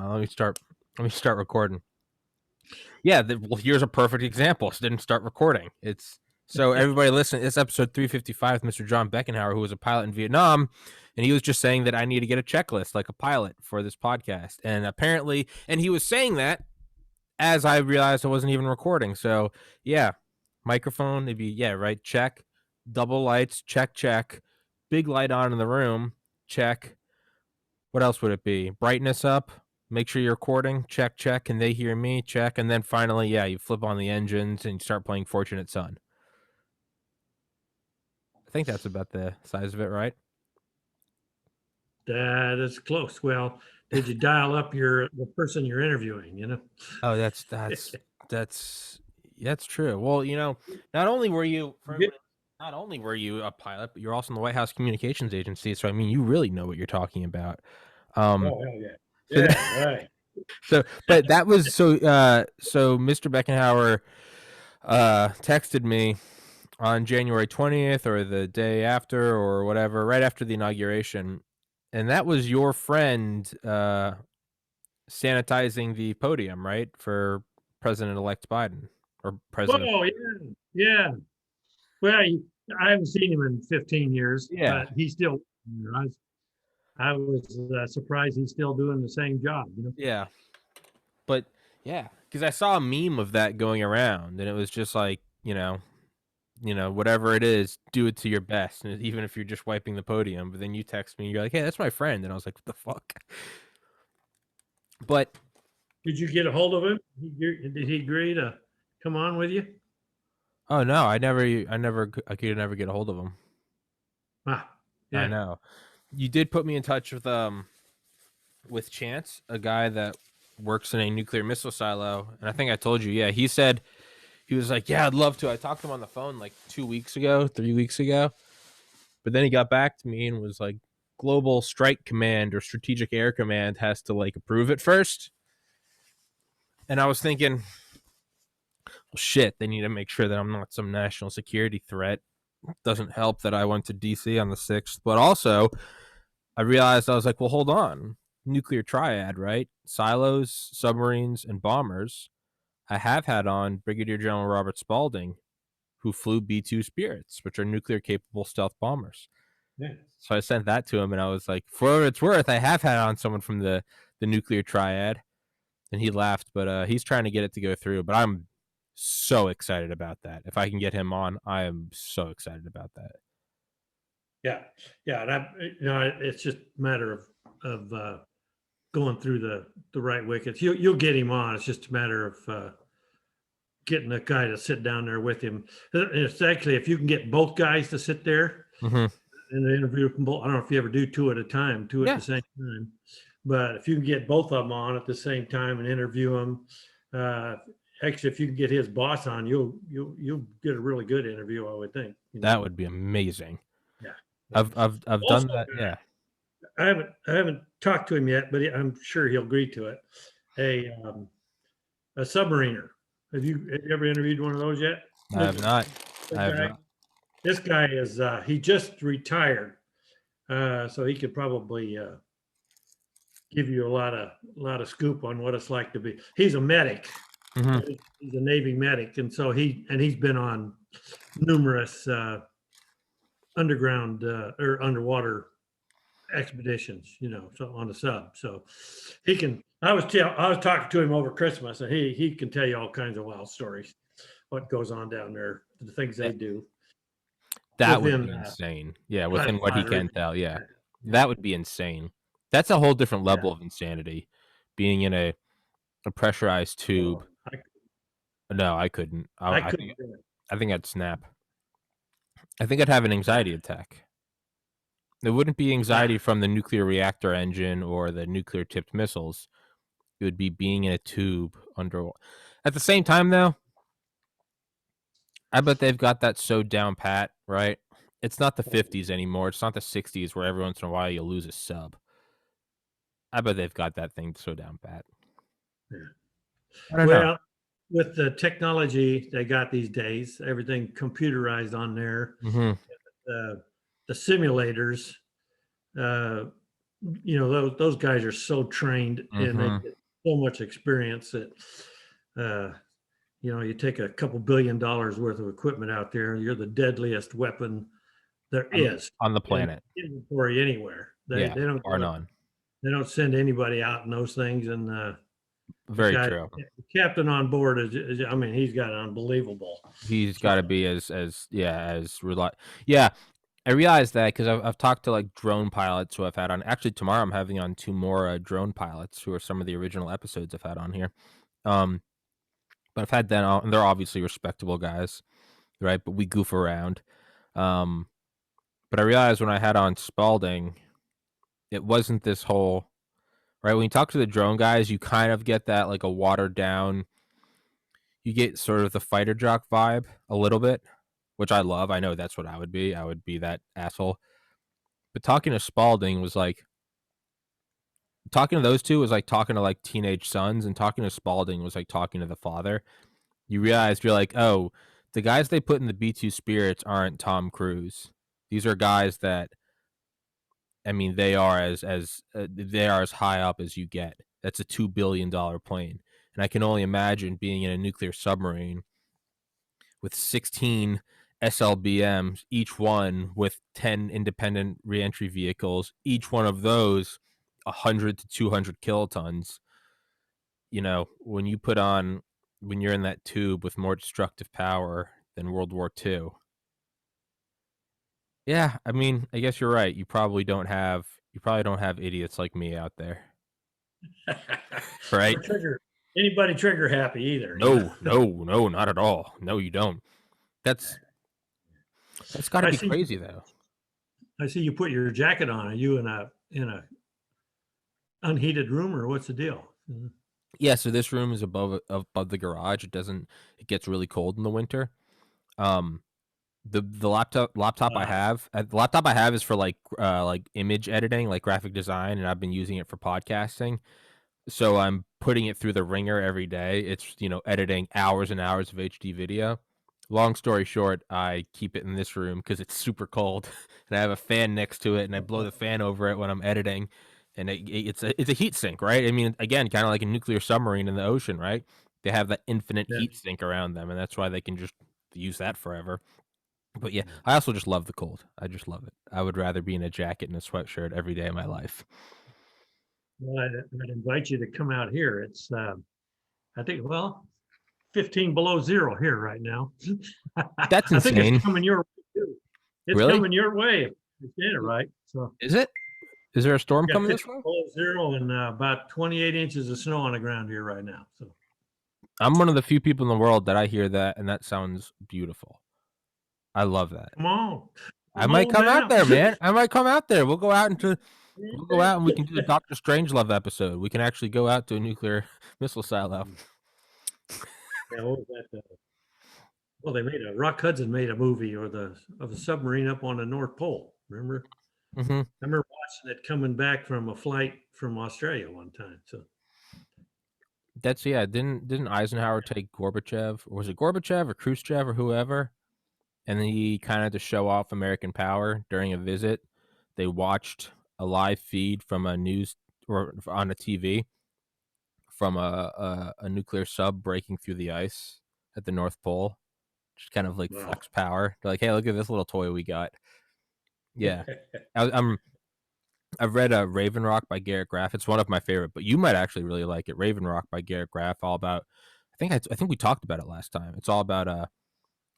Let me start recording. Yeah, well, here's a perfect example. So didn't start recording. So everybody listen. It's episode 355 with Mr. John Beckenhauer, who was a pilot in Vietnam, and he was just saying that I need to get a checklist like a pilot for this podcast. And apparently, and he was saying that as I realized I wasn't even recording. So yeah, microphone, right, check. Double lights, check. Big light on in the room, check. What else would it be? Brightness up. Make sure you're recording. Check. Can they hear me? Check. And then finally, you flip on the engines and you start playing Fortunate Son. I think that's about the size of it, right? That is close. Well, did you dial up the person you're interviewing, Oh, that's true. Well, not only were you a pilot, but you're also in the White House Communications Agency. So, I mean, you really know what you're talking about. Oh, hell yeah. Yeah, right. But that was so Mr. Beckenhauer texted me on January 20th or the day after or whatever, right after the inauguration. And that was your friend sanitizing the podium, right? For President-elect Biden or President. Oh, yeah. Well, I haven't seen him in 15 years, Yeah. but he's still, I was surprised he's still doing the same job, Yeah. But yeah, because I saw a meme of that going around and it was just like, whatever it is, do it to your best. And even if you're just wiping the podium, but then you text me, you're like, hey, that's my friend. And I was like, what the fuck? But did you get a hold of him? Did he agree to come on with you? Oh no, I could never get a hold of him. Yeah. I know. You did put me in touch with Chance, a guy that works in a nuclear missile silo, and I think I told you. Yeah, he said he was like, "Yeah, I'd love to." I talked to him on the phone like 3 weeks ago, but then he got back to me and was like, "Global Strike Command or Strategic Air Command has to like approve it first." And I was thinking, well, shit, they need to make sure that I'm not some national security threat. Doesn't help that I went to DC on the 6th, but also I realized I was like, well, hold on. Nuclear triad, right? Silos, submarines, and bombers. I have had on Brigadier General Robert Spalding, who flew B-2 Spirits, which are nuclear capable stealth bombers. Yeah. So I sent that to him and I was like, for what it's worth, I have had on someone from the nuclear triad. And he laughed, but he's trying to get it to go through. But I'm so excited about that. If I can get him on, I am so excited about that. Yeah. And it's just a matter of going through the right wickets. You'll get him on. It's just a matter of getting a guy to sit down there with him. It's actually, if you can get both guys to sit there and interview them both. I don't know if you ever do two at a time, at the same time. But if you can get both of them on at the same time and interview them, actually, if you can get his boss on, you'll get a really good interview, I would think. That would be amazing. Yeah, I've done that. Yeah, I haven't talked to him yet, but I'm sure he'll agree to it. A submariner. Have you ever interviewed one of those yet? I have not. This guy is he just retired, so he could probably give you a lot of scoop on what it's like to be. He's a medic. Mm-hmm. He's a Navy medic, and so he's been on numerous underground or underwater expeditions, so on the sub. So he can. I was talking to him over Christmas, and he can tell you all kinds of wild stories, what goes on down there, the things they do. That would be insane. Yeah, within what he can tell. Yeah, that would be insane. That's a whole different level of insanity, being in a pressurized tube. No, I couldn't. I think I'd snap. I think I'd have an anxiety attack. It wouldn't be anxiety from the nuclear reactor engine or the nuclear tipped missiles. It would be being in a tube under. At the same time, though, I bet they've got that so down pat, right? It's not the 50s anymore. It's not the 60s where every once in a while you lose a sub. I bet they've got that thing so down pat. Yeah. I don't know. With the technology they got these days, everything computerized on there. Mm-hmm. The simulators, those guys are so trained and they Mm-hmm. get so much experience that, uh, you take a couple $1 billion worth of equipment out there, you're the deadliest weapon there is On the in planet. inventory anywhere. They Yeah, they don't bar none. they don't send anybody out in those things. And the Very guy, true. the captain on board I mean, he's got unbelievable. He's got to So be as Yeah, I realized that because I've talked to like drone pilots who I've had on. Actually, tomorrow I'm having on two more drone pilots who are some of the original episodes I've had on here. Um, but I've had them on, and they're obviously respectable guys, right? But we goof around. Um, but I realized when I had on Spalding, it wasn't this whole right. When you talk to the drone guys, you kind of get that like a watered down. You get sort of the fighter jock vibe a little bit, which I love. I know that's what I would be. I would be that asshole. But talking to Spalding was like talking to those two was like talking to like teenage sons, and talking to Spalding was like talking to the father. You realized you're like, oh, the guys they put in the B2 Spirits aren't Tom Cruise. These are guys that, I mean, they are as high up as you get. That's a $2 billion plane, and I can only imagine being in a nuclear submarine with 16 SLBMs, each one with 10 independent reentry vehicles, each one of those 100 to 200 kilotons. When you're in that tube with more destructive power than World War II. Yeah, I mean, I guess you're right. You probably don't have idiots like me out there, right? or trigger happy either. No, no, no, not at all. No, you don't. That's that's got to I be see. crazy though. I see you put your jacket on. Are you in a unheated room, or what's the deal? Yeah, so this room is above the garage. It gets really cold in the winter. Um the Wow. laptop I have is for like image editing, like graphic design, and I've been using it for podcasting. So I'm putting it through the ringer every day. It's, editing hours and hours of HD video. Long story short, I keep it in this room because it's super cold, and I have a fan next to it, and I blow the fan over it when I'm editing, and it's a heat sink, right? I mean, again, kind of like a nuclear submarine in the ocean, right? They have that infinite Yeah. heat sink around them, and that's why they can just use that forever. But yeah, I also just love the cold. I just love it. I would rather be in a jacket and a sweatshirt every day of my life. Well, I'd invite you to come out here. It's, I think, well, 15 below zero here right now. That's I think it's insane. coming your way too. It's Really? coming your way if you get it right. So Is it? Is there a storm we got coming this 15 way? below zero and about 28 inches of snow on the ground here right now. So I'm one of the few people in the world that I hear that, and that sounds beautiful. I love that. come on, I come might on come out down. there, man. I might come out there. We'll go out and we can do the Doctor Strangelove episode. We can actually go out to a nuclear missile silo. Yeah, what was that? Well, Rock Hudson made a movie of the submarine up on the North Pole. Remember? Hmm. I remember watching it coming back from a flight from Australia one time. So That's yeah. Didn't Eisenhower take Gorbachev, or was it Gorbachev or Khrushchev or whoever? And then he kind of to show off American power during a visit. They watched a live feed from a news or on a TV from a nuclear sub breaking through the ice at the North Pole. Just kind of like wow. flex power. They're like, hey, look at this little toy we got. Yeah, I've read Raven Rock by Garrett Graff. It's one of my favorite, but you might actually really like it. Raven Rock by Garrett Graff, all about. I think we talked about it last time. It's all about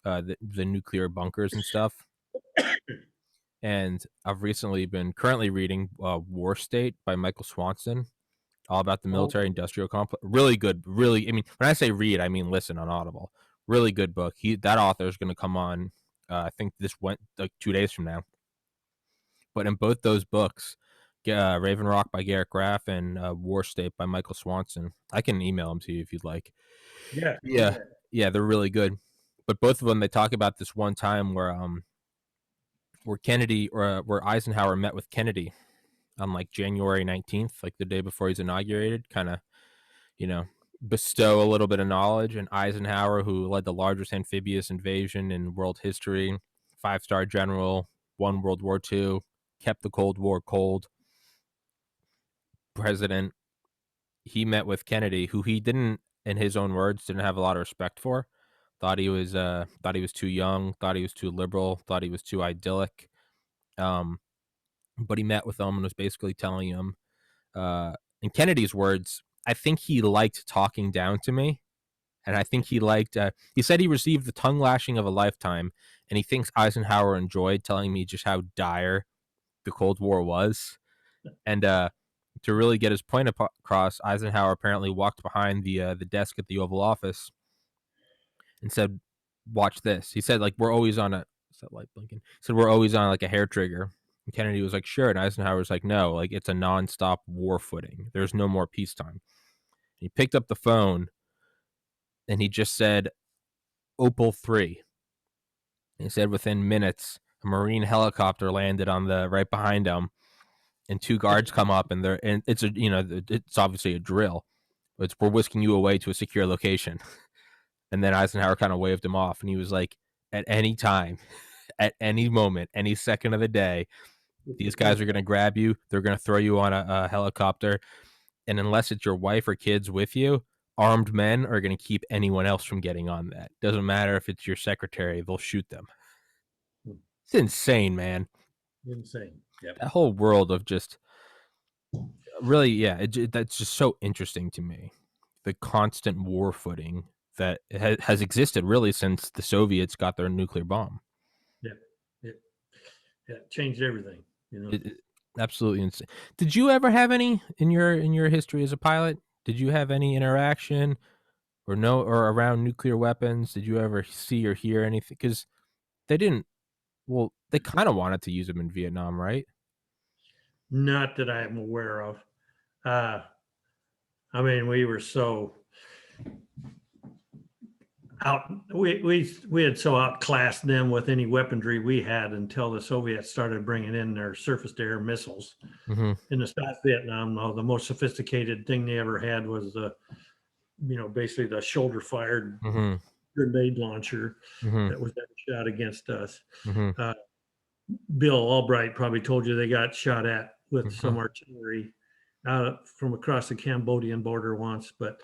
the nuclear bunkers and stuff. And I've recently been currently reading War State by Michael Swanson, all about the Oh, military industrial complex. Really good. Really, I mean, when I say read, I mean listen on Audible. Really good book. That author is going to come on. I think this went like 2 days from now. But in both those books, Raven Rock by Garrett Graff and War State by Michael Swanson. I can email them to you if you'd like. yeah. Yeah, yeah, they're really good. But both of them, they talk about this one time where Kennedy or where Eisenhower met with Kennedy on like January 19th, like the day before he's inaugurated, kind of, you know, bestow a little bit of knowledge. And Eisenhower, who led the largest amphibious invasion in world history, 5-star general, won World War II, kept the Cold War cold, president, he met with Kennedy, who he didn't, in his own words, didn't have a lot of respect for. Thought he was too young, thought he was too liberal, thought he was too idyllic. Um, but he met with him and was basically telling him, in Kennedy's words, I think he liked talking down to me. And I think he liked, he said he received the tongue lashing of a lifetime. And he thinks Eisenhower enjoyed telling me just how dire the Cold War was. And to really get his point across, Eisenhower apparently walked behind the desk at the Oval Office and said, "Watch this." He said, "Like we're always on a." Is that light blinking? He said, "We're always on like a hair trigger." And Kennedy was like, "Sure," and Eisenhower was like, "No, like it's a nonstop war footing. There's no more peacetime." He picked up the phone and he just said, "Opal 3." He said within minutes, a Marine helicopter landed on the right behind him, and two guards come up, and it's it's obviously a drill. We're whisking you away to a secure location. And then Eisenhower kind of waved him off, and he was like, "At any time, at any moment, any second of the day, these guys are going to grab you. They're going to throw you on a helicopter, and unless it's your wife or kids with you, armed men are going to keep anyone else from getting on that. Doesn't matter if it's your secretary; they'll shoot them." It's insane, man. Insane. Yep. That whole world of just really, yeah, that's just so interesting to me. The constant war footing that has existed really since the Soviets got their nuclear bomb. Yeah. Yeah. Changed everything, Absolutely insane. Did you ever have any in your history as a pilot? Did you have any interaction or around nuclear weapons? Did you ever see or hear anything? Because they didn't. Well, they kind of wanted to use them in Vietnam, right? Not that I am aware of. I mean, we were so we had so outclassed them with any weaponry we had until the Soviets started bringing in their surface-to-air missiles. Mm-hmm. In the South Vietnam, the most sophisticated thing they ever had was basically the shoulder-fired Mm-hmm. grenade launcher Mm-hmm. that was shot against us. Mm-hmm. Bill Albright probably told you they got shot at with Mm-hmm. some artillery out from across the Cambodian border once, but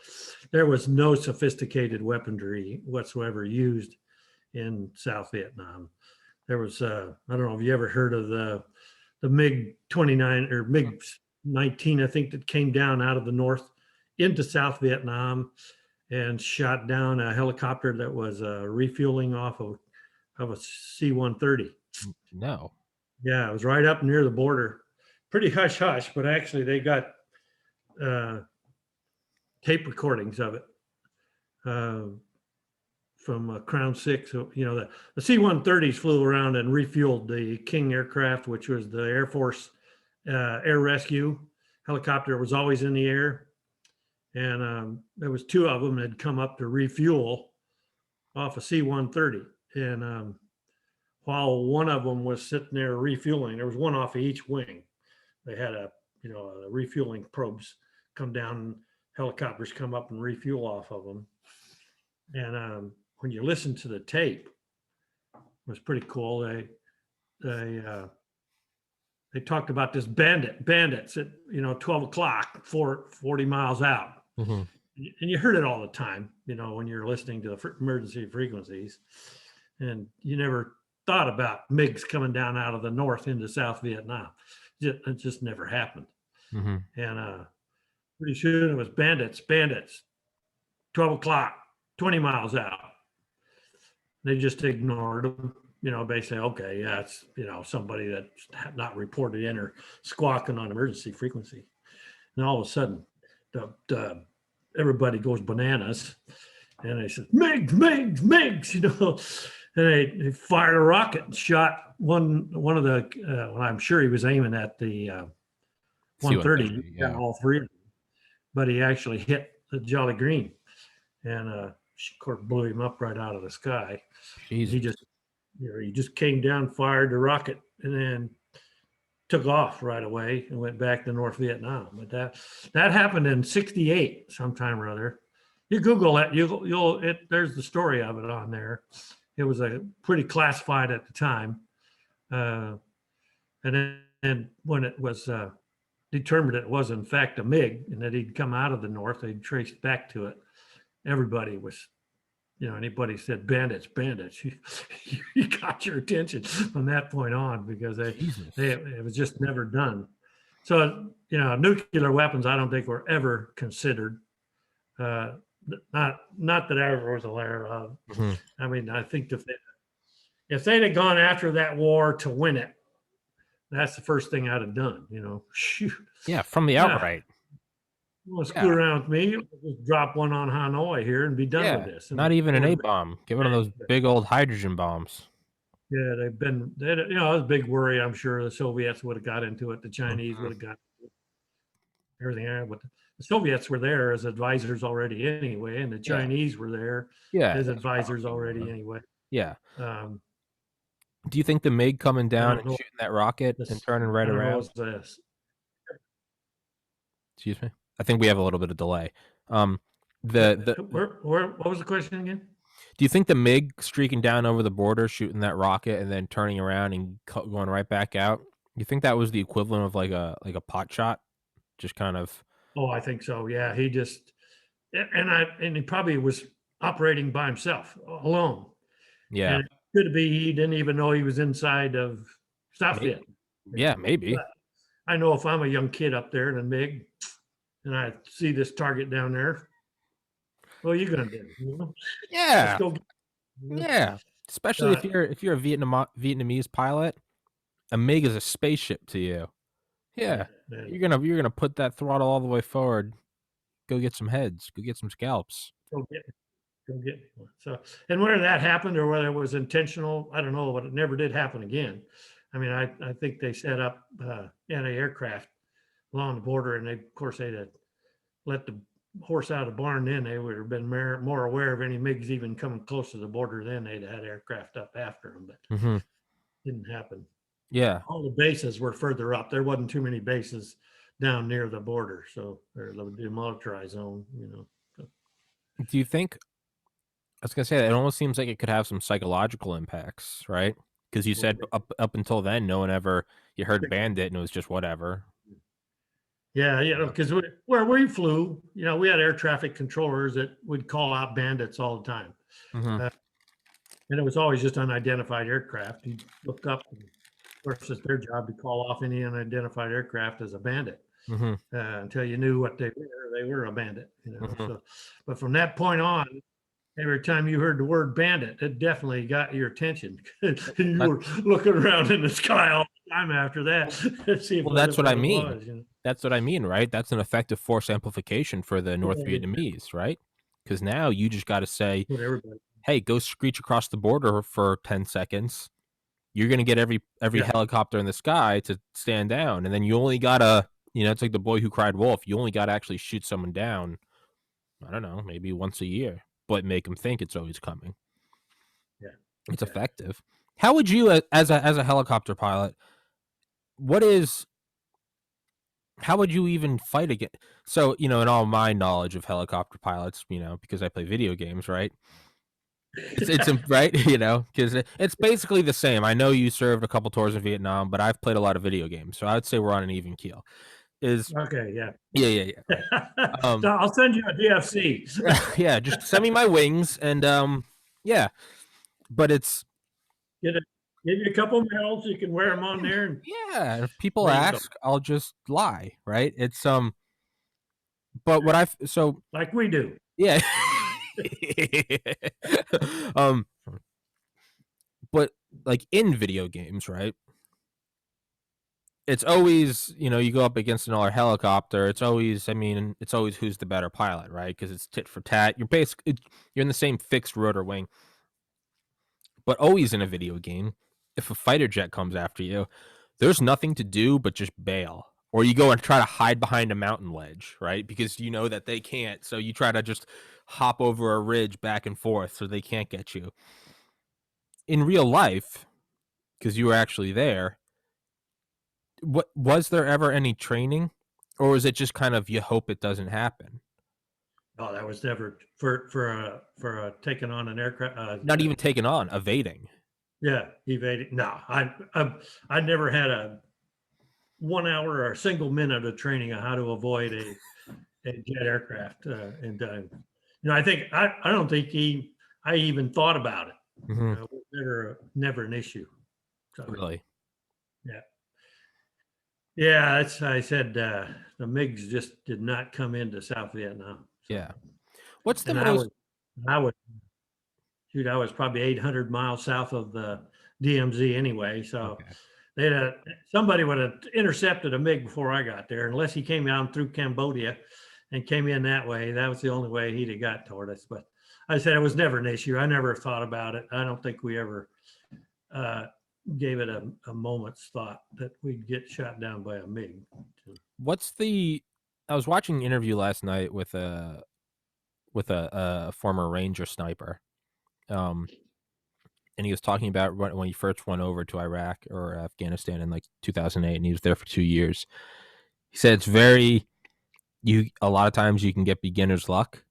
there was no sophisticated weaponry whatsoever used in South Vietnam. There was, I don't know if you ever heard of the MiG-29 or MiG-19, I think, that came down out of the north into South Vietnam and shot down a helicopter that was refueling off of a C-130. No. Yeah, it was right up near the border. Pretty hush hush, but actually they got tape recordings of it from Crown 6. So, the C-130s flew around and refueled the King aircraft, which was the Air Force air rescue helicopter. It was always in the air. And there was two of them that had come up to refuel off a C-130. And while one of them was sitting there refueling, there was one off of each wing. They had a refueling probes come down, helicopters come up and refuel off of them. And when you listen to the tape, it was pretty cool. They talked about this bandits at 12 o'clock, 40 miles out. Mm-hmm. And you heard it all the time, when you're listening to the emergency frequencies, and you never thought about MiGs coming down out of the north into South Vietnam. It just never happened. Mm-hmm. And pretty soon it was bandits, 12 o'clock, 20 miles out. They just ignored them, basically, okay, yeah, it's, somebody that's not reported in or squawking on emergency frequency. And all of a sudden, everybody goes bananas. And they said, MiGs, and they fired a rocket and shot one of the, well, I'm sure he was aiming at the 130, yeah. all three of them, but he actually hit the Jolly Green, and of course blew him up right out of the sky. Jesus. He just came down, fired the rocket, and then took off right away and went back to North Vietnam. But that happened in '68 sometime or other. You Google that, there's the story of it on there. It was a pretty classified at the time. And then when it was determined it was in fact a MiG and that he'd come out of the north, they'd traced back to it. Everybody was, anybody said bandits, you got your attention from that point on because Jesus. it was just never done. So, nuclear weapons, I don't think were ever considered. Not that I ever was aware of. Mm-hmm. I mean, I think if they'd have gone after that war to win it, that's the first thing I'd have done, shoot. Yeah, from the outright. You want to screw around with me? Just drop one on Hanoi here and be done with this. Not even an A-bomb. Get one of those big old hydrogen bombs. Yeah, it was a big worry. I'm sure the Soviets would have got into it. The Chinese would have got everything. But the Soviets were there as advisors already anyway, and the Chinese were there as advisors already anyway. Yeah. Do you think the MiG coming down and shooting that rocket and turning right around? Excuse me. I think we have a little bit of delay. What was the question again? Do you think the MiG streaking down over the border, shooting that rocket, and then turning around and going right back out? You think that was the equivalent of like a pot shot, just kind of? Oh, I think so. Yeah, he just and he probably was operating by himself, alone. Yeah, and it could be he didn't even know he was inside of stuff yet. Yeah, maybe. But I know if I'm a young kid up there in a MiG, and I see this target down there, what are you gonna do? Yeah. Yeah. Especially if you're a Vietnamese pilot, a MiG is a spaceship to you. Yeah. You're gonna put that throttle all the way forward. Go get some heads. Go get some scalps. Go get one. So, and whether that happened or whether it was intentional, I don't know, but it never did happen again. I mean, I think they set up anti-aircraft along the border, and of course they'd have let the horse out of the barn. Then they would have been more aware of any MiGs even coming close to the border. Then they'd had aircraft up after them, but didn't happen. Yeah, all the bases were further up. There wasn't too many bases down near the border, so or the demilitarized zone. Do you think? I was gonna say it almost seems like it could have some psychological impacts, right? Because you said up until then, no one you heard bandit and it was just whatever. Yeah, because where we flew, we had air traffic controllers that would call out bandits all the time. And it was always just unidentified aircraft. You'd look up, and of course, it's their job to call off any unidentified aircraft as a bandit. Until you knew what they were a bandit. So, but from that point on, every time you heard the word bandit, it definitely got your attention. And you were looking around in the sky all the time after that. That's what I mean. That's what I mean, right? That's an effective force amplification for the North Vietnamese, right? Because now you just got to say, hey, go screech across the border for 10 seconds. You're going to get every helicopter in the sky to stand down. And then you only got to, it's like the boy who cried wolf. You only got to actually shoot someone down, I don't know, maybe once a year, but make them think it's always coming. Yeah. It's effective. How would you, as a helicopter pilot, how would you even fight again? So, in all my knowledge of helicopter pilots, because I play video games, right? It's right, because it's basically the same. I know you served a couple tours in Vietnam, but I've played a lot of video games, so I would say we're on an even keel. Okay, yeah. Right. So I'll send you a DFC. Yeah, just send me my wings, and but it's give you a couple medals, you can wear them on there. And if people ask, I'll just lie, right? It's but what like we do, yeah. But like in video games, right? It's always, you go up against another helicopter. It's always who's the better pilot, right? Because it's tit for tat. You're in the same fixed rotor wing. But always in a video game, if a fighter jet comes after you, there's nothing to do but just bail. Or you go and try to hide behind a mountain ledge, right? Because you know that they can't. So you try to just hop over a ridge back and forth so they can't get you. In real life, because you were actually there, was there ever any training, or was it just kind of you hope it doesn't happen? Oh, that was never for taking on an aircraft. Not even taking on, evading. Yeah, evading. No, I never had 1 hour or a single minute of training on how to avoid a jet aircraft. I think I don't think I even thought about it. Mm-hmm. It was never an issue. So, Really? yeah. Yeah, I said the MiGs just did not come into South Vietnam. So. Yeah. What's the And most? I was probably 800 miles south of the DMZ anyway. So Okay. somebody would have intercepted a MiG before I got there, unless he came down through Cambodia and came in that way. That was the only way he'd have got toward us. But I said it was never an issue. I never thought about it. I don't think we ever gave it a moment's thought that we'd get shot down by a MiG. I was watching an interview last night with a former Ranger sniper, and he was talking about when he first went over to Iraq or Afghanistan in like 2008, and he was there for 2 years. He said it's a lot of times you can get beginner's luck,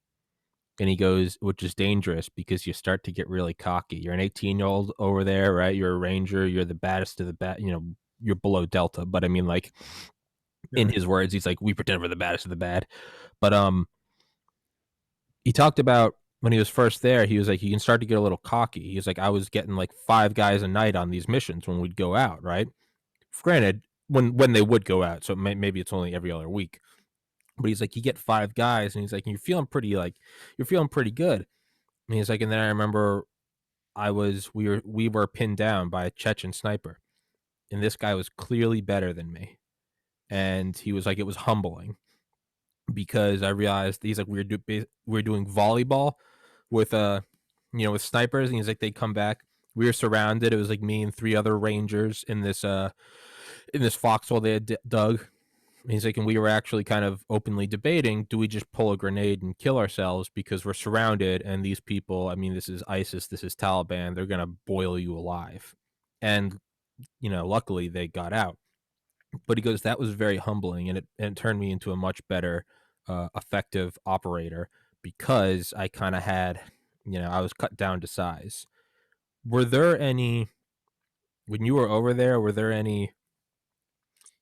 and he goes, which is dangerous because you start to get really cocky. You're an 18-year-old over there, right? You're a Ranger. You're the baddest of the bad. You're below Delta, but I mean, like, in his words, he's like, we pretend we're the baddest of the bad. But he talked about when he was first there, he was like, you can start to get a little cocky. He was like, I was getting like 5 guys a night on these missions when we'd go out, right? Granted, when they would go out, so maybe it's only every other week. But he's like, you get 5 guys, and he's like, you're feeling pretty good. And he's like, and then I remember we were pinned down by a Chechen sniper, and this guy was clearly better than me. And he was like, it was humbling because I realized he's like, we're doing volleyball with with snipers, and he's like, they come back. We were surrounded. It was like me and 3 other Rangers in this foxhole they had dug. And he's like, and we were actually kind of openly debating, do we just pull a grenade and kill ourselves because we're surrounded, and these people, I mean, this is ISIS, this is Taliban, they're gonna boil you alive. And luckily they got out. But he goes, that was very humbling, and it turned me into a much better effective operator because I kind of had, I was cut down to size. Were there any, when you were over there,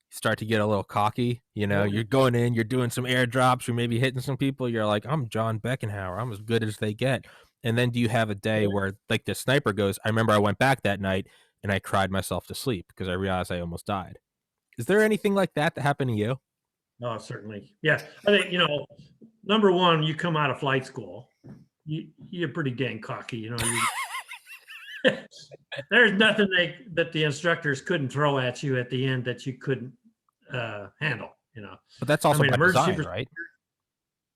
start to get a little cocky? You're going in, you're doing some airdrops, you're maybe hitting some people, you're like, I'm John Beckenhauer, I'm as good as they get. And then do you have a day where, like, the sniper goes, I remember I went back that night and I cried myself to sleep because I realized I almost died? Is there anything like that happened to you? Oh, certainly. Yeah. I think, number one, you come out of flight school, you're pretty dang cocky, there's nothing that the instructors couldn't throw at you at the end that you couldn't handle, But that's also by design, right?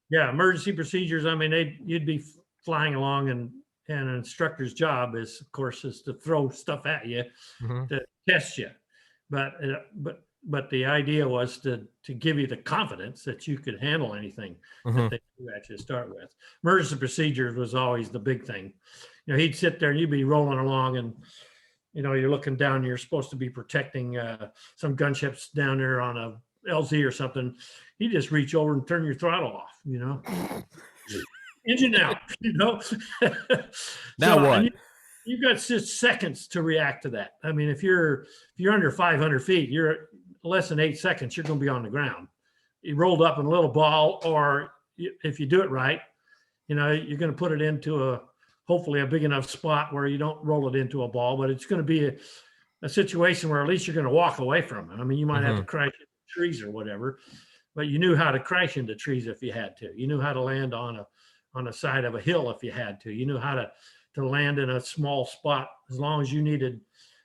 Yeah, emergency procedures. I mean, you'd be flying along, and an instructor's job is, of course, is to throw stuff at you to test you. But the idea was to give you the confidence that you could handle anything that they threw at you to start with. Emergency procedures was always the big thing. He'd sit there and you'd be rolling along, and you're looking down. You're supposed to be protecting some gunships down there on a LZ or something. He'd just reach over and turn your throttle off. Engine out. Now what? You've got just seconds to react to that. I mean, if you're under 500 feet, you're less than 8 seconds, you're going to be on the ground. You rolled up in a little ball, or if you do it right, you're going to put it into hopefully a big enough spot where you don't roll it into a ball, but it's going to be a situation where at least you're going to walk away from it. I mean, you might have to crash into trees or whatever, but you knew how to crash into trees if you had to. You knew how to land on a side of a hill if you had to. You knew how to land in a small spot as long as you needed.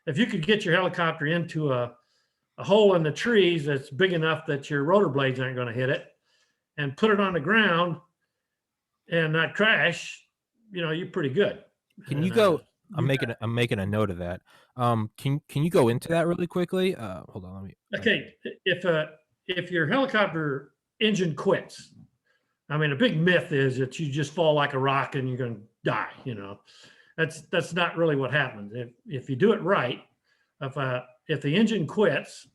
If you could get your helicopter into a hole in the trees that's big enough that your rotor blades aren't going to hit it, and put it on the ground and not crash, you're pretty good. Can you go? I'm making a note of that. Can you go into that really quickly? Hold on, let me. Okay, if your helicopter engine quits, I mean, a big myth is that you just fall like a rock and you're going to die. That's not really what happens. If you do it right, if the engine quits,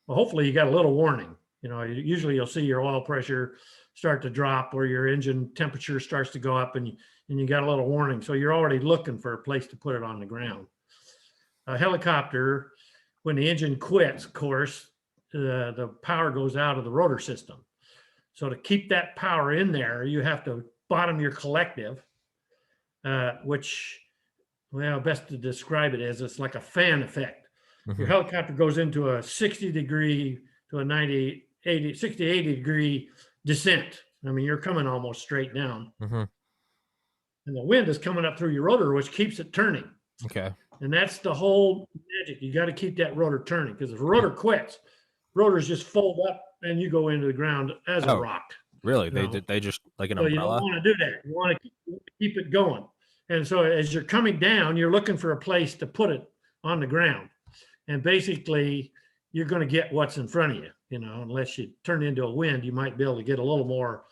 well, hopefully you got a little warning. Usually you'll see your oil pressure start to drop, or your engine temperature starts to go up, and you got a little warning. So you're already looking for a place to put it on the ground. A helicopter, when the engine quits, of course, the power goes out of the rotor system. So to keep that power in there, you have to bottom your collective, which, well, best to describe it as it's like a fan effect. Your helicopter goes into a 60 degree to a 90, 80, 60, 80 degree descent. I mean, you're coming almost straight down. And the wind is coming up through your rotor, which keeps it turning. Okay. And that's the whole magic. You got to keep that rotor turning, because if the rotor quits, rotors just fold up and you go into the ground as a rock. Really? No. They just like an So you umbrella? don't want to do that. You want to keep it going. And so as you're coming down, you're looking for a place to put it on the ground. And basically, you're going to get what's in front of you, you know, unless you turn into a wind, you might be able to get a little more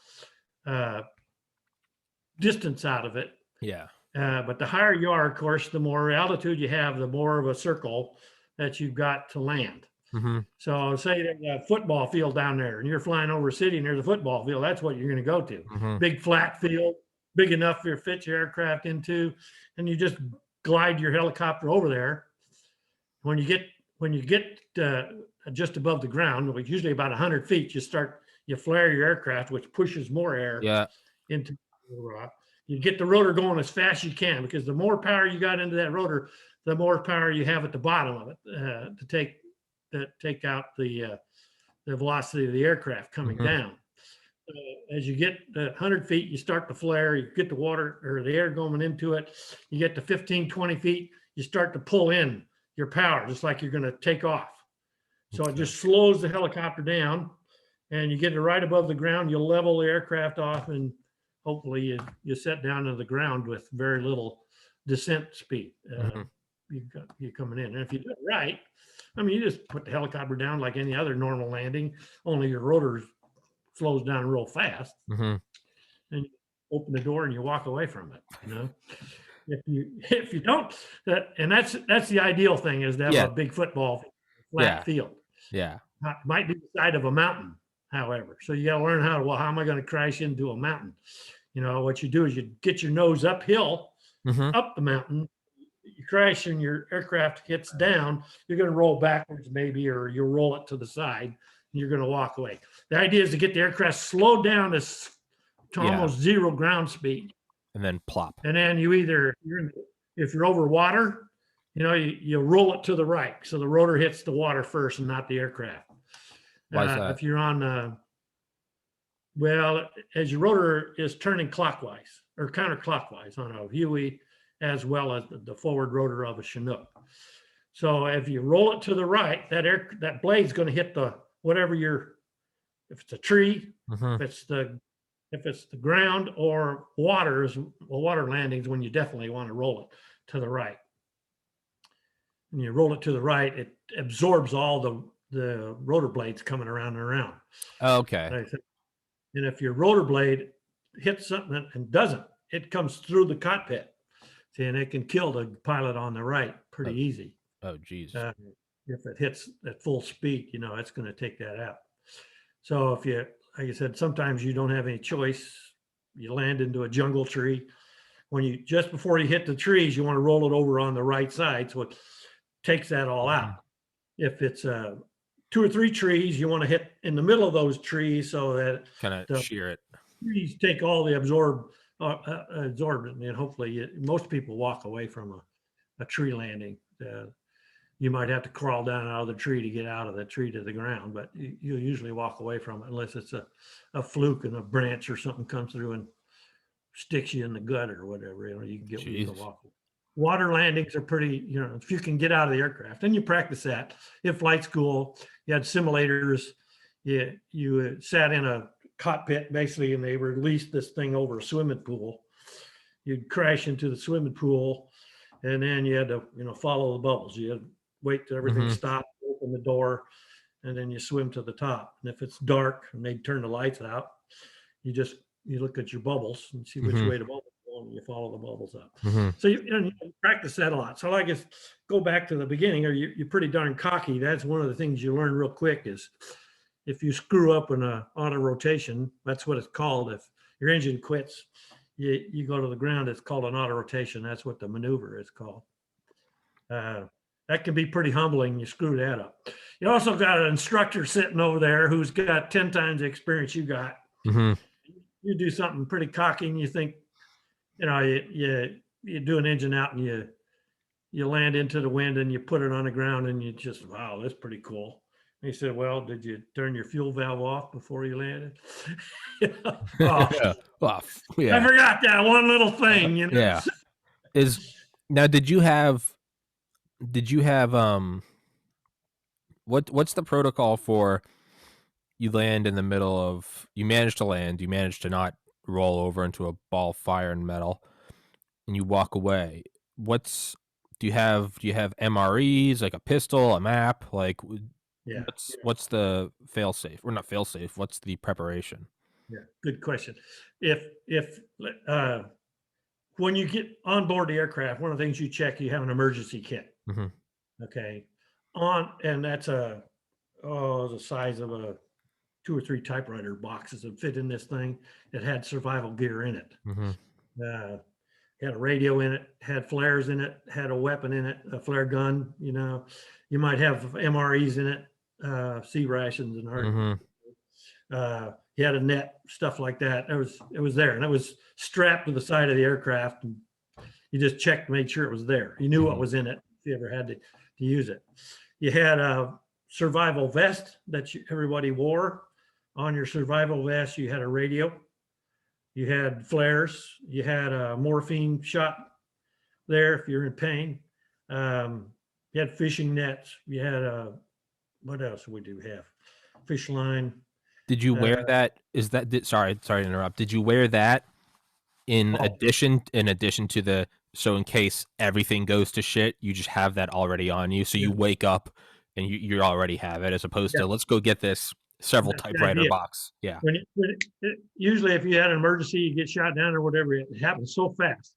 distance out of it. Yeah. But the higher you are, of course, the more altitude you have, the more of a circle that you've got to land. So say there's a football field down there and you're flying over a city and there's a football field, that's what you're going to go to. Big flat field, big enough to fit your aircraft into, and you just glide your helicopter over there. When you get just above the ground, which usually about 100 feet, you flare your aircraft, which pushes more air into the rock. You get the rotor going as fast as you can, because the more power you got into that rotor, the more power you have at the bottom of it to take out the velocity of the aircraft coming down. As you get 100 feet, you start to flare, you get the water or the air going into it. You get to 15, 20 feet, you start to pull in your power, just like you're going to take off. So it just slows the helicopter down, and you get it right above the ground. You'll level the aircraft off, and hopefully you set down to the ground with very little descent speed. You're coming in. And if you do it right, I mean, you just put the helicopter down like any other normal landing, only your rotor slows down real fast. And you open the door and you walk away from it, you know. If you don't, and that's the ideal thing, is to have a big football flat field. It might be the side of a mountain, however. So you got to learn how am I going to crash into a mountain? You know, what you do is you get your nose uphill, up the mountain. You crash and your aircraft hits down. You're going to roll backwards maybe, or you'll roll it to the side, and you're going to walk away. The idea is to get the aircraft slowed down to almost zero ground speed. And then plop. And then if you're over water, you know, you roll it to the right. So the rotor hits the water first and not the aircraft. Why is that? If you're on, as your rotor is turning clockwise or counterclockwise on a Huey, as well as the forward rotor of a Chinook. So if you roll it to the right, that blade's going to hit if it's a tree, if it's the ground or water landings, when you definitely want to roll it to the right. When you roll it to the right, it absorbs all the rotor blades coming around and around. Oh, okay. And if your rotor blade hits something and doesn't, it comes through the cockpit. See, and it can kill the pilot on the right pretty easy. Oh, geez. If it hits at full speed, you know, it's going to take that out. So if you, like I said, sometimes you don't have any choice. You land into a jungle tree. Just before you hit the trees, you want to roll it over on the right side, so it takes that all out. If it's 2 or 3 trees, you want to hit in the middle of those trees so that kind of shear it. Trees take all the absorbent, and hopefully most people walk away from a tree landing. You might have to crawl down out of the tree to get out of the tree to the ground, but you'll usually walk away from it unless it's a fluke and a branch or something comes through and sticks you in the gut or whatever. You know, you can walk away. Water landings are pretty, you know, if you can get out of the aircraft, and you practice that. In flight school, you had simulators. You sat in a cockpit basically, and they released this thing over a swimming pool. You'd crash into the swimming pool, and then you had to, you know, follow the bubbles. You had to wait till everything stopped, open the door, and then you swim to the top. And if it's dark and they turn the lights out, you look at your bubbles and see which way the bubbles go, and you follow the bubbles up. So you practice that a lot. So I guess go back to the beginning, or you're pretty darn cocky. That's one of the things you learn real quick is if you screw up in a auto rotation, that's what it's called. If your engine quits, you go to the ground, it's called an auto rotation. That's what the maneuver is called. That can be pretty humbling. You screw that up. You also got an instructor sitting over there who's got 10 times the experience you got. Mm-hmm. You do something pretty cocky and you think, you do an engine out and you land into the wind and you put it on the ground and you just, wow, that's pretty cool. And he said, well, did you turn your fuel valve off before you landed? Oh, Yeah. Well, I forgot that one little thing, Yeah. Now, did you have what's the protocol for you land in the middle of, you manage to land, you manage to not roll over into a ball of fire and metal, and you walk away. Do you have MREs, like a pistol, a map? Like, yeah, what's the fail safe, or not fail safe? What's the preparation? yeah, good question. If when you get on board the aircraft, one of the things you check, you have an emergency kit. Mm-hmm. Okay. And that's the size of a 2 or 3 typewriter boxes that fit in this thing. It had survival gear in it. Mm-hmm. Had a radio in it, had flares in it, had a weapon in it, a flare gun. You might have MREs in it, C rations and hard. Mm-hmm. You had a net, stuff like that. It was there, and it was strapped to the side of the aircraft, and you just checked to make sure it was there. You knew what was in it if you ever had to use it. You had a survival vest that everybody wore. On your survival vest, you had a radio. You had flares. You had a morphine shot there if you're in pain. You had fishing nets. You had what else we do have? Fish line. Did you wear that? Sorry to interrupt. Did you wear that in addition to the, so in case everything goes to shit, you just have that already on you, so you wake up and you already have it, as opposed to let's go get this several typewriter box. Yeah. Usually if you had an emergency, you get shot down or whatever, it happens so fast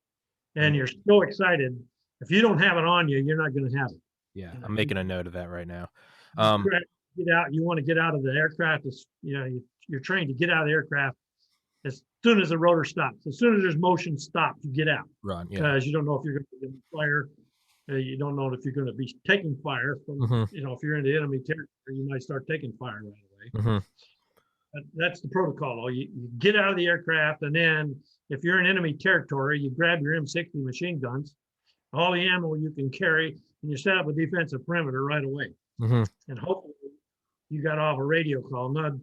and you're so excited. If you don't have it on you, you're not going to have it. Yeah, I'm making a note of that right now. Get out. You want to get out of the aircraft. You're trained to get out of the aircraft as soon as the rotor stops. As soon as there's motion, stop. You get out. Run. Yeah. Because you don't know if you're going to get fire. You don't know if you're going to be taking fire from. If you're in the enemy territory, you might start taking fire right away. That's the protocol. You get out of the aircraft, and then if you're in enemy territory, you grab your M60 machine guns, all the ammo you can carry, and you set up a defensive perimeter right away. And hopefully you got off a radio call. Now,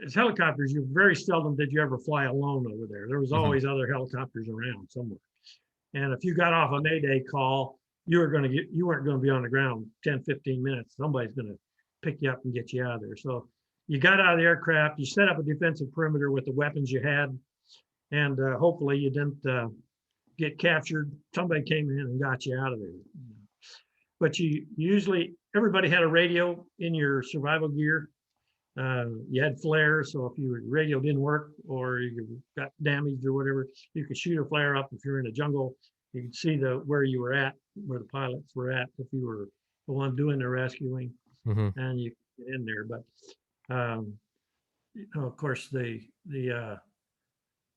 as helicopters, you very seldom did you ever fly alone over there. There was always other helicopters around somewhere. And if you got off a Mayday call, you weren't going to be on the ground 10, 15 minutes. Somebody's going to pick you up and get you out of there. So you got out of the aircraft, you set up a defensive perimeter with the weapons you had, and hopefully you didn't get captured. Somebody came in and got you out of there. But everybody had a radio in your survival gear. You had flares, so if your radio didn't work or you got damaged or whatever, you could shoot a flare up. If you're in a jungle, you could see where you were at, where the pilots were at, if you were the one doing the rescuing, and you could get in there. But of course, the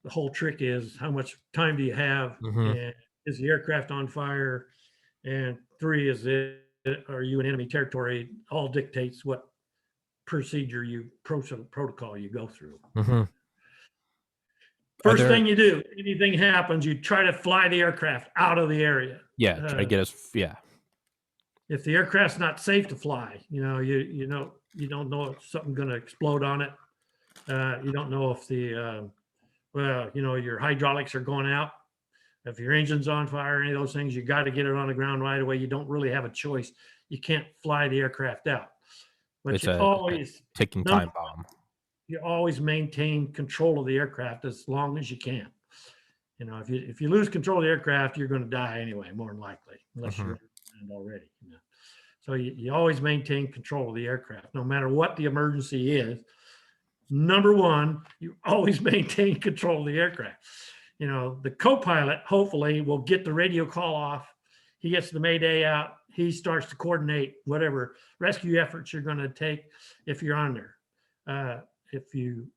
whole trick is how much time do you have, and is the aircraft on fire, and 3, are you in enemy territory? All dictates what procedure protocol you go through. First thing you do, anything happens, you try to fly the aircraft out of the area. Yeah, try to get us. Yeah. If the aircraft's not safe to fly, you don't know if something's going to explode on it. You don't know if your hydraulics are going out. If your engine's on fire, any of those things, you got to get it on the ground right away. You don't really have a choice. You can't fly the aircraft out. But it's a ticking time bomb. You always maintain control of the aircraft as long as you can. If you lose control of the aircraft, you're going to die anyway, more than likely, unless you're already. So you always maintain control of the aircraft, no matter what the emergency is. Number one, you always maintain control of the aircraft. The co-pilot hopefully will get the radio call off. He gets the Mayday out. He starts to coordinate whatever rescue efforts you're going to take if you're on there. If you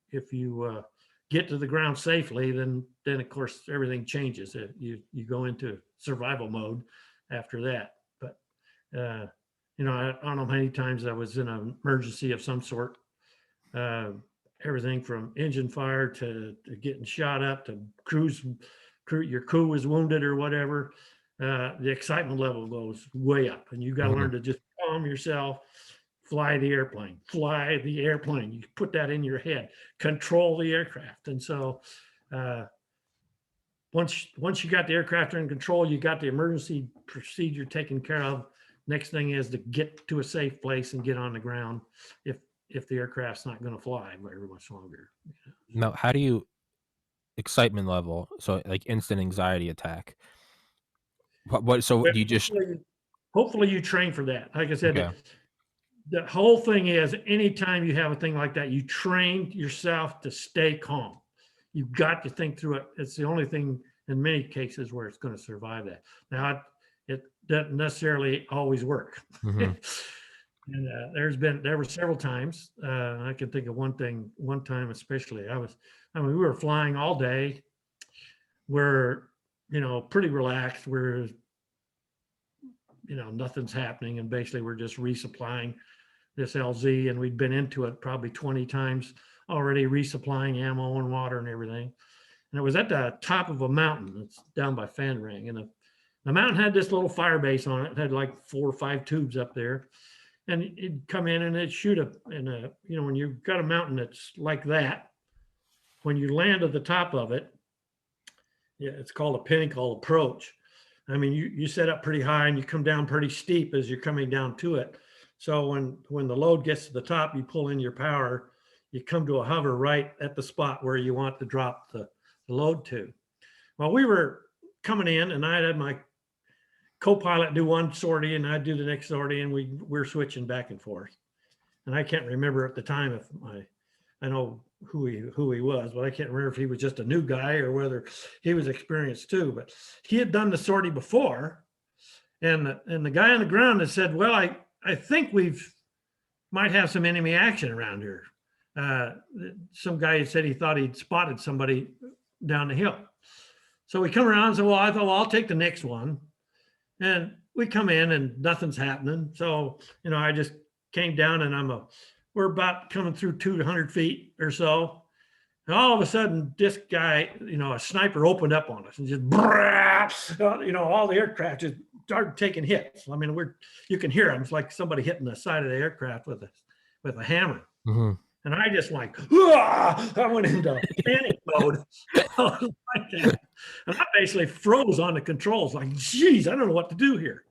get to the ground safely, then of course everything changes. You go into survival mode after that. But I don't know how many times I was in an emergency of some sort. Everything from engine fire to getting shot up to your crew was wounded or whatever. The excitement level goes way up, and you got to learn to just calm yourself. Fly the airplane. You put that in your head. Control the aircraft. And so once you got the aircraft in control, you got the emergency procedure taken care of. Next thing is to get to a safe place and get on the ground if the aircraft's not going to fly very much longer. Now, how do you excitement level? So like instant anxiety attack. So do you just Hopefully you train for that. Like I said, okay? The whole thing is anytime you have a thing like that, you train yourself to stay calm. You've got to think through it. It's the only thing in many cases where it's going to survive that. Now, it doesn't necessarily always work. Mm-hmm. And there were several times. I can think of one time especially. We were flying all day. We're, pretty relaxed. We're, nothing's happening, and basically we're just resupplying this LZ, and we'd been into it probably 20 times already, resupplying ammo and water and everything. And it was at the top of a mountain. It's down by Fanring, and the mountain had this little fire base on it. It had like 4 or 5 tubes up there, and it'd come in and it'd shoot up. And when you've got a mountain that's like that, when you land at the top of it, it's called a pinnacle approach. I mean, you set up pretty high and you come down pretty steep as you're coming down to it. So when the load gets to the top, you pull in your power, you come to a hover right at the spot where you want to drop the load to. Well, we were coming in, and I had my co-pilot do one sortie and I'd do the next sortie, and we're switching back and forth. And I can't remember at the time if I know who he was, but I can't remember if he was just a new guy or whether he was experienced too. But he had done the sortie before, and the guy on the ground had said, "Well, I think might have some enemy action around here." Some guy said he thought he'd spotted somebody down the hill. So we come around and said, "Well, I thought, well, I'll take the next one." And we come in and nothing's happening. So, I just came down, and we're about coming through 200 feet or so. And all of a sudden, this guy, a sniper opened up on us and just, all the aircraft just started taking hits. I mean, you can hear them. It's like somebody hitting the side of the aircraft with a hammer. Mm-hmm. And I just like, I went into panic mode. Like that. And I basically froze on the controls, like, geez, I don't know what to do here.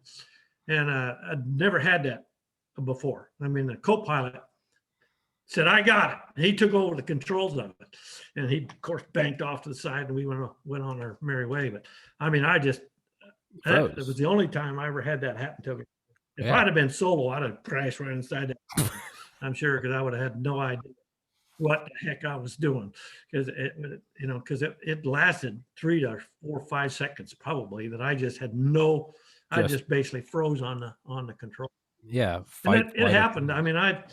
And I'd never had that before. I mean, the co-pilot said, "I got it." He took over the controls of it. And he, of course, banked off to the side, and we went on our merry way. But I mean, it was the only time I ever had that happen to me. If I'd have been solo, I'd have crashed right inside that. I'm sure, because I would have had no idea what the heck I was doing, because it lasted 3 to 4 or 5 seconds probably, that I just had I just basically froze on the control. Yeah, it happened. I mean, I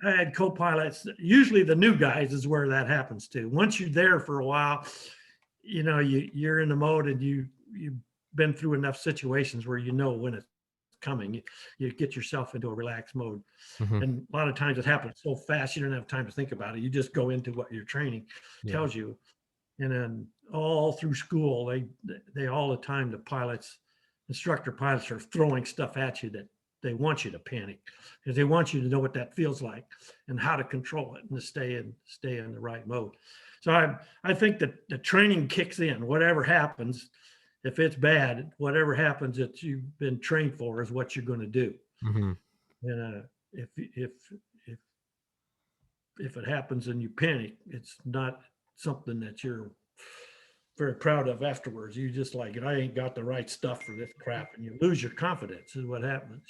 had co-pilots. Usually the new guys is where that happens to. Once you're there for a while, you're in the mode, and you've been through enough situations where when it's coming, you get yourself into a relaxed mode. Mm-hmm. And a lot of times it happens so fast you don't have time to think about it. You just go into what your training tells you. And then all through school, they all the time, the instructor pilots are throwing stuff at you that they want you to panic, because they want you to know what that feels like and how to control it and to stay in the right mode. So I think that the training kicks in. Whatever happens, if it's bad, whatever happens that you've been trained for is what you're going to do. Mm-hmm. And if it happens and you panic, it's not something that you're very proud of afterwards. You just like, I ain't got the right stuff for this crap, and you lose your confidence is what happens.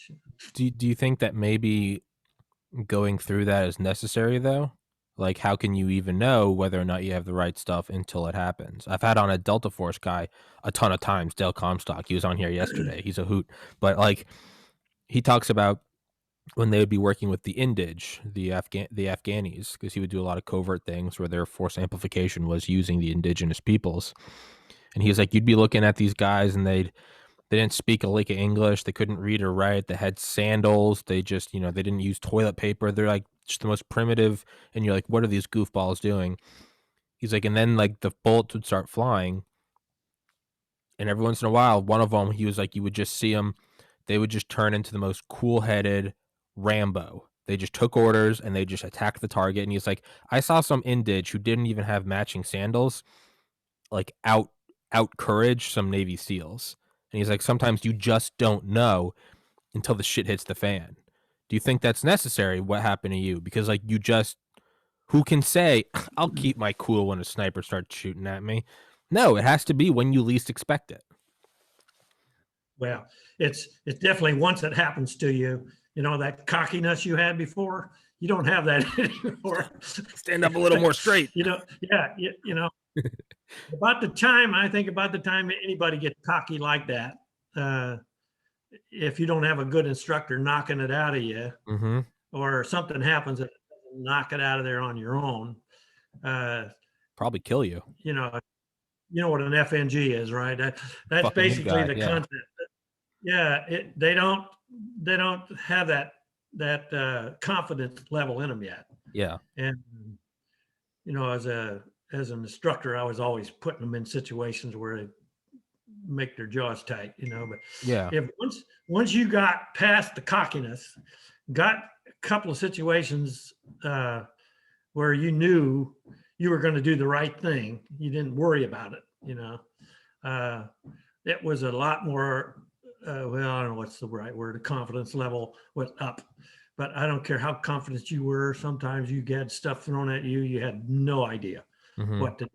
Do you think that maybe going through that is necessary though? Like, how can you even know whether or not you have the right stuff until it happens? I've had on a Delta Force guy a ton of times, Dale Comstock. He was on here yesterday. He's a hoot. But like, he talks about when they would be working with the Indige, the Afghanis, because he would do a lot of covert things where their force amplification was using the indigenous peoples. And he was like, you'd be looking at these guys, and they'd They didn't speak a lick of English. They couldn't read or write. They had sandals. They just, they didn't use toilet paper. They're like just the most primitive. And you're like, what are these goofballs doing? He's like, and then like the bullets would start flying. And every once in a while, one of them, he was like, you would just see them. They would just turn into the most cool-headed Rambo. They just took orders and they just attacked the target. And he's like, I saw some indige who didn't even have matching sandals, like out courage some Navy SEALs. And he's like, sometimes you just don't know until the shit hits the fan. Do you think that's necessary? What happened to you? Because like who can say I'll keep my cool when a sniper starts shooting at me? No, it has to be when you least expect it. Well, it's definitely once it happens to you, that cockiness you had before, you don't have that anymore. Stand up a little more straight. About the time anybody gets cocky like that, if you don't have a good instructor knocking it out of you, mm-hmm. or something happens that knock it out of there on your own, probably kill you. You know what an FNG is, right? That's fucking basically the concept. Yeah, they don't have that confidence level in them yet. Yeah. And as an instructor, I was always putting them in situations where they make their jaws tight, but yeah, if once you got past the cockiness, got a couple of situations where you knew you were going to do the right thing, you didn't worry about it, it was a lot more well, I don't know what's the right word. The confidence level was up, but I don't care how confident you were. Sometimes you get stuff thrown at you. You had no idea what to do.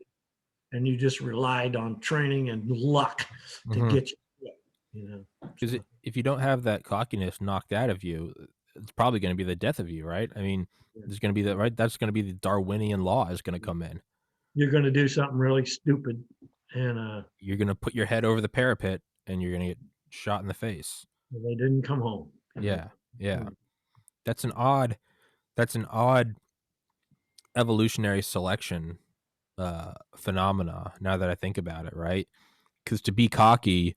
And you just relied on training and luck to get you. Because if you don't have that cockiness knocked out of you, it's probably going to be the death of you, right? I mean, there's going to be that's going to be the Darwinian law is going to come in. You're going to do something really stupid, and you're going to put your head over the parapet and you're going to get shot in the face. They didn't come home. Yeah. That's an odd evolutionary selection phenomena now that I think about it, right? Because to be cocky,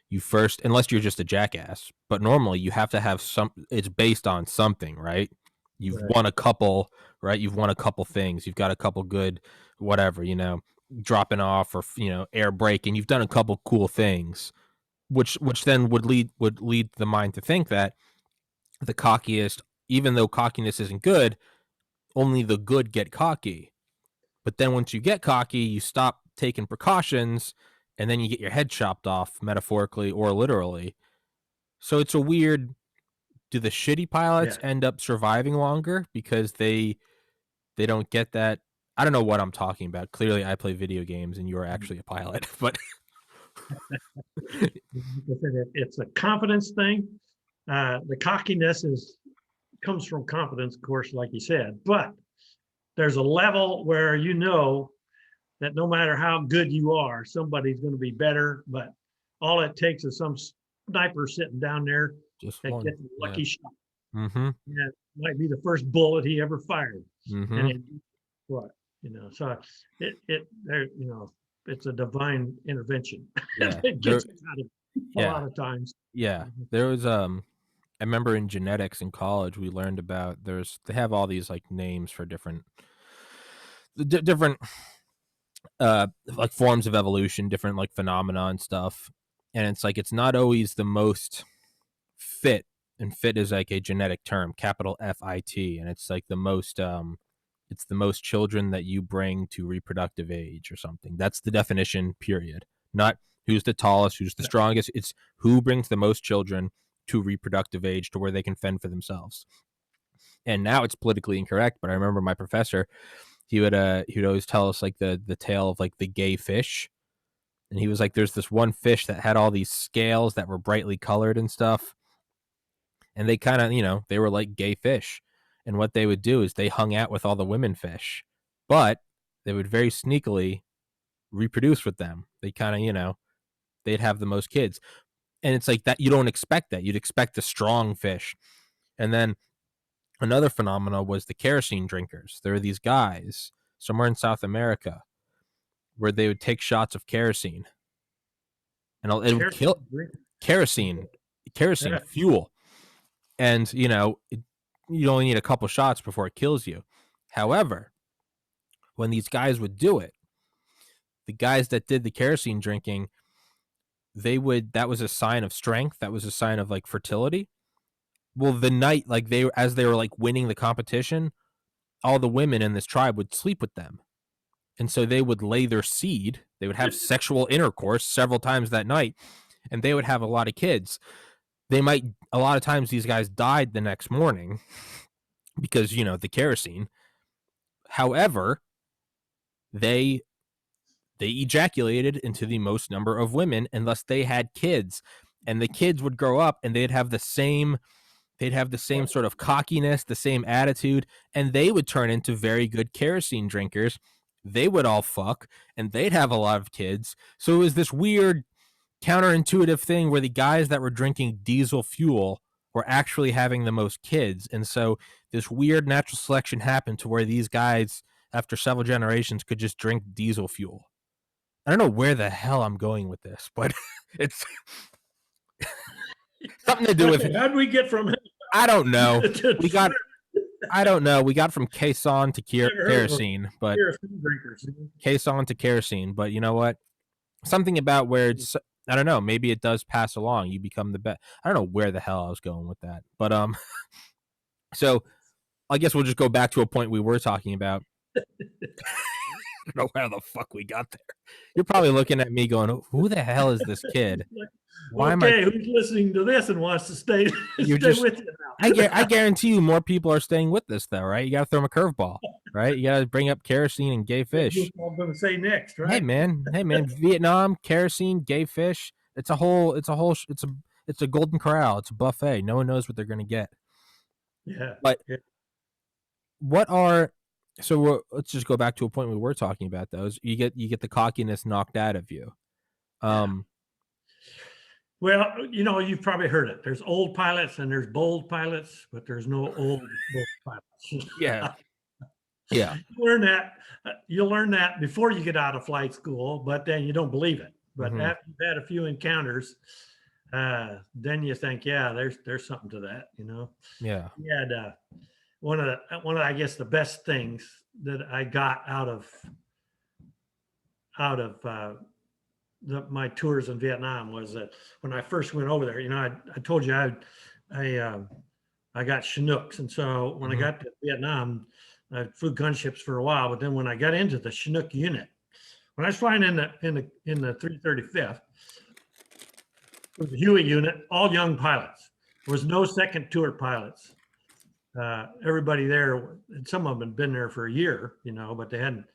you first, unless you're just a jackass, but normally you have to have it's based on something, right? You've won a couple, right? You've won a couple things. You've got a couple good, whatever, dropping off or, air braking. You've done a couple cool things, which then would lead the mind to think that the cockiest, even though cockiness isn't good, only the good get cocky. But then once you get cocky, you stop taking precautions and then you get your head chopped off, metaphorically or literally. So it's a weird, do the shitty pilots end up surviving longer because they don't get that? I don't know what I'm talking about. Clearly I play video games and you're actually a pilot, but it's a confidence thing. The cockiness comes from confidence, of course, like you said, but there's a level where that no matter how good you are, somebody's going to be better. But all it takes is some sniper sitting down there that gets a lucky shot. Mm-hmm. And it might be the first bullet he ever fired. Mm-hmm. And so it's a divine intervention. Yeah. It gets out of a lot of times. Yeah. There was I remember in genetics in college we learned about they have all these like names for different like forms of evolution, different like phenomena and stuff. And it's like it's not always the most fit, and fit is like a genetic term, capital FIT, and it's like the most it's the most children that you bring to reproductive age or something. That's the definition, period. Not who's the tallest, who's the strongest. It's who brings the most children to reproductive age to where they can fend for themselves. And now it's politically incorrect, but I remember my professor, he would always tell us like the tale of like the gay fish. And he was like, there's this one fish that had all these scales that were brightly colored and stuff. And they kind of, they were like gay fish. And what they would do is they hung out with all the women fish, but they would very sneakily reproduce with them. They kind of, they'd have the most kids. And it's like that. You don't expect that. You'd expect a strong fish. And then another phenomena was the kerosene drinkers. There are these guys somewhere in South America where they would take shots of kerosene and it would kill. kerosene Yeah. fuel, and you only need a couple shots before it kills you. However, when these guys would do it, the guys that did the kerosene drinking, that was a sign of strength, that was a sign of like fertility. Well, the night, like as they were like winning the competition, all the women in this tribe would sleep with them. And so they would lay their seed, they would have sexual intercourse several times that night, and they would have a lot of kids. A lot of times these guys died the next morning because, the kerosene. However, they ejaculated into the most number of women, and thus they had kids. And the kids would grow up and they'd have the same sort of cockiness, the same attitude, and they would turn into very good kerosene drinkers. They would all fuck, and they'd have a lot of kids. So it was this weird counterintuitive thing where the guys that were drinking diesel fuel were actually having the most kids. And so this weird natural selection happened to where these guys, after several generations, could just drink diesel fuel. I don't know where the hell I'm going with this, but it's something to do with. How did we get from? I don't know. I don't know. We got from caisson to kerosene, but caisson to kerosene. But you know what? Something about where it's, I don't know. Maybe it does pass along. You become the best. I don't know where the hell I was going with that, but so I guess we'll just go back to a point we were talking about. I don't know how the fuck we got there. You're probably looking at me going, "Who the hell is this kid? Why who's listening to this and wants to stay with you now?" I guarantee you more people are staying with this, though, right? You got to throw them a curveball, right? You got to bring up kerosene and gay fish. That's what I'm going to say next, right? Hey man, Vietnam, kerosene, gay fish. It's a golden corral. It's a buffet. No one knows what they're going to get. Yeah. But let's just go back to a point we were talking about those. You get the cockiness knocked out of you. Well, you've probably heard it. There's old pilots and there's bold pilots, but there's no old bold pilots. Yeah. Yeah. You'll learn that before you get out of flight school, but then you don't believe it. But after you've had a few encounters, then you think, yeah, there's something to that, Yeah. We had one of I guess the best things that I got out of my tours in Vietnam was that when I first went over there, I told you I got Chinooks, and so when I got to Vietnam, I flew gunships for a while. But then when I got into the Chinook unit, when I was flying in the 335th, it was a Huey unit, all young pilots. There was no second tour pilots. Everybody there, and some of them had been there for a year, but they hadn't,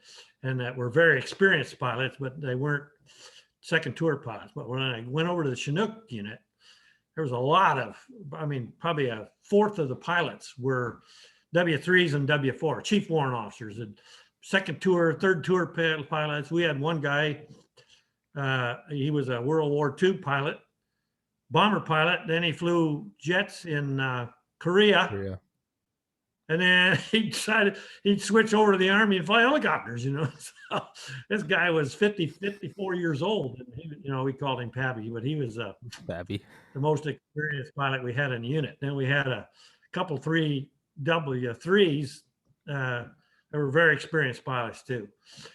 and that were very experienced pilots, but they weren't second tour pilots. But when I went over to the Chinook unit, there was a lot of, probably a fourth of the pilots were W3s and W4, chief warrant officers, and second tour, third tour pilots. We had one guy, he was a World War II pilot, bomber pilot. Then he flew jets in Korea. And then he decided he'd switch over to the Army and fly helicopters, So this guy was 54 years old. And we called him Pabby, but he was the most experienced pilot we had in the unit. Then we had a couple 3 W3s. They were very experienced pilots too.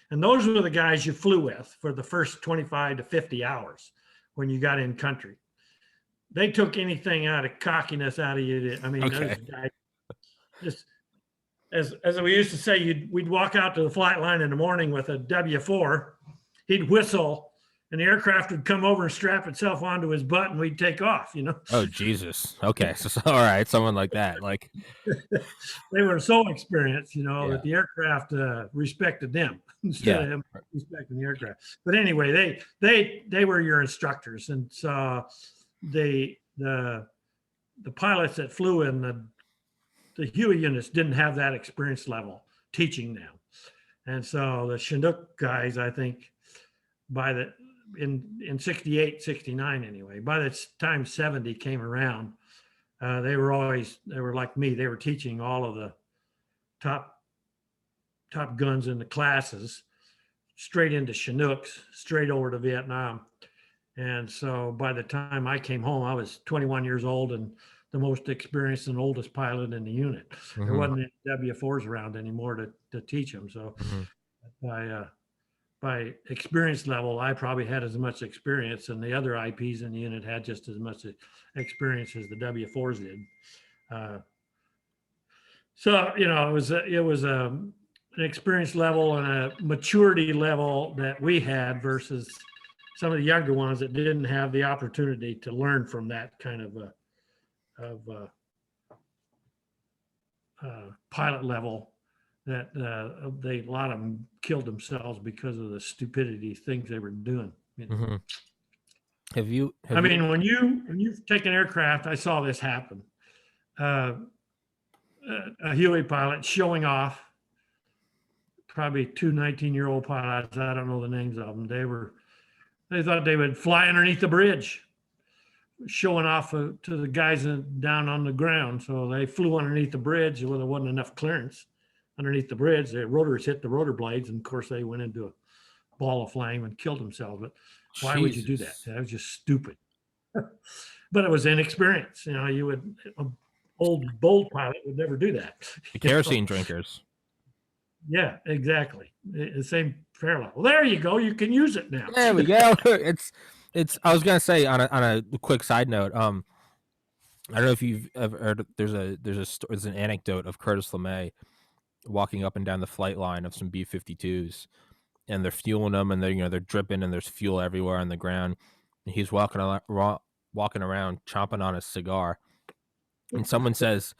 And those were the guys you flew with for the first 25 to 50 hours when you got in country. They took anything out of cockiness out of you. Those guys, just as we used to say, we'd walk out to the flight line in the morning with a W4. He'd whistle, and the aircraft would come over and strap itself onto his butt, and we'd take off. Oh Jesus! Okay, so all right, someone like that, like they were so experienced, that the aircraft respected them instead of him respecting the aircraft. But anyway, they were your instructors, and so the pilots that flew in the Huey units didn't have that experience level teaching them. And so the Chinook guys, I think in 68, 69 anyway, by the time 70 came around, they were like me. They were teaching all of the top guns in the classes straight into Chinooks, straight over to Vietnam. And so by the time I came home, I was 21 years old and the most experienced and oldest pilot in the unit. There Mhm. wasn't any W4s around anymore to teach them. So Mhm. by experience level, I probably had as much experience, and the other IPs in the unit had just as much experience as the W4s did. So it was an experience level and a maturity level that we had versus some of the younger ones that didn't have the opportunity to learn from that kind of pilot level. That a lot of them killed themselves because of the stupidity things they were doing. Mhm. Have you I have you mean, when you take an aircraft, I saw this happen. Uh, a Huey pilot showing off, probably two 19-year-old pilots. I don't know the names of them. They thought they would fly underneath the bridge, showing off to the guys down on the ground. So they flew underneath the bridge where there wasn't enough clearance underneath the bridge. The rotors hit the rotor blades, and of course they went into a ball of flame and killed themselves. But why would you do that? Jesus. That was just stupid. But it was inexperience. You would an old bold pilot would never do that. The kerosene drinkers. Yeah, exactly. The same parallel. Well, there you go. You can use it now. There we go. It's. I was gonna say on a quick side note. I don't know if you've ever heard. There's an anecdote of Curtis LeMay walking up and down the flight line of some B-52s, and they're fueling them, and they're dripping, and there's fuel everywhere on the ground. And he's walking around chomping on his cigar, and someone says,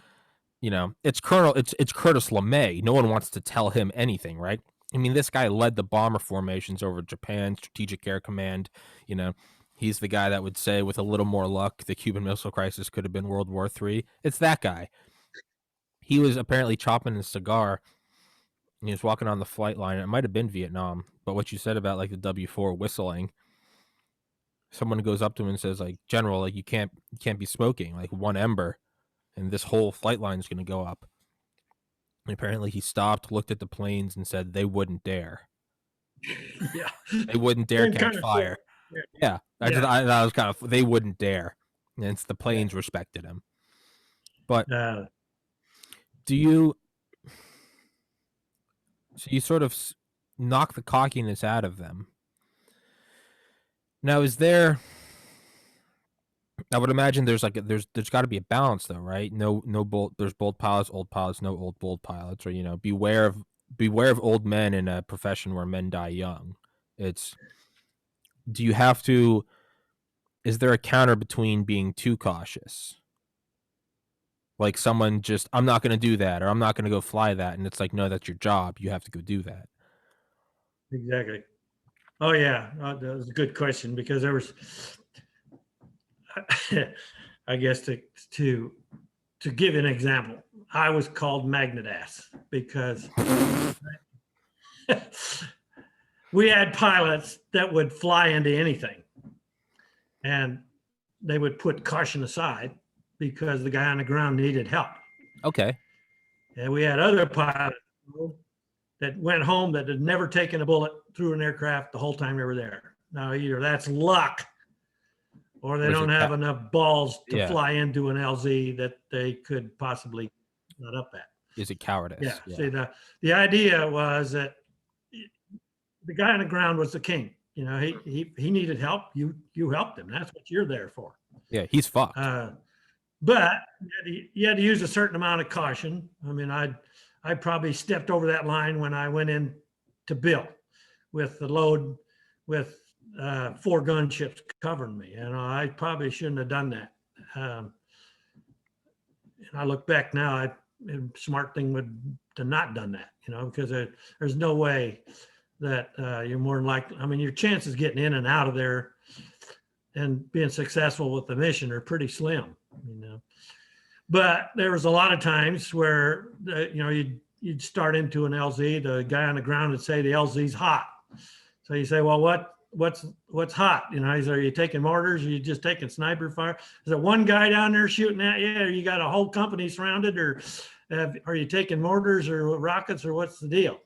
it's Curtis LeMay. No one wants to tell him anything, right? I mean, this guy led the bomber formations over Japan, Strategic Air Command. He's the guy that would say, with a little more luck, the Cuban Missile Crisis could have been World War III. It's that guy. He was apparently chopping his cigar, and he was walking on the flight line. It might have been Vietnam, but what you said about like the W4 whistling, someone goes up to him and says, like, General, like you can't be smoking, like one ember, and this whole flight line is going to go up. And apparently he stopped, looked at the planes, and said they wouldn't dare. Yeah. They wouldn't dare Same catch kind of fire. thing. Yeah. Yeah. I was kind of, they wouldn't dare. And it's the Yeah. planes respected him. But Uh, so you sort of knock the cockiness out of them. Now, I would imagine there's got to be a balance though, right? No bold. There's bold pilots, old pilots, no old bold pilots, or beware of old men in a profession where men die young. Do you have to? Is there a counter between being too cautious? Like someone just, I'm not going to do that, or I'm not going to go fly that, and it's like, no, that's your job. You have to go do that. exactly. Oh yeah, that was a good question because there was, I guess to give an example, I was called magnet ass because we had pilots that would fly into anything, and they would put caution aside because the guy on the ground needed help. Okay. And we had other pilots that went home that had never taken a bullet through an aircraft the whole time they were there. Now, either that's luck or they don't have enough balls to fly into an LZ that they could possibly nut up at. Is it cowardice? Yeah. See, the idea was that the guy on the ground was the king. He needed help. You helped him. That's what you're there for. Yeah, he's fucked. But you had to use a certain amount of caution. I mean, I probably stepped over that line when I went in to Bill with the load with 4 gunships covering me. I probably shouldn't have done that. And I look back now, smart thing would to not done that, because there's no way that you're more likely. I mean, your chances getting in and out of there and being successful with the mission are pretty slim, But there was a lot of times where you'd start into an LZ, the guy on the ground would say the LZ's hot. So you say, well, what's hot? Are you taking mortars? Or are you just taking sniper fire? Is there one guy down there shooting at you? Or you got a whole company surrounded? Or are you taking mortars or rockets? Or what's the deal?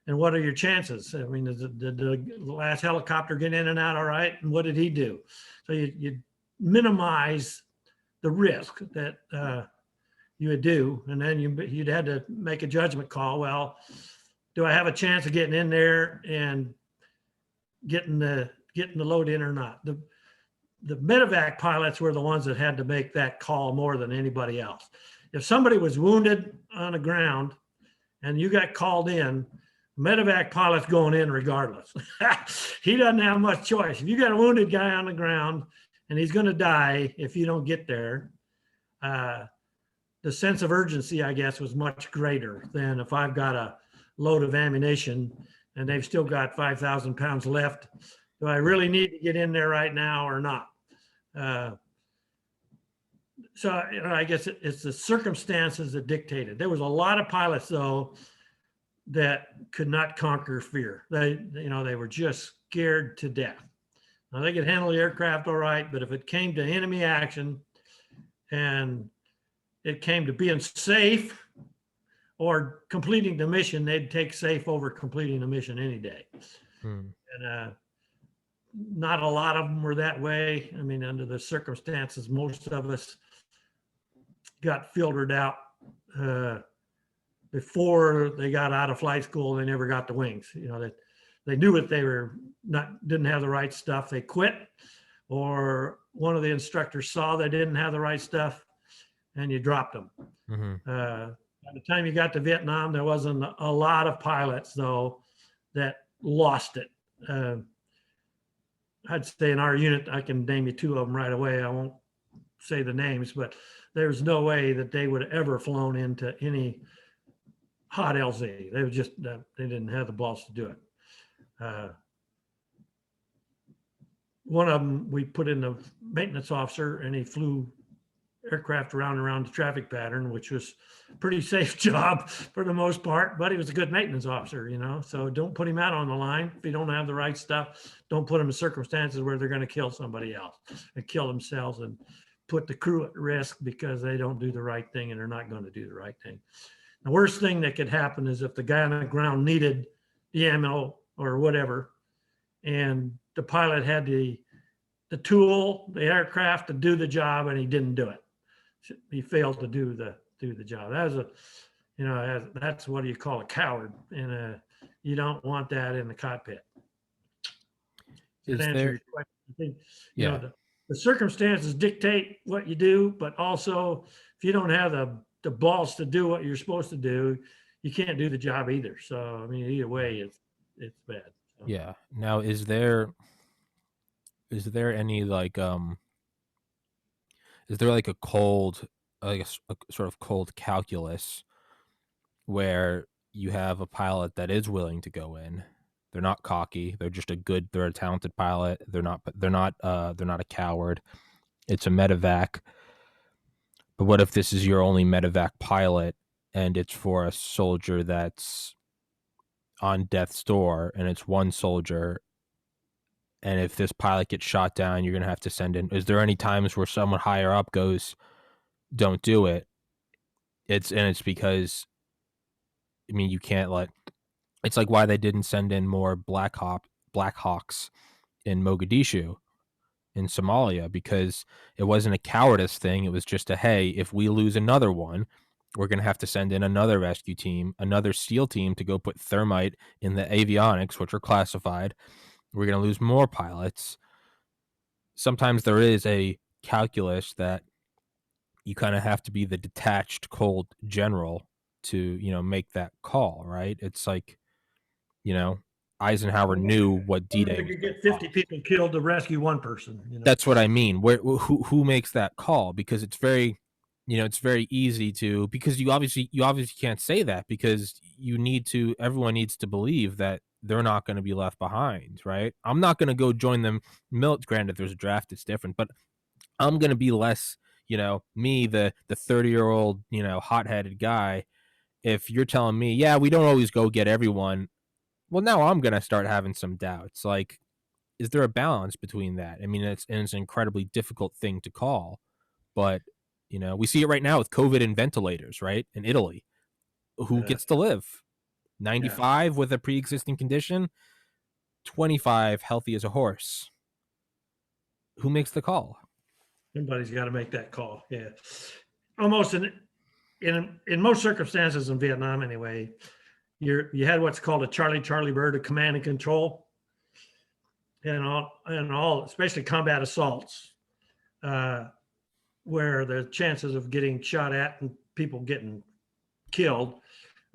And what are your chances? I mean, did the last helicopter get in and out all right? And what did he do? So you minimize the risk that you would do, and then you'd had to make a judgment call. Well, do I have a chance of getting in there and getting the load in or not? The medevac pilots were the ones that had to make that call more than anybody else. If somebody was wounded on the ground and you got called in, medevac pilot's going in regardless. He doesn't have much choice. If you got a wounded guy on the ground and he's going to die if you don't get there, the sense of urgency, I guess, was much greater than if I've got a load of ammunition and they've still got 5,000 pounds left. Do I really need to get in there right now or not? So I guess it's the circumstances that dictated. There was a lot of pilots, though, that could not conquer fear. They were just scared to death. Now, they could handle the aircraft all right, but if it came to enemy action and it came to being safe or completing the mission, they'd take safe over completing the mission any day. And not a lot of them were that way. I mean, under the circumstances, most of us got filtered out before they got out of flight school. They never got the wings. They knew what they were didn't have the right stuff. They quit, or one of the instructors saw they didn't have the right stuff, and you dropped them. By the time you got to Vietnam, there wasn't a lot of pilots, though, that lost it. I'd say in our unit, I can name you two of them right away. I won't say the names, but there's no way that they would have ever flown into any hot LZ. They were just, they didn't have the balls to do it. One of them, we put in the maintenance officer, and he flew aircraft around the traffic pattern, which was a pretty safe job for the most part, but he was a good maintenance officer, so don't put him out on the line. If you don't have the right stuff, don't put him in circumstances where they're going to kill somebody else and kill themselves and put the crew at risk because they don't do the right thing and they're not going to do the right thing. The worst thing that could happen is if the guy on the ground needed the ammo or whatever, and the pilot had the tool, the aircraft to do the job, and he didn't do it. He failed to do the job. That was that's what you call a coward, and you don't want that in the cockpit. Is there? I think, the circumstances dictate what you do, but also if you don't have the balls to do what you're supposed to do, you can't do the job either. So I mean, either way, it's bad. So. Yeah. Now, is there any is there like a cold, a sort of cold calculus where you have a pilot that is willing to go in? They're not cocky. They're just they're a talented pilot. They're not a coward. It's a medevac. But what if this is your only medevac pilot and it's for a soldier that's on death's door, and it's one soldier, and if this pilot gets shot down, you're going to have to send in? Is there any times where someone higher up goes, don't do it? It's because, I mean, you can't it's like why they didn't send in more Black Hawks in Mogadishu, in Somalia, because it wasn't a cowardice thing. It was just hey, if we lose another one, we're going to have to send in another rescue team, another SEAL team to go put thermite in the avionics, which are classified. We're going to lose more pilots. Sometimes there is a calculus that you kind of have to be the detached, cold general to, make that call, right? It's like, Eisenhower knew what D-Day was. You get 50 people killed to rescue one person. That's what I mean. Who makes that call? Because it's very, it's very easy to, because you obviously can't say that, because everyone needs to believe that they're not going to be left behind, right? I'm not going to go join them. Granted, there's a draft, it's different, but I'm going to be less, me, the 30-year-old, hot-headed guy. If you're telling me, yeah, we don't always go get everyone, well, now I'm going to start having some doubts. Like, is there a balance between that? I mean, it's an incredibly difficult thing to call, but, we see it right now with COVID and ventilators, right? In Italy, who gets to live? 95 with a pre-existing condition, 25 healthy as a horse. Who makes the call? Somebody's got to make that call. Yeah. Almost in most circumstances in Vietnam anyway, you had what's called a Charlie bird, a command and control, and all especially combat assaults, where the chances of getting shot at and people getting killed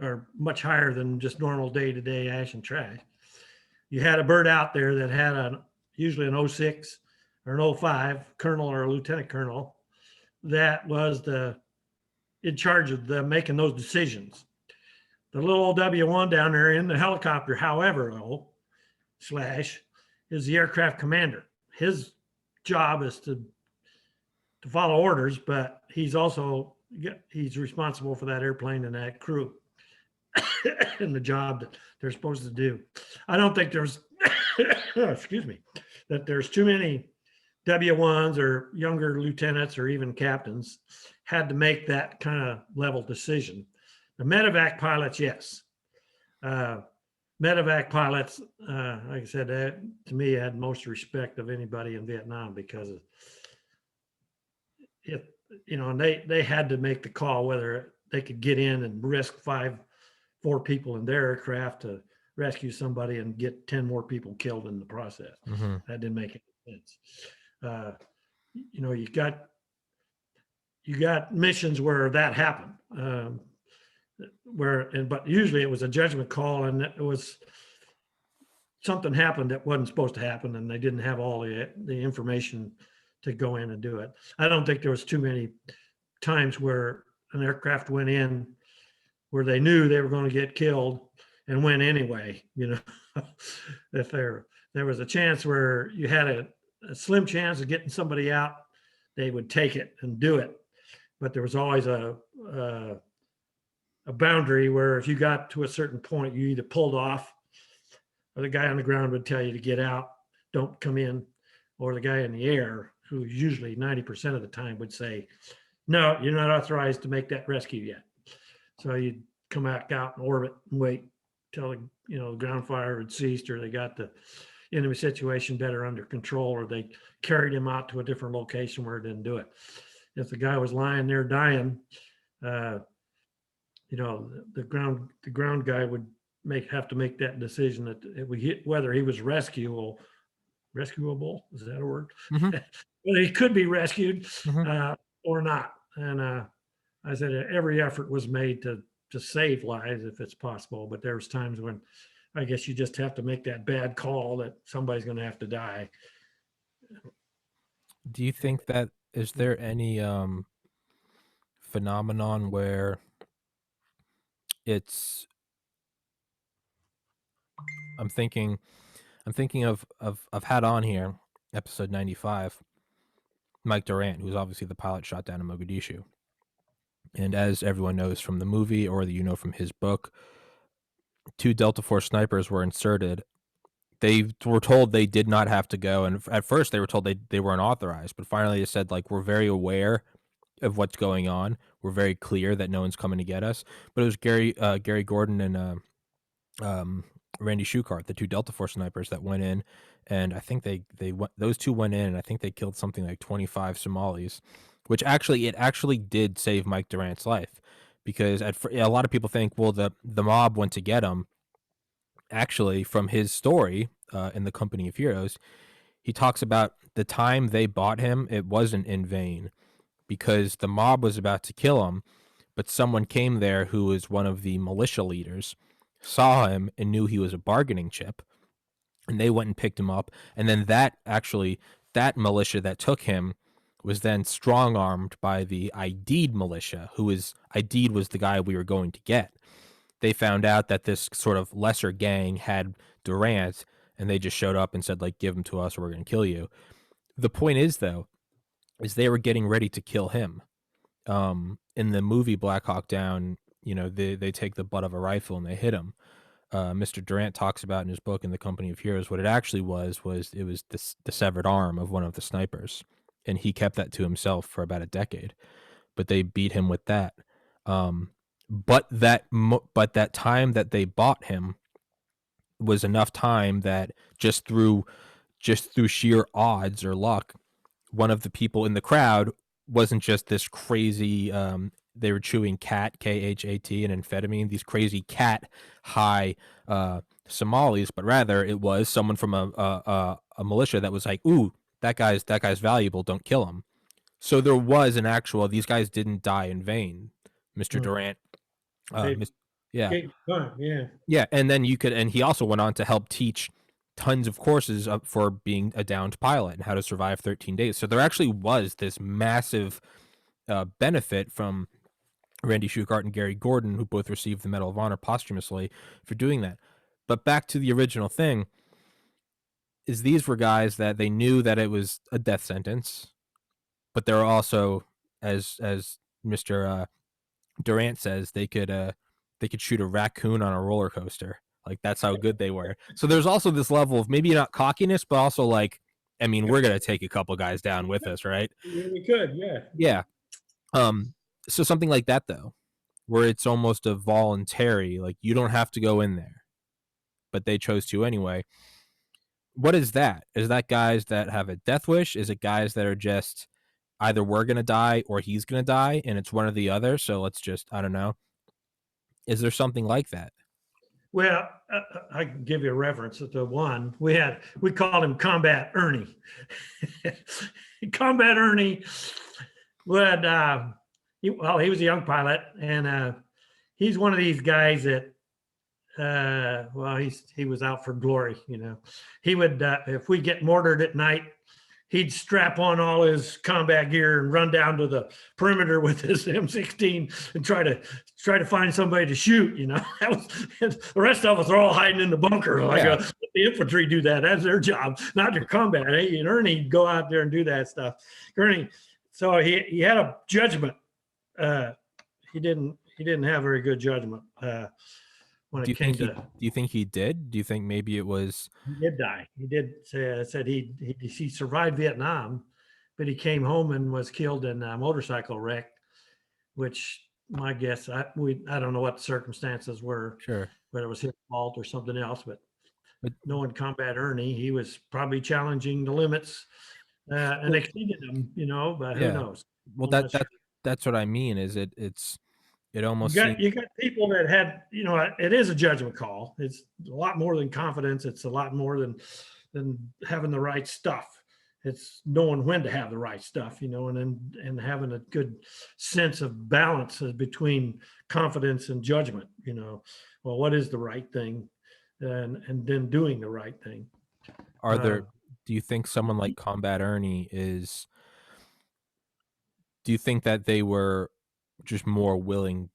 are much higher than just normal day-to-day ash and trash. You had a bird out there that had usually an 06 or an 05 colonel or a lieutenant colonel that was in charge of making those decisions. The little old W1 down there in the helicopter, however, is the aircraft commander. His job is to follow orders, but he's responsible for that airplane and that crew and the job that they're supposed to do. I don't think there's, excuse me, that there's too many W1s or younger lieutenants or even captains had to make that kind of level decision. The medevac pilots, yes. Medevac pilots, like I said, to me, had most respect of anybody in Vietnam because and they had to make the call whether they could get in and risk 4 people in their aircraft to rescue somebody and get 10 more people killed in the process. Mm-hmm. That didn't make any sense. You got missions where that happened, but usually it was a judgment call, and it was something happened that wasn't supposed to happen, and they didn't have all the information to go in and do it. I don't think there was too many times where an aircraft went in where they knew they were going to get killed and went anyway. If there was a chance where you had a slim chance of getting somebody out, they would take it and do it. But there was always a boundary where if you got to a certain point, you either pulled off, or the guy on the ground would tell you to get out, don't come in, or the guy in the air, who usually 90% of the time would say, no, you're not authorized to make that rescue yet. So you'd come back out in orbit and wait till the ground fire had ceased, or they got the enemy situation better under control, or they carried him out to a different location where it didn't do it. If the guy was lying there dying, the ground guy would have to make that decision that whether he was rescuable. Is that a word? Mm-hmm. Whether he could be rescued Mm-hmm. or not. And I said every effort was made to save lives if it's possible, but there was times when I guess you just have to make that bad call that somebody's going to have to die. Do you think that is there any phenomenon where it's I'm thinking of I've had on here episode 95 Mike Durant, who's obviously the pilot shot down in Mogadishu. And as everyone knows from the movie, or from his book, 2 Delta Force snipers were inserted. They were told they did not have to go, and at first they were told they weren't authorized, but finally they said, like, we're very aware of what's going on. We're very clear that no one's coming to get us. But it was Gary Gordon and Randy Shukart, the 2 Delta Force snipers that went in, and I think those 2 went in, and I think they killed something like 25 Somalis, which actually did save Mike Durant's life, because a lot of people think, well, the mob went to get him. Actually, from his story in the Company of Heroes, he talks about the time they bought him, it wasn't in vain, because the mob was about to kill him, but someone came there who was one of the militia leaders, saw him and knew he was a bargaining chip, and they went and picked him up. And then that militia that took him was then strong-armed by the ID'd militia, ID'd was the guy we were going to get. They found out that this sort of lesser gang had Durant, and they just showed up and said, like, give him to us or we're going to kill you. The point is, though, is they were getting ready to kill him. In the movie Black Hawk Down, they take the butt of a rifle and they hit him. Mr. Durant talks about in his book, in the Company of Heroes, what it actually was the severed arm of one of the snipers, and he kept that to himself for about a decade. But they beat him with that. but that time that they bought him was enough time that just through sheer odds or luck, one of the people in the crowd wasn't just this crazy they were chewing khat, K-H-A-T, and amphetamine, these crazy cat high Somalis, but rather it was someone from a militia that was like, ooh, that guy's valuable, don't kill him. So there was an actual, these guys didn't die in vain, Mr. Durant. They Yeah. gave time, yeah. Yeah, and then and he also went on to help teach tons of courses up for being a downed pilot and how to survive 13 days. So there actually was this massive benefit from Randy Shugart and Gary Gordon, who both received the Medal of Honor posthumously for doing that. But back to the original thing, is these were guys that they knew that it was a death sentence, but they're also, as Mr. Durant says, they could shoot a raccoon on a roller coaster. Like, that's how good they were. So there's also this level of maybe not cockiness, but also like, I mean, we're gonna take a couple guys down with us, right? Yeah, we could, yeah. Yeah. So something like that though, where it's almost a voluntary, like you don't have to go in there, but they chose to anyway. What is that? Is that guys that have a death wish? Is it guys that are just either we're gonna die or he's gonna die, and it's one or the other? So let's just, I don't know. Is there something like that? Well, I can give you a reference to one. We called him Combat Ernie. Combat Ernie would, he was a young pilot, and he's one of these guys that, he was out for glory. He would, if we get mortared at night, he'd strap on all his combat gear and run down to the perimeter with his M16 and try to find somebody to shoot. That was, the rest of us are all hiding in the bunker. Like, Yeah. let the infantry do that. That's their job, not their combat. And Ernie'd go out there and do that stuff. Ernie, so he had a judgment. He didn't have very good judgment when Do it came to. do you think he did? Do you think maybe it was? He did die. He did said he survived Vietnam, but he came home and was killed in a motorcycle wreck, which my guess, I don't know what the circumstances were, Sure. whether it was his fault or something else, but But knowing Combat Ernie, he was probably challenging the limits and exceeded them, but who yeah. knows? Well, I'm not sure. that's what I mean. Is it almost You seems, got people that had, it is a judgment call. It's a lot more than confidence. It's a lot more than having the right stuff. It's knowing when to have the right stuff, and having a good sense of balance between confidence and judgment. Well, what is the right thing, and then doing the right thing. are there? Do you think someone like Combat Ernie is? Do you think that they were just more willing?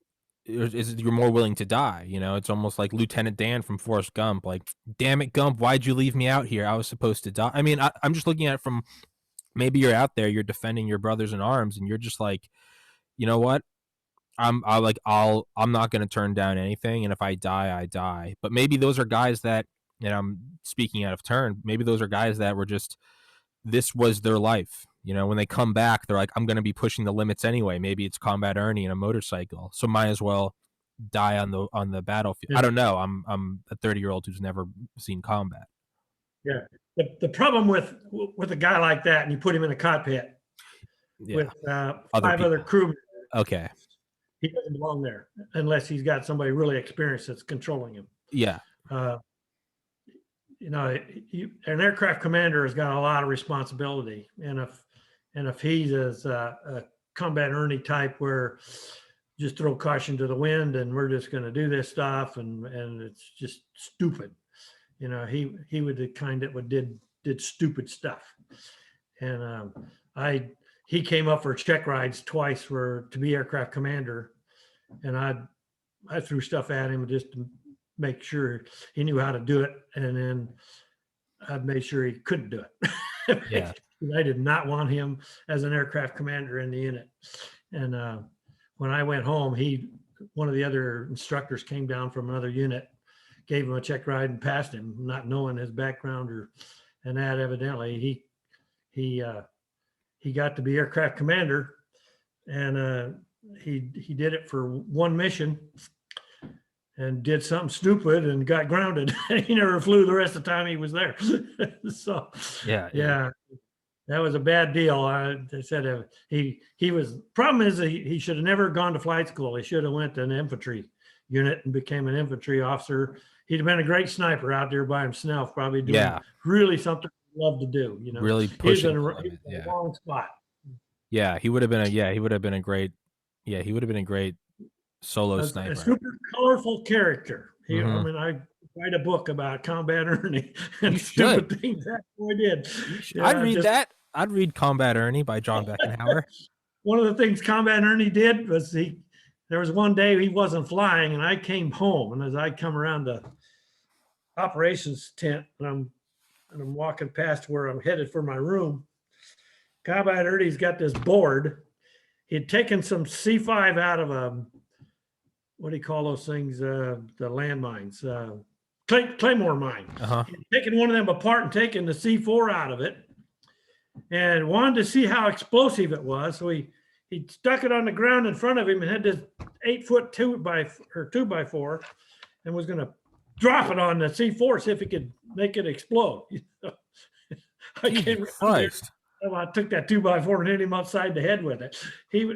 Is it you're more willing to die? It's almost like Lieutenant Dan from Forrest Gump. Like, damn it, Gump, why'd you leave me out here? I was supposed to die. I mean, I'm just looking at it from, maybe you're out there, you're defending your brothers in arms, and you're just like, you know what? I'm not going to turn down anything, and if I die, I die. But maybe those are guys that, I'm speaking out of turn. Maybe those are guys that were just, this was their life. When they come back, they're like, I'm going to be pushing the limits anyway. Maybe it's Combat Ernie in a motorcycle, so might as well die on the battlefield. Yeah. I don't know. I'm a 30-year-old who's never seen combat. Yeah. The problem with a guy like that, and you put him in a cockpit with five other crewmen. Okay. He doesn't belong there unless he's got somebody really experienced that's controlling him. Yeah. An aircraft commander has got a lot of responsibility, and if he's a Combat Ernie type, where just throw caution to the wind and we're just going to do this stuff, and it's just stupid. He would the kind that did stupid stuff, and he came up for check rides twice to be aircraft commander, and I threw stuff at him just to make sure he knew how to do it, and then I made sure he couldn't do it. Yeah. I did not want him as an aircraft commander in the unit. And when I went home, one of the other instructors came down from another unit, gave him a check ride and passed him, not knowing his background and that evidently he got to be aircraft commander. And he did it for one mission and did something stupid and got grounded. He never flew the rest of the time he was there. So yeah, that was a bad deal. They said he was, problem is he should have never gone to flight school. He should have went to an infantry unit and became an infantry officer. He'd have been a great sniper out there by himself, probably doing really something he'd love to do, you know. Really pushing the limit. He was in a wrong spot. Yeah, he would have been a great solo sniper. A super colorful character. I mean, I write a book about Combat Ernie and stupid things that boy did. I'd read that. I'd read Combat Ernie by John Beckenhauer. One of the things Combat Ernie did was there was one day he wasn't flying, and I came home, and as I come around the operations tent, and I'm walking past where I'm headed for my room, Combat Ernie's got this board. He'd taken some C5 out of a, what do you call those things? The landmines, Claymore mine. He'd taken one of them apart and taken the C4 out of it, and wanted to see how explosive it was. So he stuck it on the ground in front of him and had this 8-foot 2x4 and was going to drop it on the C4, see if he could make it explode. I came Christ. I took that 2x4 and hit him upside the head with it.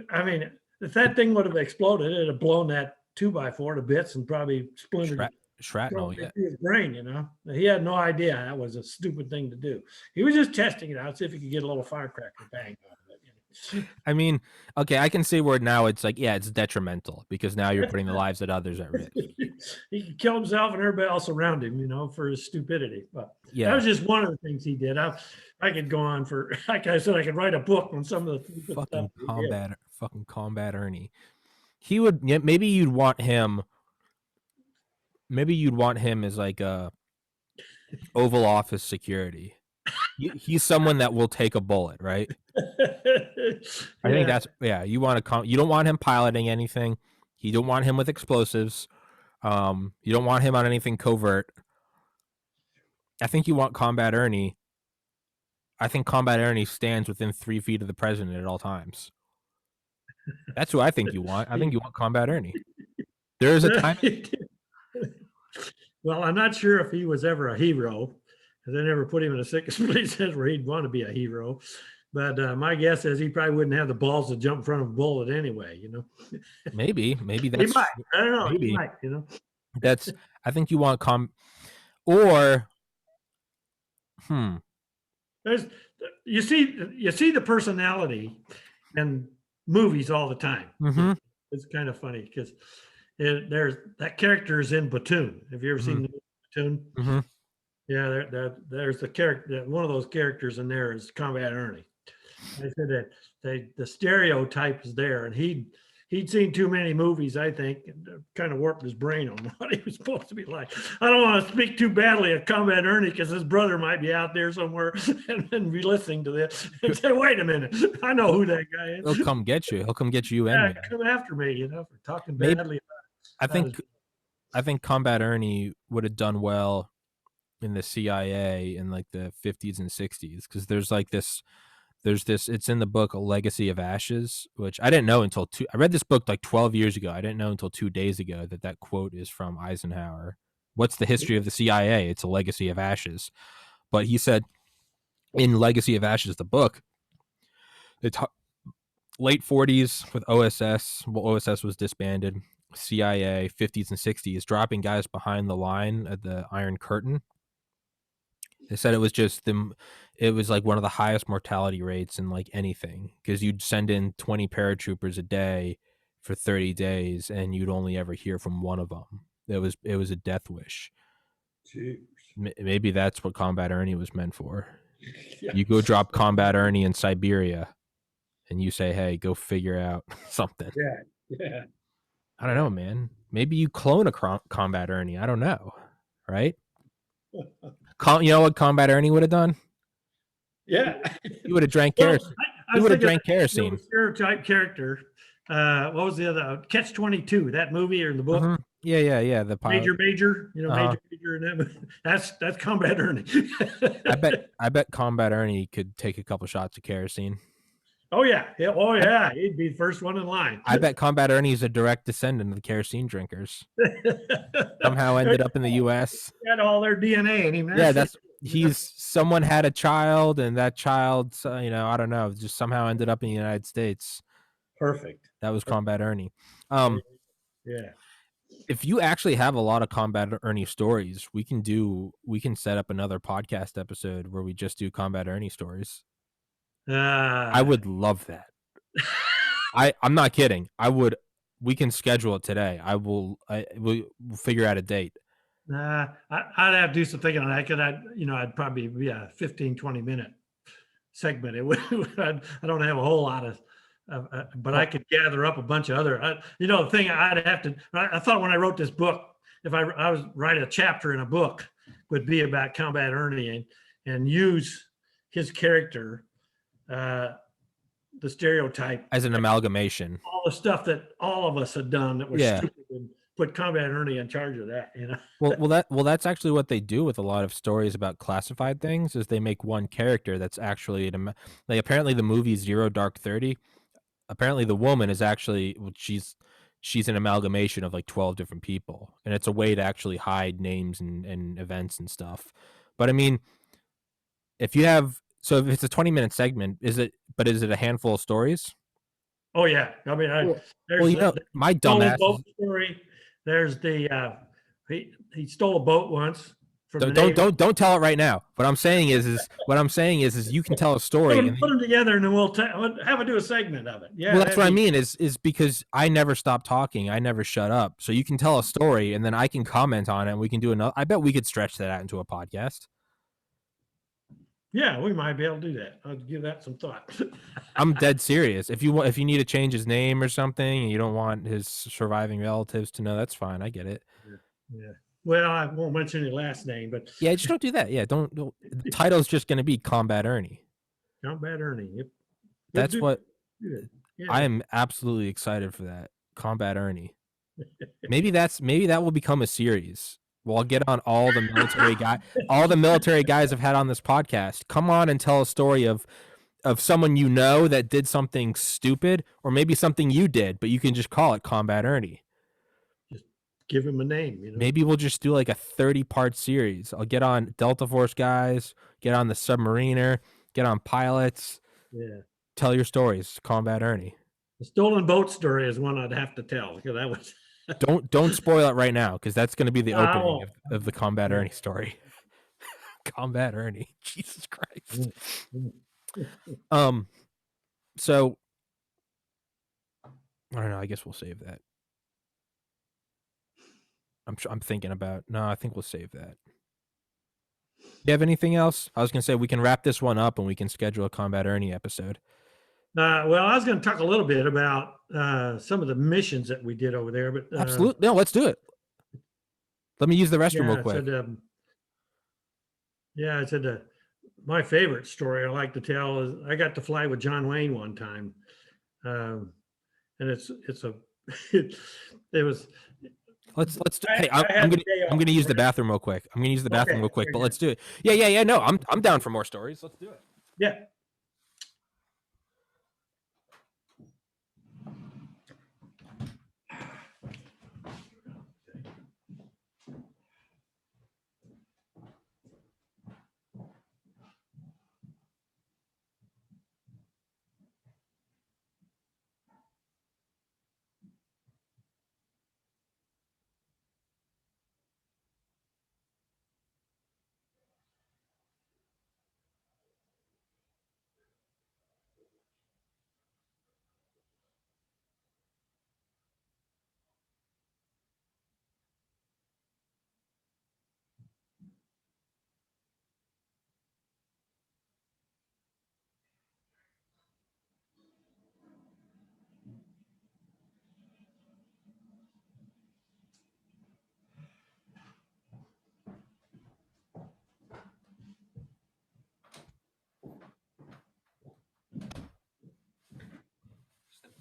I mean, if that thing would have exploded, it'd have blown that 2x4 to bits and probably splintered shrapnel his brain, you know. He had no idea that was a stupid thing to do. He was just testing it out, see if he could get a little firecracker bang out of it. You know? I mean, okay, I can see where now it's like, yeah, it's detrimental because now you're putting the lives of others at risk. He could kill himself and everybody else around him, you know, for his stupidity. But that was just one of the things he did. I could go on for, like I said, I could write a book on some of the fucking Combat Ernie. He would, maybe you'd want him as like a Oval Office security. He's someone that will take a bullet, right? I think that's, you don't want him piloting anything. You don't want him with explosives. You don't want him on anything covert. I think you want Combat Ernie. I think Combat Ernie stands within 3 feet of the president at all times. That's who I think you want. I think you want Combat Ernie. There is a time. Well, I'm not sure if he was ever a hero, because they never put him in a place where he'd want to be a hero. But my guess is he probably wouldn't have the balls to jump in front of a bullet anyway, you know. Maybe that's. He might. I don't know. Maybe. He might, you know. That's. I think you want or. You see the personality in movies all the time. It's kind of funny because there's that character is in Platoon. Have you ever seen the Platoon? Yeah, there's the character. One of those characters in there is Combat Ernie. I said that the stereotype is there, and he'd seen too many movies, I think, and kind of warped his brain on what he was supposed to be like. I don't want to speak too badly of Combat Ernie because his brother might be out there somewhere and be listening to this and say, "Wait a minute, I know who that guy is." He'll come get you. He'll come get you. Yeah, come after me, you know, for talking badly about it. I think Combat Ernie would have done well in the CIA in like the 50s and 60s because there's this, it's in the book A Legacy of Ashes, which I didn't know until I read this book like 12 years ago. I didn't know until 2 days ago that quote is from Eisenhower. What's the history of the CIA? It's a legacy of ashes. But he said in Legacy of Ashes, the book, it's late 40s with OSS. Well, OSS was disbanded. CIA 50s and 60s, dropping guys behind the line at the Iron Curtain. They said it was it was like one of the highest mortality rates in like anything because you'd send in 20 paratroopers a day for 30 days and you'd only ever hear from one of them. It was a death wish. Jeez. Maybe that's what Combat Ernie was meant for. Yeah. You go drop Combat Ernie in Siberia and you say, "Hey, go figure out something." Yeah. I don't know, man. Maybe you clone a Combat Ernie. I don't know. Right? You know what Combat Ernie would have done? Yeah. He would have drank kerosene. He would have drank kerosene. Stereotype character. What was the other? Catch-22, that movie or in the book? Yeah. The pilot. Major, you know, Major in that movie. That's Combat Ernie. I bet Combat Ernie could take a couple shots of kerosene. Oh yeah. Oh yeah. He'd be the first one in line. I bet Combat Ernie is a direct descendant of the kerosene drinkers. Somehow ended up in the U.S. Got all their DNA in him. Yeah, someone had a child, and that child, I don't know, just somehow ended up in the United States. Perfect. That was Combat Ernie. Yeah. If you actually have a lot of Combat Ernie stories, we can set up another podcast episode where we just do Combat Ernie stories. I would love that. I'm not kidding. We can schedule it today. We'll figure out a date. I'd have to do some thinking on that because I'd probably be a 15, 20-minute segment. It would, I don't have a whole lot of, but I could gather up a bunch of other, the thing I'd have to, I thought when I wrote this book, if I was write a chapter in a book would be about Combat Ernie and use his character, the stereotype as an amalgamation, all the stuff that all of us had done that was stupid, and put Combat Ernie in charge of that. Well, that's actually what they do with a lot of stories about classified things. Is they make one character that's actually apparently the movie Zero Dark 30. Apparently, the woman is actually she's an amalgamation of like 12 different people, and it's a way to actually hide names and events and stuff. But I mean, if it's a 20-minute segment, is it a handful of stories? Oh yeah, I mean, there's my dumbass boat story. There's the he stole a boat once. Don't tell it right now. What I'm saying is you can tell a story. Put them together, and then we'll have do a segment of it. Yeah, well, that's what I mean. Is because I never stop talking. I never shut up. So you can tell a story, and then I can comment on it, and we can do another. I bet we could stretch that out into a podcast. Yeah, we might be able to do that. I'll give that some thought. I'm dead serious. If you need to change his name or something, and you don't want his surviving relatives to know, that's fine. I get it. Yeah. Well, I won't mention his last name, but yeah, just don't do that. Yeah, don't. The title's just going to be Combat Ernie. Combat Ernie. Yep. That's what. Yeah. I am absolutely excited for that. Combat Ernie. Maybe that will become a series. Well, I'll get on all the military guys I've had on this podcast. Come on and tell a story of someone that did something stupid, or maybe something you did, but you can just call it Combat Ernie. Just give him a name. Maybe we'll just do like a 30-part series. I'll get on Delta Force guys, get on the submariner, get on pilots. Yeah. Tell your stories, Combat Ernie. The stolen boat story is one I'd have to tell, because that was. Don't spoil it right now, because that's going to be the opening of the Combat Ernie story. Combat Ernie, Jesus Christ. So I don't know. I guess we'll save that. I'm thinking about. No, I think we'll save that. You have anything else? I was going to say we can wrap this one up and we can schedule a Combat Ernie episode. Well, I was going to talk a little bit about some of the missions that we did over there, but absolutely, no, let's do it. Let me use the restroom real quick. I said my favorite story I like to tell is I got to fly with John Wayne one time, and it was. Let's do. Hey, I'm gonna use the bathroom real quick. But let's do it. Yeah. No, I'm down for more stories. Let's do it. Yeah.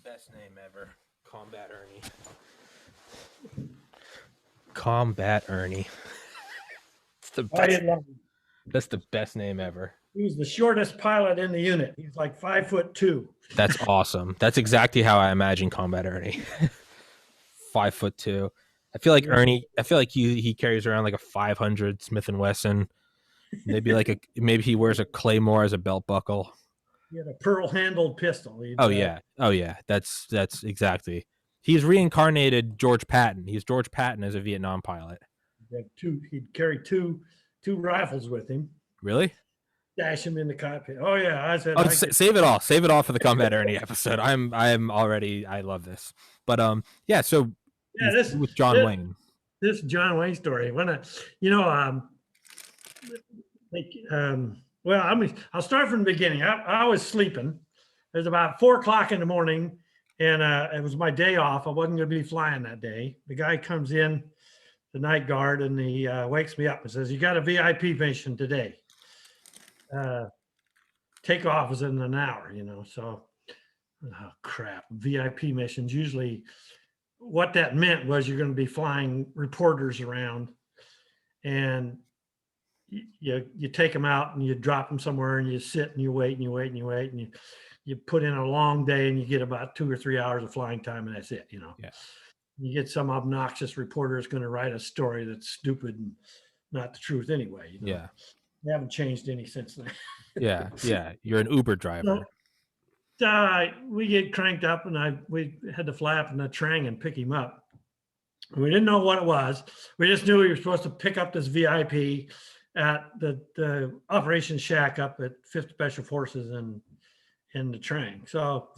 Best name ever. Combat Ernie. Combat Ernie. It's the best. That's the best name ever. He was the shortest pilot in the unit. He's like 5'2". That's awesome. That's exactly how I imagine Combat Ernie. 5'2". I feel like Yeah. Ernie. I feel like he carries around like a 500 Smith and Wesson. Maybe he wears a Claymore as a belt buckle. He had a pearl-handled pistol. Oh yeah. That's exactly. He's reincarnated George Patton. He's George Patton as a Vietnam pilot. He'd carry two rifles with him. Really? Dash him in the cockpit. Oh yeah, I said. Oh, save it all. Save it all for the Combat Ernie episode. I love this. But yeah. So yeah, this with John Wayne. This John Wayne story. When well, I'll start from the beginning. I was sleeping. It was about 4:00 in the morning, and it was my day off. I wasn't going to be flying that day. The guy comes in, the night guard, and he wakes me up and says, "You got a VIP mission today. Takeoff is in an hour." So, oh crap! VIP missions usually. What that meant was you're going to be flying reporters around, and you take them out and you drop them somewhere and you sit and you wait and you wait and you wait and you put in a long day and you get about 2 or 3 hours of flying time and that's it. Yeah. You get some obnoxious reporter that's going to write a story that's stupid and not the truth anyway. Yeah. They haven't changed any since then. Yeah. You're an Uber driver. We get cranked up and we had to fly up in the Trang and pick him up. We didn't know what it was. We just knew we were supposed to pick up this VIP at the operations shack up at 5th Special Forces in the Trang. So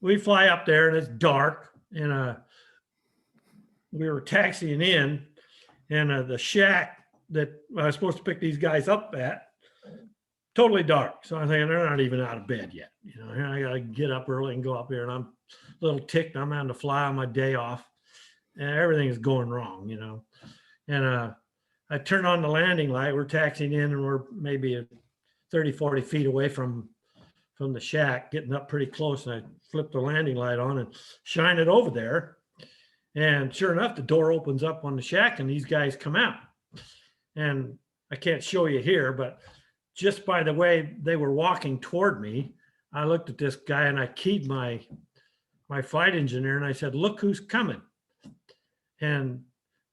we fly up there and it's dark and we were taxiing in and the shack that I was supposed to pick these guys up at, totally dark. So I'm thinking they're not even out of bed yet. I got to get up early and go up here and I'm a little ticked. I'm having to fly on my day off and everything is going wrong, and I turn on the landing light. We're taxiing in and we're maybe 30, 40 feet away from the shack, getting up pretty close. And I flip the landing light on and shine it over there. And sure enough, the door opens up on the shack and these guys come out. And I can't show you here, but just by the way they were walking toward me, I looked at this guy and I keyed my flight engineer and I said, "Look who's coming." And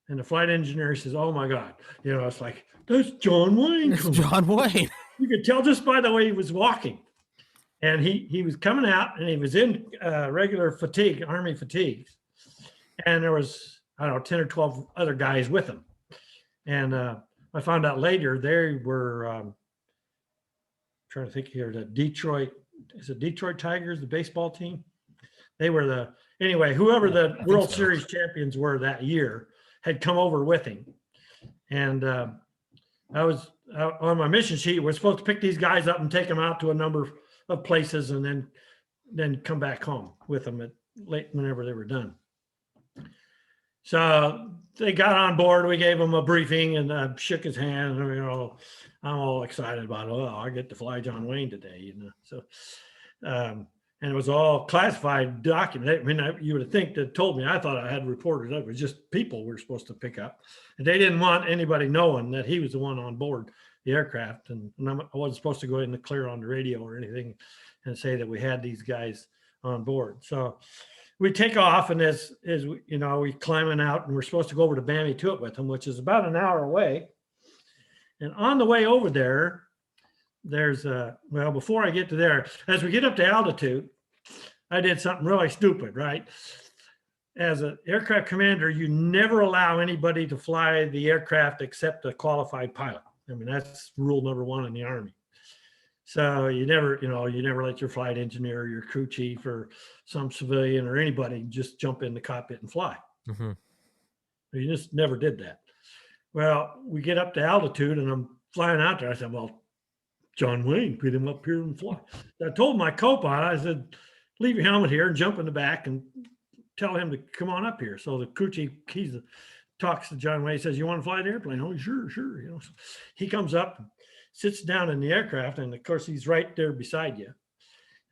the flight engineer says, "Oh my God." It's like, that's John Wayne. It's John Wayne. You could tell just by the way he was walking. And he was coming out and he was in regular fatigue, Army fatigues. And there was, I don't know, 10 or 12 other guys with him. And I found out later they were, trying to think here, the Detroit Tigers, the baseball team? They were whoever the World Series champions were that year had come over with him. And I was on my mission sheet. We're supposed to pick these guys up and take them out to a number of places and then come back home with them at late whenever they were done. So they got on board. We gave him a briefing and shook his hand. And, I'm all excited about it. Oh, I get to fly John Wayne today, So, and it was all classified document. I mean, you would think that told me. I thought I had reporters. It was just people we were supposed to pick up, and they didn't want anybody knowing that he was the one on board the aircraft. And I wasn't supposed to go in and clear on the radio or anything and say that we had these guys on board. So we take off, and as we climbing out, and we're supposed to go over to Bammy Tuit with them, which is about an hour away. And on the way over there, there's before I get to there, as we get up to altitude, I did something really stupid, right? As an aircraft commander, you never allow anybody to fly the aircraft except a qualified pilot. I mean, that's rule number 1 in the Army. So you never let your flight engineer, or your crew chief, or some civilian or anybody just jump in the cockpit and fly. Mm-hmm. You just never did that. Well, we get up to altitude and I'm flying out there. I said, well, John Wayne, put him up here and fly. I told my co-pilot, I said, leave your helmet here and jump in the back and tell him to come on up here. So the crew chief, talks to John Wayne, says, you want to fly the airplane? Oh, sure. So he comes up, sits down in the aircraft, and of course he's right there beside you.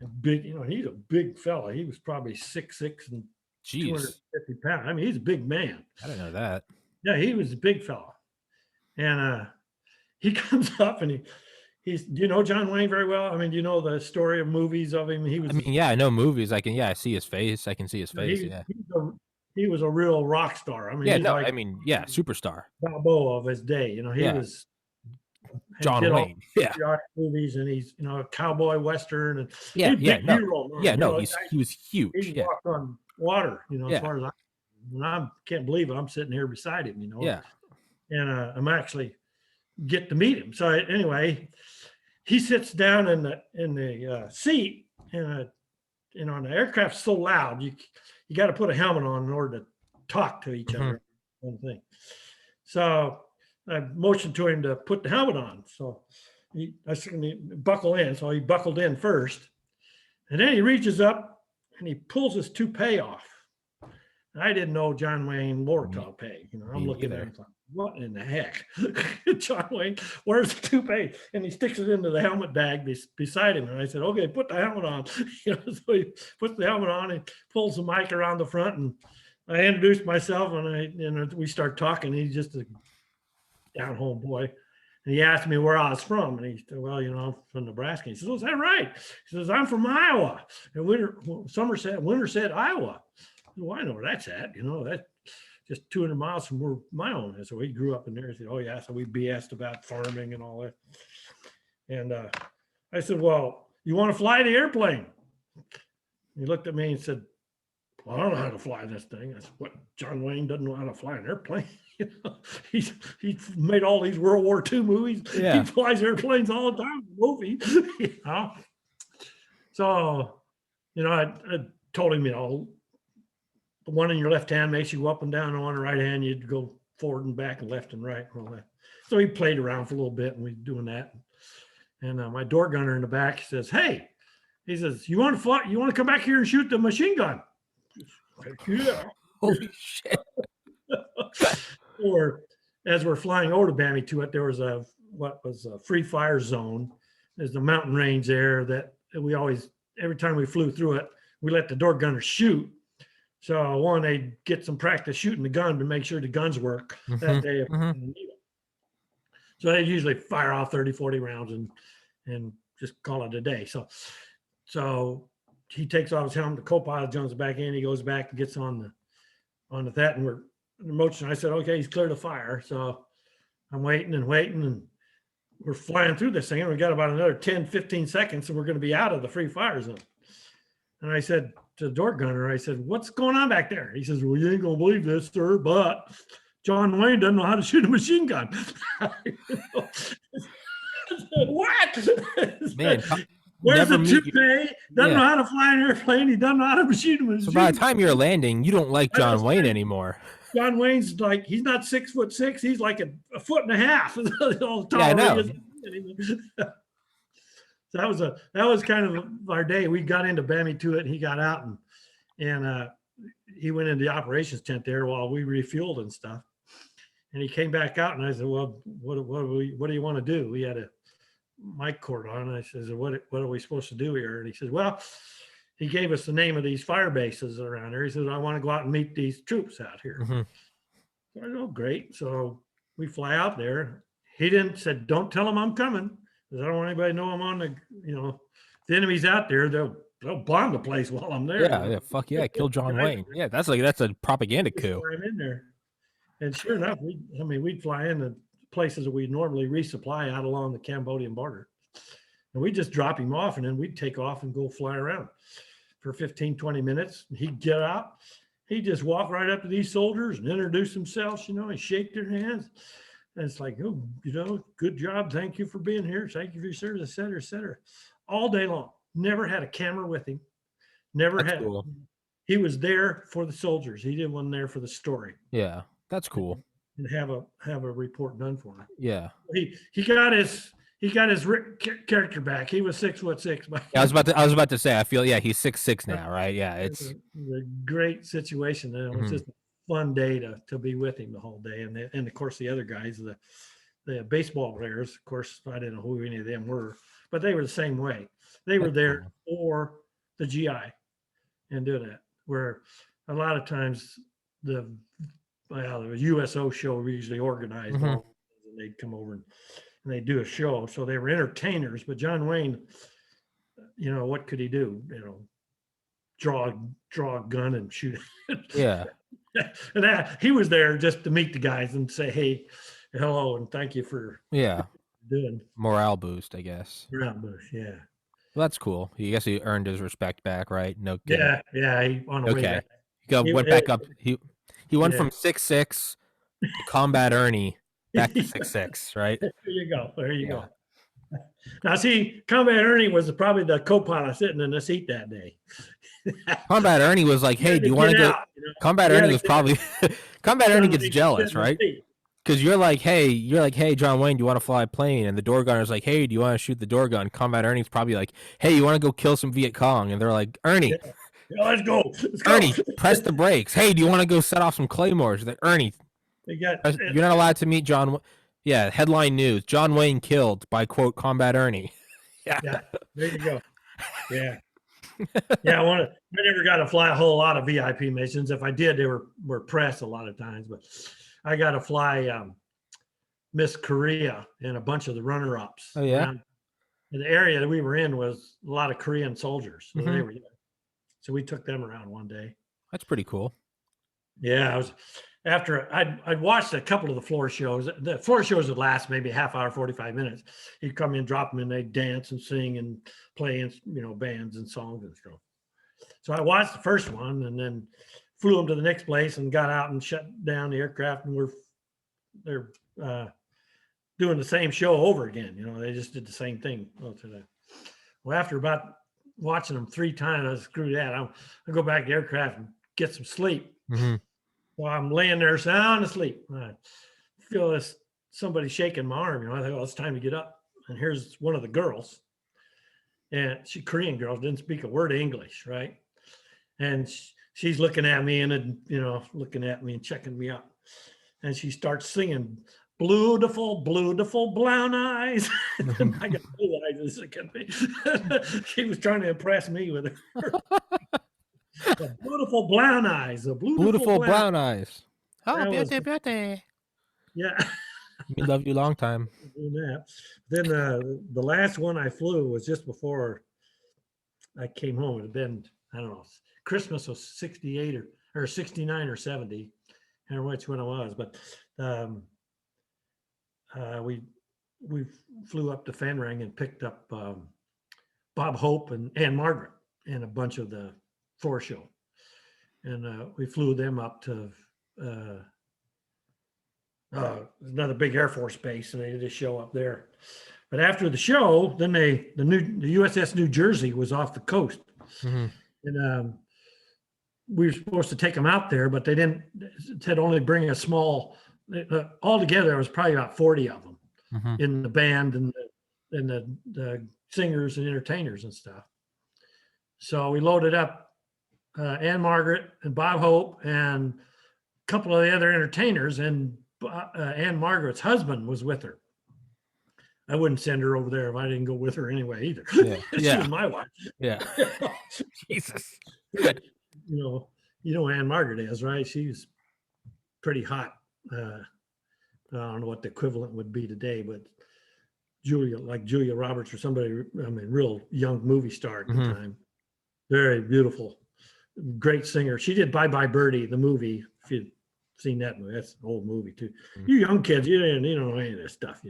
And big, he's a big fella. He was probably 6'6" and 250 pounds. I mean, he's a big man. I didn't know that. Yeah, he was a big fella. And he comes up and do you know John Wayne very well? I mean, do you know the story of movies of him? He was, I mean, yeah, I know movies. I see his face. I can see his face. he, Yeah. he was a real rock star. I mean, Yeah. he's No, like I mean, yeah, superstar. Balboa of his day. You know, he Yeah. was, he John did all Wayne. Yeah. patriotic movies, and he's, you know, a cowboy western, and Yeah. he's a Yeah. big No. hero. Man. Yeah. You No, know, he was huge. he Yeah. walked on water. You know, as Yeah. far as I can't believe it. I'm sitting here beside him. You know, Yeah. and I'm actually get to meet him. So anyway, he sits down in the seat, and you know, and the aircraft's so loud, you got to put a helmet on in order to talk to each other. One thing. So I motioned to him to put the helmet on. So I said, buckle in. So he buckled in first, and then he reaches up and he pulls his toupee off. And I didn't know John Wayne wore toupee. You know, I'm looking at him like, what in the heck? John Wayne, where's the toupee? And he sticks it into the helmet bag beside him. And I said, okay, put the helmet on. You know, so he puts the helmet on and pulls the mic around the front. And I introduced myself, and we start talking. He's just a down home boy. And he asked me where I was from. And he said, well, you know, I'm from Nebraska. He says, oh, is that right? He says, I'm from Iowa. And Winterset, Iowa. Well, I know where that's at. You know, that's just 200 miles from where my own is. So he grew up in there. He said, oh, yeah. So we BS'd about farming and all that. And I said, well, you want to fly the airplane? He looked at me and said, well, I don't know how to fly this thing. I said, what? John Wayne doesn't know how to fly an airplane? You know, he's made all these World War II movies. Yeah. He flies airplanes all the time, movies. You know? So, you know, I told him, you know, the one in your left hand makes you go up and down. On the right hand, you'd go forward and back and left and right and all that. So he played around for a little bit, and we were doing that. And my door gunner in the back says, hey, he says, you want to fly? You want to come back here and shoot the machine gun? Yeah. Holy shit. Or as we're flying over to Bammy to it, there was a free fire zone. There's the mountain range there that we always, every time we flew through it, we let the door gunner shoot. So one, they get some practice shooting the gun to make sure the guns work that day. So they usually fire off 30, 40 rounds and just call it a day. So he takes off his helmet, the co-pilot jumps back in, he goes back and gets on the that, and we're in motion. I said, okay, he's clear to fire. So I'm waiting, and we're flying through this thing, and we got about another 10, 15 seconds, and we're going to be out of the free fire zone. And I said to the door gunner, I said, what's going on back there? He says, well, you ain't going to believe this, sir, but John Wayne doesn't know how to shoot a machine gun. What? Man, where's the toupee? Doesn't know how to fly an airplane. He doesn't know how to shoot a machine gun. So by the time you're landing, you don't like John Wayne ananymore. John Wayne's like, he's not 6'6". He's like a foot and a half. Yeah, I know. So that was kind of our day. We got into Bammy to it, and he got out and he went into the operations tent there while we refueled and stuff. And he came back out, and I said, well, what do you want to do? We had a mic cord on. And I said, what are we supposed to do here? And he says, well, he gave us the name of these fire bases around here. He says, I want to go out and meet these troops out here. So I said, oh, great. So we fly out there. He said, don't tell them I'm coming, because I don't want anybody to know I'm on the, you know, if the enemy's out there, they'll bomb the place while I'm there. Yeah, fuck yeah, kill John Wayne. Yeah, that's a propaganda coup. I'm in there. And sure enough, we'd fly into places that we normally resupply out along the Cambodian border. And we'd just drop him off, and then we'd take off and go fly around for 15, 20 minutes. He'd get out. He'd just walk right up to these soldiers and introduce themselves, you know, and shake their hands. And it's like, oh, you know, good job. Thank you for being here. Thank you for your service, et cetera, et cetera. All day long. Never had a camera with him. That's cool. He was there for the soldiers. He didn't want there for the story. Yeah, that's cool. And have a report done for him. Yeah. He got his character back. He was 6'6". I was about to say, I feel, yeah, he's 6'6" now, right? Yeah, it's a great situation. And it was just a fun day to be with him the whole day. And of course, the other guys, the baseball players, of course, I didn't know who any of them were, but they were the same way. They were there for the GI and do that. Where a lot of times the USO show we usually organized, and they'd come over and and they do a show. So they were entertainers, but John Wayne, what could he do? Draw a gun and shoot. Yeah. And he was there just to meet the guys and say, hey, hello, and thank you for doing morale boost, I guess. morale boost. Yeah. Well, that's cool. I guess he earned his respect back, right? No kidding. Yeah. He on the way back. He went back up. He went from 6'6" to Combat Ernie back to 6'6", right? There you go. There you go. Now, see, Combat Ernie was probably the co-pilot sitting in the seat that day. Combat Ernie was like, "Hey, do you want to go?" Combat Ernie was probably Combat Ernie gets jealous, right? Because you're like, hey, John Wayne, do you want to fly a plane? And the door gunner's like, hey, do you want to shoot the door gun? Combat Ernie's probably like, hey, you want to go kill some Viet Cong? And they're like, Ernie, let's go. Ernie, press the brakes. Hey, do you want to go set off some claymores? Like, Ernie, you're not allowed to meet John. Yeah, headline news: John Wayne killed by quote Combat Ernie. Yeah, there you go. Yeah. Yeah, I never got to fly a whole lot of VIP missions. If I did, they were press a lot of times, but I got to fly Miss Korea and a bunch of the runner-ups. Oh yeah. And the area that we were in was a lot of Korean soldiers. So they were there. So we took them around one day. That's pretty cool. Yeah, I'd watched a couple of the floor shows. The floor shows would last maybe a half hour, 45 minutes. He'd come in, drop them, and they'd dance and sing and play, bands and songs and stuff. So I watched the first one and then flew them to the next place and got out and shut down the aircraft, and they're doing the same show over again. They just did the same thing. Well, after about watching them 3 times, I screw that. I'll go back to the aircraft and get some sleep. Mm-hmm. Well, I'm laying there sound asleep. I feel somebody shaking my arm. I thought, it's time to get up. And here's one of the girls, and Korean girls, didn't speak a word of English, right? And she's looking at me and looking at me and checking me out. And she starts singing, "Beautiful, beautiful brown eyes." And I got blue eyes. She was trying to impress me with her. The beautiful brown eyes. The beautiful brown eyes. Oh, beauty. Yeah. We love you long time. Then the last one I flew was just before I came home. It had been, I don't know, Christmas was 68 or 69 or 70. I don't know which one it was, but we flew up to Fenring and picked up Bob Hope and Ann Margaret and a bunch of the floor show, and we flew them up to another big Air Force base, and they did a show up there. But after the show, then the USS New Jersey was off the coast, and we were supposed to take them out there, but they didn't. Said only bring a small. Altogether, there was probably about 40 of them in the band and the singers and entertainers and stuff. So we loaded up Ann Margaret and Bob Hope and a couple of the other entertainers, and Ann Margaret's husband was with her. I wouldn't send her over there if I didn't go with her anyway either. Yeah. She was my wife. Yeah. Jesus. You know Ann Margaret is, right? She's pretty hot. I don't know what the equivalent would be today, but Julia Roberts or somebody, real young movie star at the time. Very beautiful, great singer. She did Bye Bye Birdie, the movie. If you've seen that movie, that's an old movie too. You young kids, you don't know any of this stuff.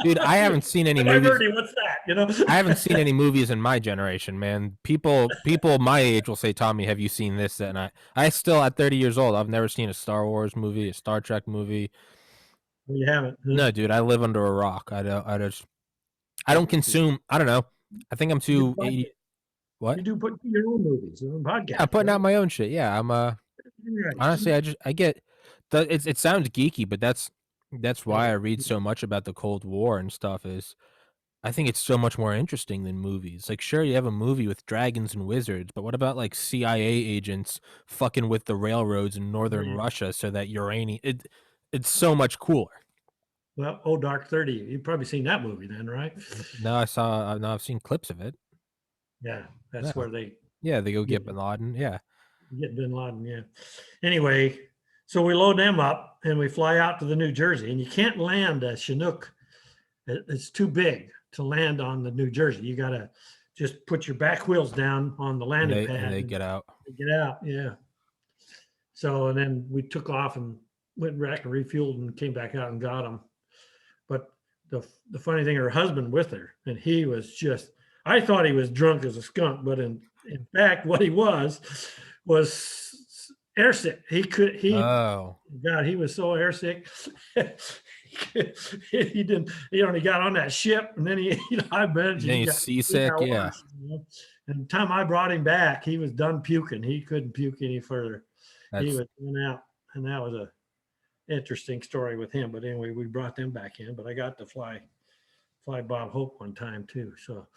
Dude, I haven't seen any Bye Bye movies. Birdie, what's that? I haven't seen any movies in my generation, man. People my age will say, Tommy, have you seen this? And I still, at 30 years old, I've never seen a Star Wars movie, a Star Trek movie. Well, you haven't? No, dude, I live under a rock. I don't consume. I don't know. I think I'm too 80. What? You do put your own movies, your own podcast. Yeah, I'm putting out my own shit. Yeah, I'm honestly, I get it sounds geeky, but that's why I read so much about the Cold War and stuff. Is I think it's so much more interesting than movies. Like, sure, you have a movie with dragons and wizards, but what about like CIA agents fucking with the railroads in northern Russia so that uranium? It's so much cooler. Well, Dark 30. You've probably seen that movie then, right? No, I've seen clips of it. Yeah, that's where they. Yeah, they go get Bin Laden. Yeah. Get Bin Laden, yeah. Anyway, so we load them up and we fly out to the New Jersey, and you can't land a Chinook it's too big to land on the New Jersey. You got to just put your back wheels down on the landing pad. And they get out. They get out, yeah. So, and then we took off and went back and refueled and came back out and got them. But the funny thing, her husband with her, and he was just, I thought he was drunk as a skunk, but in fact, what he was airsick. God, he was so airsick. He didn't, he got on that ship and then I bet he got seasick. Yeah. And the time I brought him back, he was done puking. He couldn't puke any further. He was out, and that was a interesting story with him. But anyway, we brought them back in. But I got to fly Bob Hope one time too. So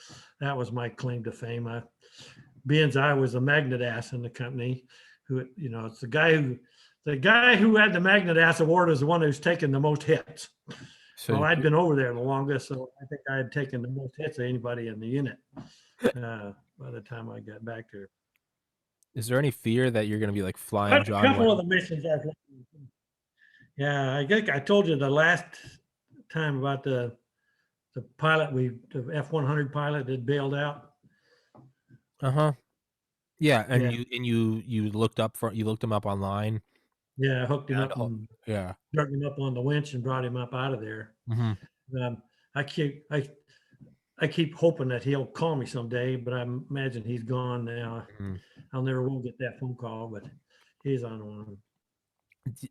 that was my claim to fame. I was a magnet ass in the company. Who, it's the guy who had the magnet ass award is the one who's taken the most hits. So I'd been over there the longest, so I think I had taken the most hits of anybody in the unit by the time I got back there. Is there any fear that you're going to be like flying John? A couple of the missions I've looked at. Yeah, I think I told you the last time about the pilot, the F-100 pilot that bailed out. Yeah, and you looked him up online. Yeah, I hooked him up and drug him up on the winch and brought him up out of there. Mm-hmm. I keep hoping that he'll call me someday, but I imagine he's gone now. Mm-hmm. I'll never will get that phone call, but he's on one.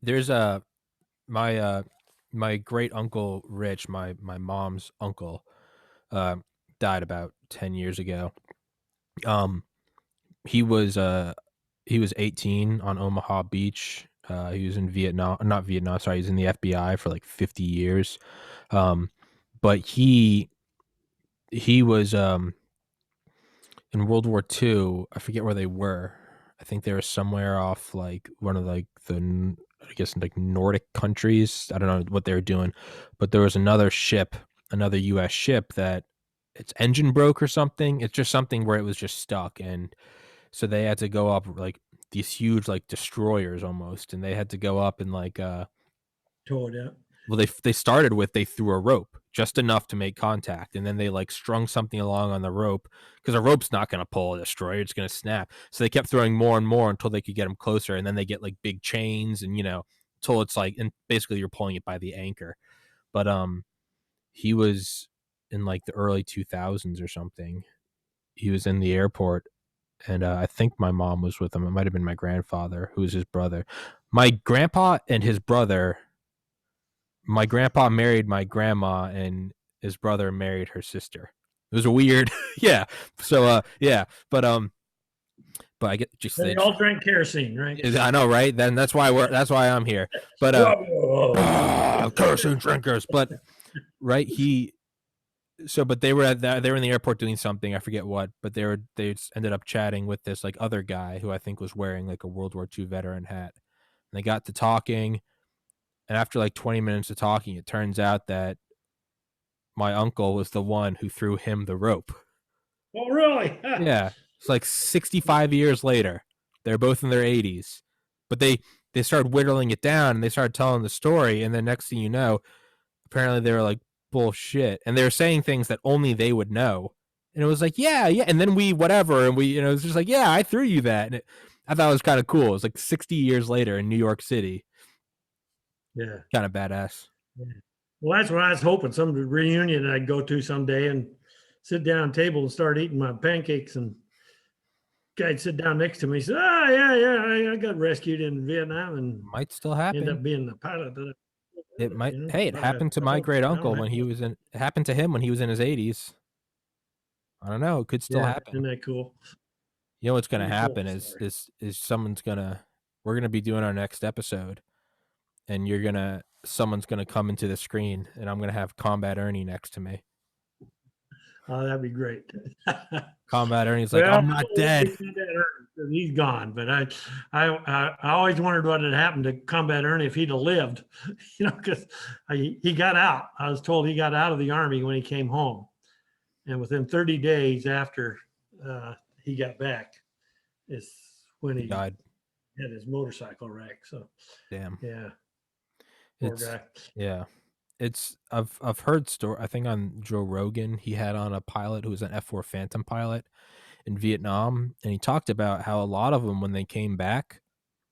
There's my great uncle Rich, my mom's uncle, died about 10 years ago. He was 18 on Omaha Beach. He was in not Vietnam. Sorry, he was in the FBI for like 50 years. But he was in World War II. I forget where they were. I think they were somewhere off like one of like the, I guess, like Nordic countries. I don't know what they were doing, but there was another U.S. ship that its engine broke or something. It's just something where it was just stuck, and so they had to go up like these huge like destroyers almost, and they had to go up and like tow it out. Well, they started with, they threw a rope just enough to make contact, and then they like strung something along on the rope because a rope's not going to pull a destroyer; it's going to snap. So they kept throwing more and more until they could get them closer, and then they get like big chains, and until it's like, and basically you're pulling it by the anchor. But he was in like the early 2000s or something. He was in the airport, and I think my mom was with him. It might have been my grandfather, who was his brother. My grandpa and his brother. My grandpa married my grandma, and his brother married her sister. It was a weird, yeah. So, but I get just they all drank kerosene, right? I know, right? Then that's why I'm here. But kerosene drinkers. But right, but they were in the airport doing something, I forget what, but they ended up chatting with this like other guy who I think was wearing like a World War II veteran hat, and they got to talking. And after like 20 minutes of talking, it turns out that my uncle was the one who threw him the rope. Oh, really? Yeah. It's like 65 years later. They're both in their 80s. But they started whittling it down, and they started telling the story. And then next thing you know, apparently they were like, bullshit. And they were saying things that only they would know. And it was like, yeah. And then whatever. And it was just like, yeah, I threw you that. And I thought it was kind of cool. It was like 60 years later in New York City. Yeah. Kind of badass. Yeah. Well, that's what I was hoping, some reunion I'd go to someday and sit down at a table and start eating my pancakes, and guy'd sit down next to me and say, oh, yeah, I got rescued in Vietnam, and might still happen. End up being the pilot. It might. Hey, it happened to my great uncle when he was in. It happened to him when he was in his 80s. I don't know. It could still happen. Isn't that cool? You know what's going to happen is we're going to be doing our next episode, and someone's going to come into the screen, and I'm going to have Combat Ernie next to me. Oh, that'd be great. Combat Ernie's like, I'm not dead. He's gone, but I always wondered what had happened to Combat Ernie if he'd have lived, because he got out. I was told he got out of the Army when he came home, and within 30 days after he got back is when he died. Had his motorcycle wreck. So damn. Yeah. Poor guy. Yeah. I've heard story. I think on Joe Rogan, he had on a pilot who was an F4 Phantom pilot in Vietnam, and he talked about how a lot of them, when they came back,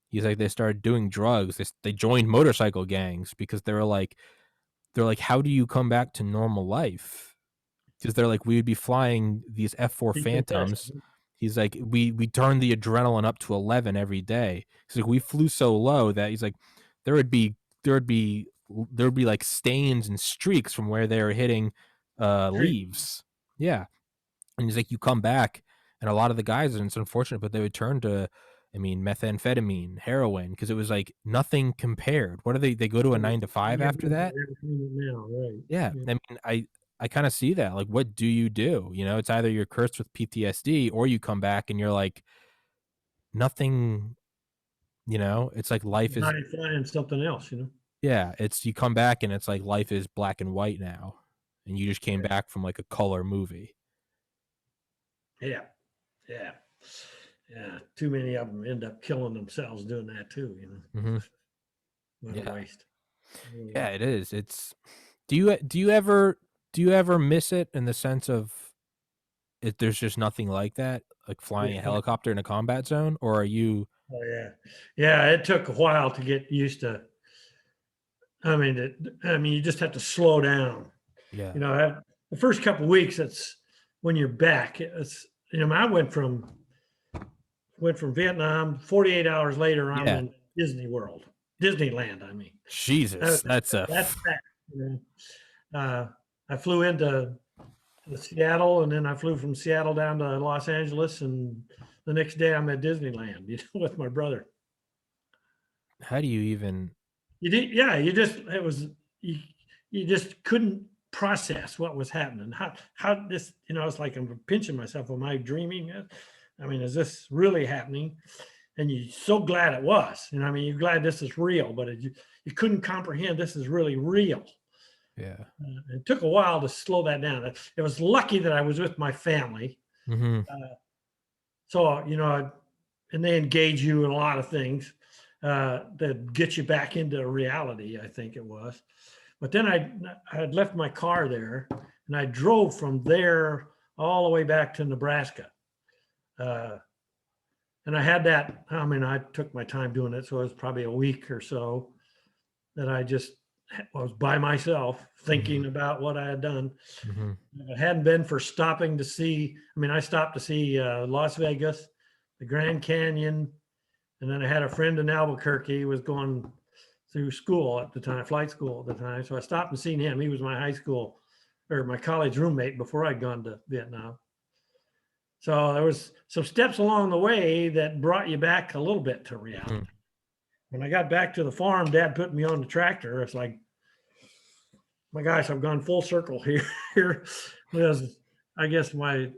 he's like, they started doing drugs. They joined motorcycle gangs because they're like, how do you come back to normal life? Because they're like, we would be flying these F4 Phantoms. He's like, we turned the adrenaline up to 11 every day. He's like, we flew so low that he's like, there would be there would be like stains and streaks from where they were hitting leaves. Yeah. And he's like, you come back, and a lot of the guys, and it's unfortunate, but they would turn to, I mean, methamphetamine, heroin, because it was like nothing compared. What are they go to a 9 to 5 after that? Now, right? Yeah. Yeah. I mean, I kind of see that. Like, what do? You know, it's either you're cursed with PTSD or you come back and you're like, nothing, you know, it's like life is, Flying something else, you know. yeah, it's, you come back and it's like life is black and white now. And you just came back from like a color movie. Yeah, yeah, yeah. Too many of them end up killing themselves doing that too. You know, Mm-hmm. what a Yeah. waste. Really. Yeah, it is. It's, do you ever miss it in the sense of it, there's just nothing like that, like flying a Yeah. helicopter in a combat zone, or are you? Oh yeah, yeah. It took a while to get used to. I mean, you just have to slow down. Yeah. You know, the first couple of weeks, it's when you're back. It's I went from Vietnam. 48 hours later, I'm Yeah. in Disney World, Disneyland. I mean, Jesus, that's a that's that. You know? I flew into Seattle, and then I flew from Seattle down to Los Angeles, and the next day I'm at Disneyland, with my brother. how do you even? You did, yeah. You, you just couldn't process what was happening. How this, it's like I'm pinching myself. Am I dreaming? I mean, is this really happening? And you're so glad it was. I mean, you're glad this is real, but you couldn't comprehend this is really real. Yeah. It took a while to slow that down. It was lucky that I was with my family. Mm-hmm. So, and they engage you in a lot of things that get you back into reality, I think it was. But then I had left my car there, and I drove from there all the way back to Nebraska. And I had that, I took my time doing it. So it was probably a week or so that I just was by myself thinking about what I had done. Mm-hmm. If it hadn't been for stopping to see, I stopped to see Las Vegas, the Grand Canyon, and then I had a friend in Albuquerque who was going through school at the time, flight school at the time. So I stopped and seen him. He was my high school or my college roommate before I'd gone to Vietnam. So there was some steps along the way that brought you back a little bit to reality. Mm-hmm. When I got back to the farm, Dad put me on the tractor. It's like, my gosh, I've gone full circle here. Here was, I guess, my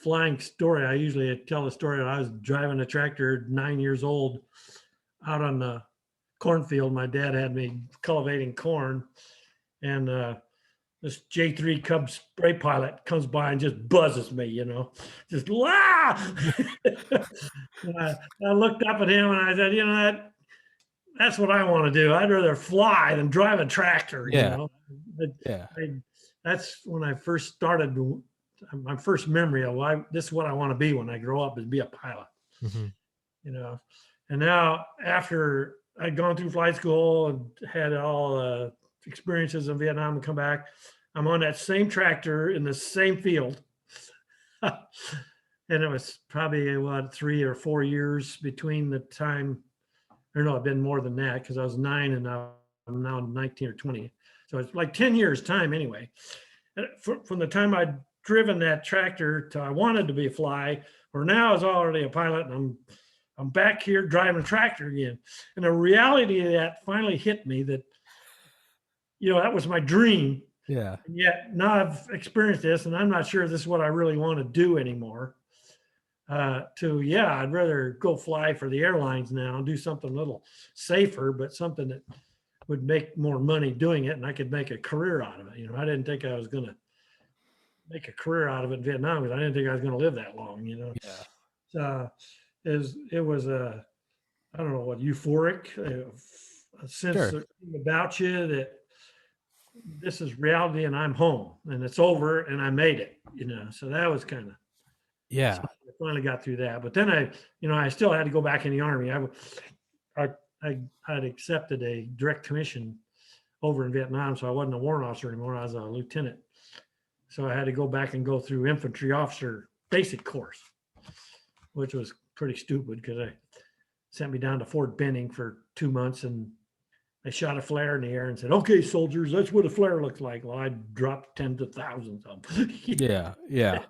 flying story. I usually tell the story that I was driving a tractor 9 years old out on the cornfield. My dad had me cultivating corn, and this J3 Cub spray pilot comes by and just buzzes me, just I looked up at him and I said, that's what I want to do. I'd rather fly than drive a tractor. Yeah. Yeah. That's when I first started. My first memory of this is what I want to be when I grow up, is be a pilot. Mm-hmm. And now after I'd gone through flight school and had all experiences in Vietnam and come back, I'm on that same tractor in the same field. And it was probably 3 or 4 years between the time, or no, it'd been more than that, because I was 9 and I'm now 19 or 20. So it's like 10 years time anyway. From the time I'd driven that tractor to I wanted to be a fly, or now I was already a pilot, and I'm back here driving a tractor again. And the reality of that finally hit me that, that was my dream. Yeah. And yet now I've experienced this, and I'm not sure this is what I really want to do anymore. I'd rather go fly for the airlines now and do something a little safer, but something that would make more money doing it, and I could make a career out of it. I didn't think I was going to make a career out of it in Vietnam, because I didn't think I was going to live that long. Yeah. So it was I don't know what, euphoric, a sense about you that this is reality and I'm home and it's over and I made it, so that was kind of, Yeah. I finally got through that. But then I still had to go back in the Army. I'd accepted a direct commission over in Vietnam, so I wasn't a warrant officer anymore. I was a lieutenant. So I had to go back and go through infantry officer basic course, which was pretty stupid because they sent me down to Fort Benning for 2 months and they shot a flare in the air and said, "Okay, soldiers, that's what a flare looks like." Well, I dropped tens of thousands of them. Yeah. Yeah.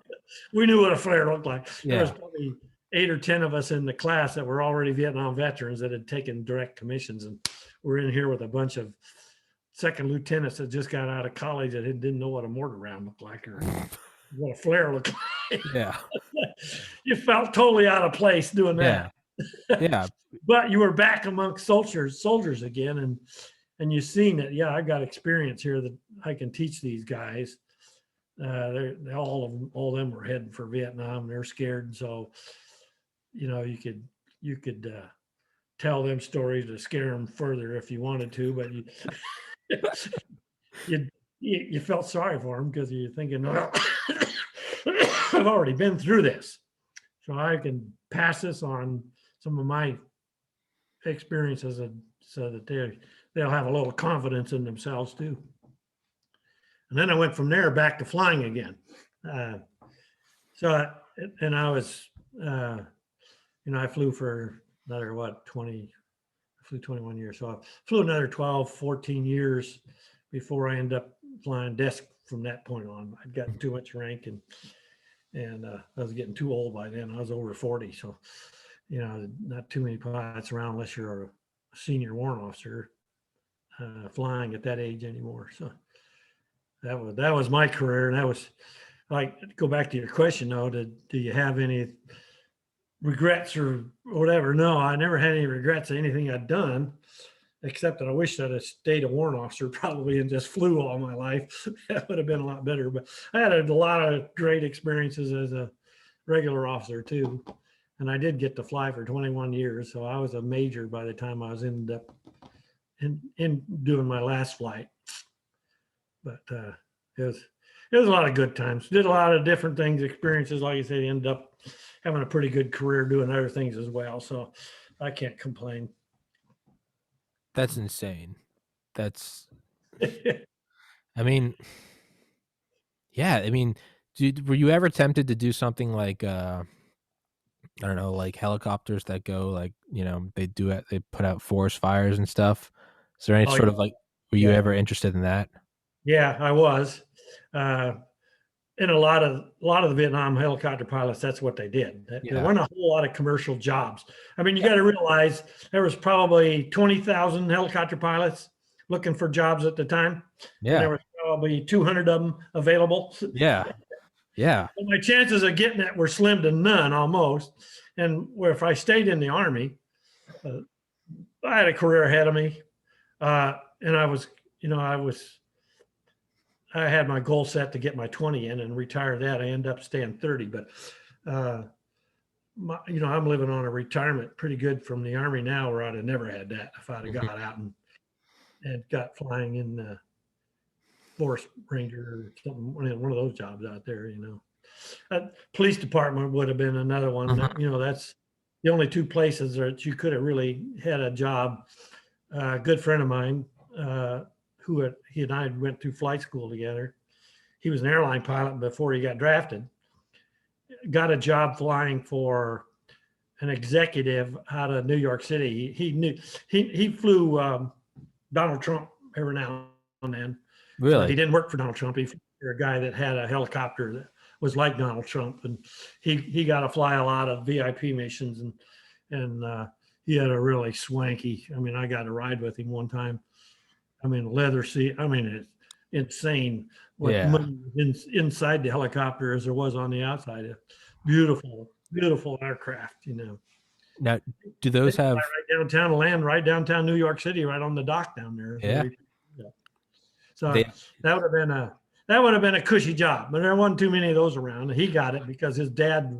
We knew what a flare looked like. There was Yeah. probably 8 or 10 of us in the class that were already Vietnam veterans that had taken direct commissions, and we're in here with a bunch of second lieutenants that just got out of college that didn't know what a mortar round looked like or what a flare looked like. Yeah. You felt totally out of place doing Yeah. that. Yeah. But you were back amongst soldiers again, and you've seen that. Yeah, I got experience here that I can teach these guys. All of them were heading for Vietnam. They're scared, and so you could tell them stories to scare them further if you wanted to, but you felt sorry for them because you're thinking, well, I've already been through this, so I can pass this on some of my experiences, so that they'll have a little confidence in themselves too. And then I went from there back to flying again. And I was, I flew for another 20. I flew 21 years, so I flew another 12, 14 years before I ended up flying desk from that point on. I'd gotten too much rank, and I was getting too old by then. I was over 40, so not too many pilots around unless you're a senior warrant officer flying at that age anymore. So that was my career, and that was like, go back to your question though. Do you have any regrets or whatever? No, I never had any regrets of anything I'd done, except that I wish I'd have stayed a warrant officer probably and just flew all my life. That would have been a lot better. But I had a lot of great experiences as a regular officer too. And I did get to fly for 21 years. So I was a major by the time I was in doing my last flight. But it was a lot of good times. Did a lot of different things, experiences. Like I said, ended up having a pretty good career doing other things as well. So I can't complain. That's insane. I mean, yeah. I mean, were you ever tempted to do something like, I don't know, like helicopters that go like, they put out forest fires and stuff. Is there any sort of like, were you ever interested in that? Yeah, I was. And a lot of the Vietnam helicopter pilots, that's what they did. There weren't a whole lot of commercial jobs. I mean, you got to realize there was probably 20,000 helicopter pilots looking for jobs at the time. Yeah. And there was probably 200 of them available. Yeah. Yeah. Well, my chances of getting it were slim to none almost. And if I stayed in the Army, I had a career ahead of me. And I had my goal set to get my 20 in and retire that. I ended up staying 30, but I'm living on a retirement pretty good from the Army now, where I'd have never had that if I'd have got out and got flying in the Forest Ranger or something, one of those jobs out there. Police department would have been another one. That's the only two places that you could have really had a job. A good friend of mine, he and I went through flight school together. He was an airline pilot before he got drafted. Got a job flying for an executive out of New York City. He flew Donald Trump every now and then. Really? So he didn't work for Donald Trump. He flew for a guy that had a helicopter that was like Donald Trump, and he got to fly a lot of VIP missions, and he had a really swanky. I mean, I got to ride with him one time. I mean, leather seat. I mean, it's insane what money inside the helicopter as there was on the outside. Beautiful, beautiful aircraft. Now, do those have right downtown, land right downtown New York City, right on the dock down there? Yeah. So that would have been a cushy job, but there wasn't too many of those around. He got it because his dad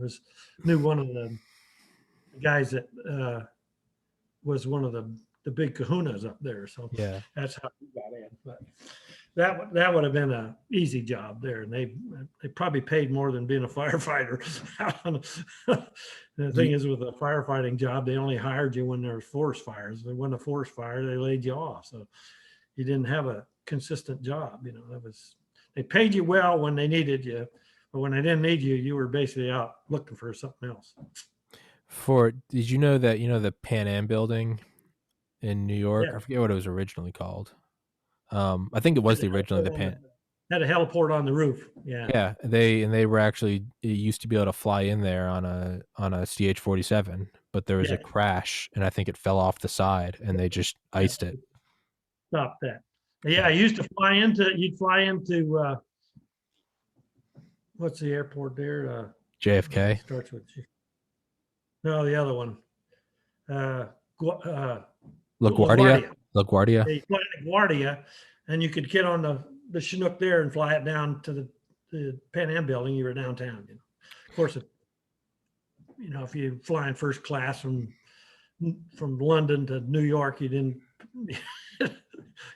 knew one of the guys that was one of the big kahunas up there. So that's how he got in. that would have been a easy job there, and they probably paid more than being a firefighter. The thing is, with a firefighting job, they only hired you when there was forest fires. If there wasn't a forest fire, they laid you off, so you didn't have a consistent job. You know, they paid you well when they needed you, but when they didn't need you, you were basically out looking for something else. Did you know that the Pan Am building in New York? Yeah. I forget what it was originally called. I think it was originally the Pan. Had a heliport on the roof. Yeah. Yeah, they were actually, it used to be able to fly in there on a CH-47, but there was a crash and I think it fell off the side and they just iced it. Stop that. Yeah, you'd fly into what's the airport there? JFK. Starts with G. No, the other one. LaGuardia. LaGuardia. They fly to LaGuardia, and you could get on the Chinook there and fly it down to the Pan Am building. You were downtown. You know, of course, if you fly in first class from London to New York, you didn't.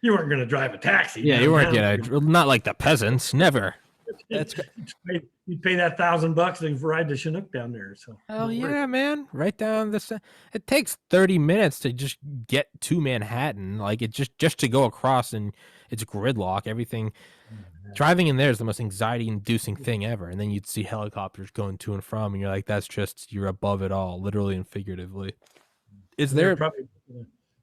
You weren't going to drive a taxi. Yeah, you weren't gonna. Not like the peasants. Never. That's you'd pay that $1,000 to ride the Chinook down there. So hell yeah, man! Right down this. It takes 30 minutes to just get to Manhattan. Like it just to go across, and it's gridlock. Everything. Driving in there is the most anxiety-inducing thing ever. And then you'd see helicopters going to and from, and you're like, you're above it all, literally and figuratively. Is there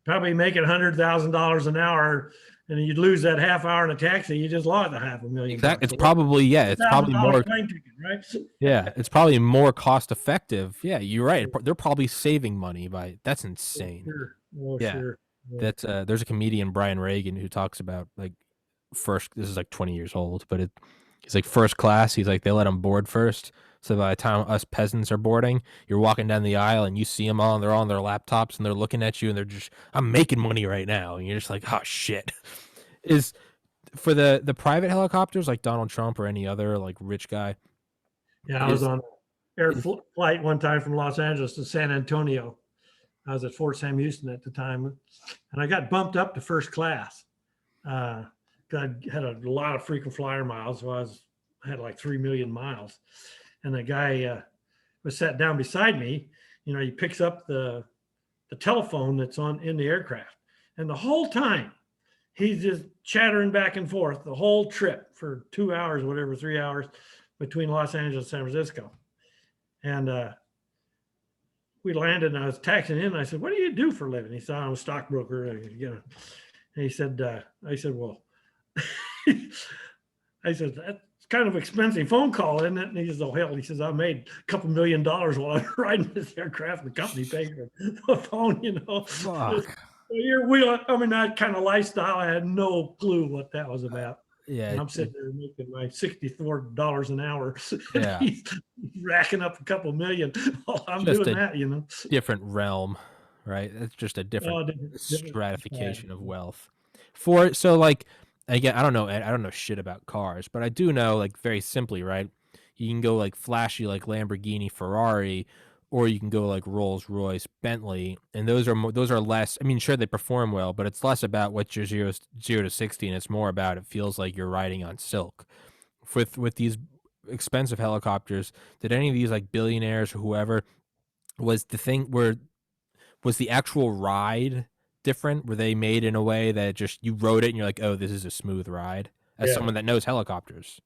probably making $100,000 an hour, and you'd lose that half hour in a taxi? You just lost $500,000. Exactly. It's probably it's probably more. Plane ticket, right? Yeah, it's probably more cost effective. Yeah, you're right. They're probably saving money by. That's insane. Sure. That's there's a comedian, Brian Reagan, who talks about like this is like 20 years old, but he's like first class. He's like, they let them board first. So by the time us peasants are boarding, you're walking down the aisle and you see them all, and they're on their laptops and they're looking at you and they're just, I'm making money right now. And you're just like, oh shit. Is for the private helicopters like Donald Trump or any other like rich guy. Yeah, I was on air flight one time from Los Angeles to San Antonio. I was at Fort Sam Houston at the time, and I got bumped up to first class. I had a lot of frequent flyer miles, so I had like 3 million miles. And the guy was sat down beside me. He picks up the telephone that's in the aircraft, and the whole time he's just chattering back and forth the whole trip for 2 hours, whatever, 3 hours between Los Angeles and San Francisco. And we landed, and I was taxiing in. And I said, "What do you do for a living?" He said, "I'm a stockbroker." And he said, "I said, well." I said, "That's kind of expensive phone call, isn't it?" And he says, "Oh hell," he says, "I made a couple $1 million while I was riding this aircraft. The company paid for the phone, Fuck. That kind of lifestyle, I had no clue what that was about. Yeah, and I'm sitting there making my $64 an hour. Yeah, he's racking up a couple million while I'm just doing that. Different realm, right? It's just a different stratification of wealth. Again, I don't know shit about cars, but I do know, like, very simply, right? You can go like flashy, like Lamborghini, Ferrari, or you can go like Rolls Royce, Bentley, and those are less. I mean, sure, they perform well, but it's less about what your 0 to 60, and it's more about it feels like you're riding on silk. With these expensive helicopters, did any of these like billionaires or whoever was the actual ride different? Were they made in a way that just you rode it and you're like, oh, this is a smooth ride? As someone that knows helicopters.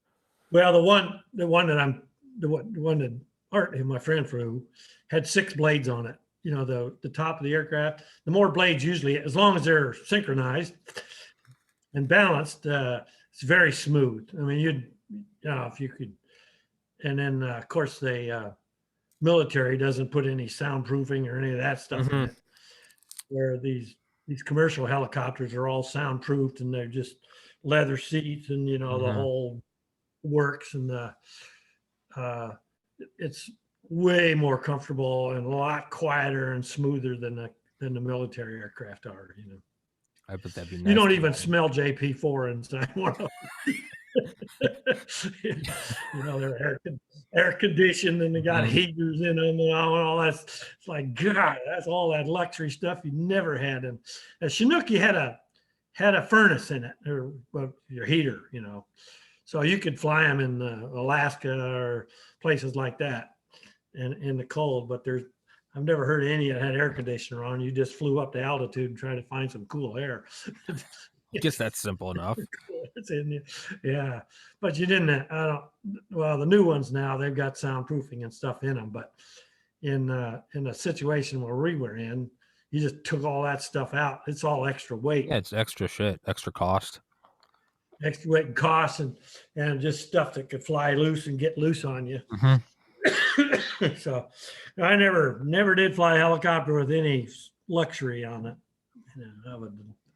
Well, the one that Art and my friend flew had 6 blades on it. The top of the aircraft. The more blades usually, as long as they're synchronized and balanced, it's very smooth. I mean, if you could, and then of course the military doesn't put any soundproofing or any of that stuff in it. Where these commercial helicopters are all soundproofed and they're just leather seats and the whole works, and it's way more comfortable and a lot quieter and smoother than the military aircraft are. I bet that'd be nice. You don't even smell JP4 inside one of them. They're air conditioned and they got heaters in them and all that. It's like, God, that's all that luxury stuff you never had. And at Chinook, you had had a furnace in it, or well, your heater, you know. So you could fly them in Alaska or places like that in the cold. But I've never heard of any that had air conditioner on. You just flew up to altitude and tried to find some cool air. I guess that's simple enough. It's in you. Yeah, but you didn't. I don't. Well, the new ones now they've got soundproofing and stuff in them, but in a situation where we were in, you just took all that stuff out. It's all extra weight. Yeah, it's extra shit, extra cost. Extra weight and cost, and just stuff that could fly loose and get loose on you. Mm-hmm. So I never did fly a helicopter with any luxury on it. You know, I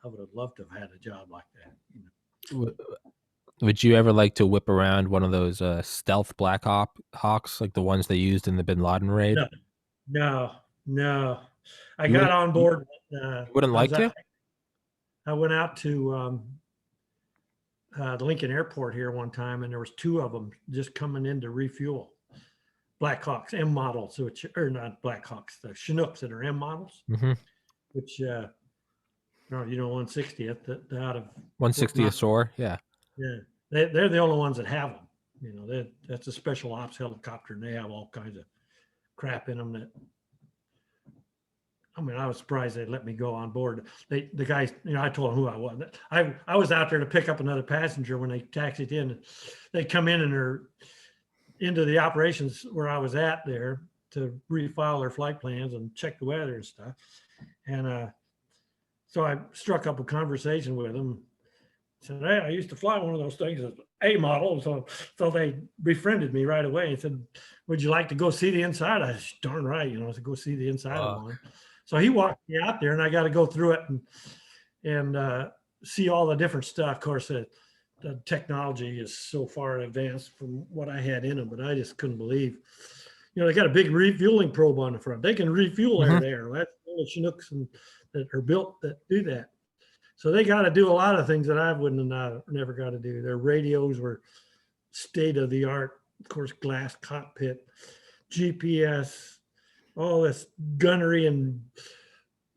would have loved to have had a job like that. You know. Would you ever like to whip around one of those stealth Black Hawks, like the ones they used in the Bin Laden raid? No. I You got wouldn't- on board. You wouldn't like to? I went out to the Lincoln Airport here one time, and there was two of them just coming in to refuel. Blackhawks M models, which are not Blackhawks, the Chinooks that are M models, Mm-hmm. which 160th out of 160th SOAR, yeah. Yeah, they're the only ones that have them. You know, that's a special ops helicopter, and they have all kinds of crap in them. That I mean, I was surprised they let me go on board. The guys, you know, I told them who I was. I was out there to pick up another passenger when they taxied in. They come in and they're into the operations where I was at there to refile their flight plans and check the weather and stuff. And so I struck up a conversation with them. Said, hey, I used to fly one of those things, A model. So they befriended me right away and said, would you like to go see the inside? I said, darn right, you know, to go see the inside of one. So he walked me out there, and I got to go through it and see all the different stuff. Of course, the technology is so far advanced from what I had in them, but I just couldn't believe. You know, they got a big refueling probe on the front. They can refuel there. That's all the Chinooks that are built that do that. So they got to do a lot of things that I wouldn't have never got to do. Their radios were state of the art, of course, glass cockpit, GPS, all this gunnery and,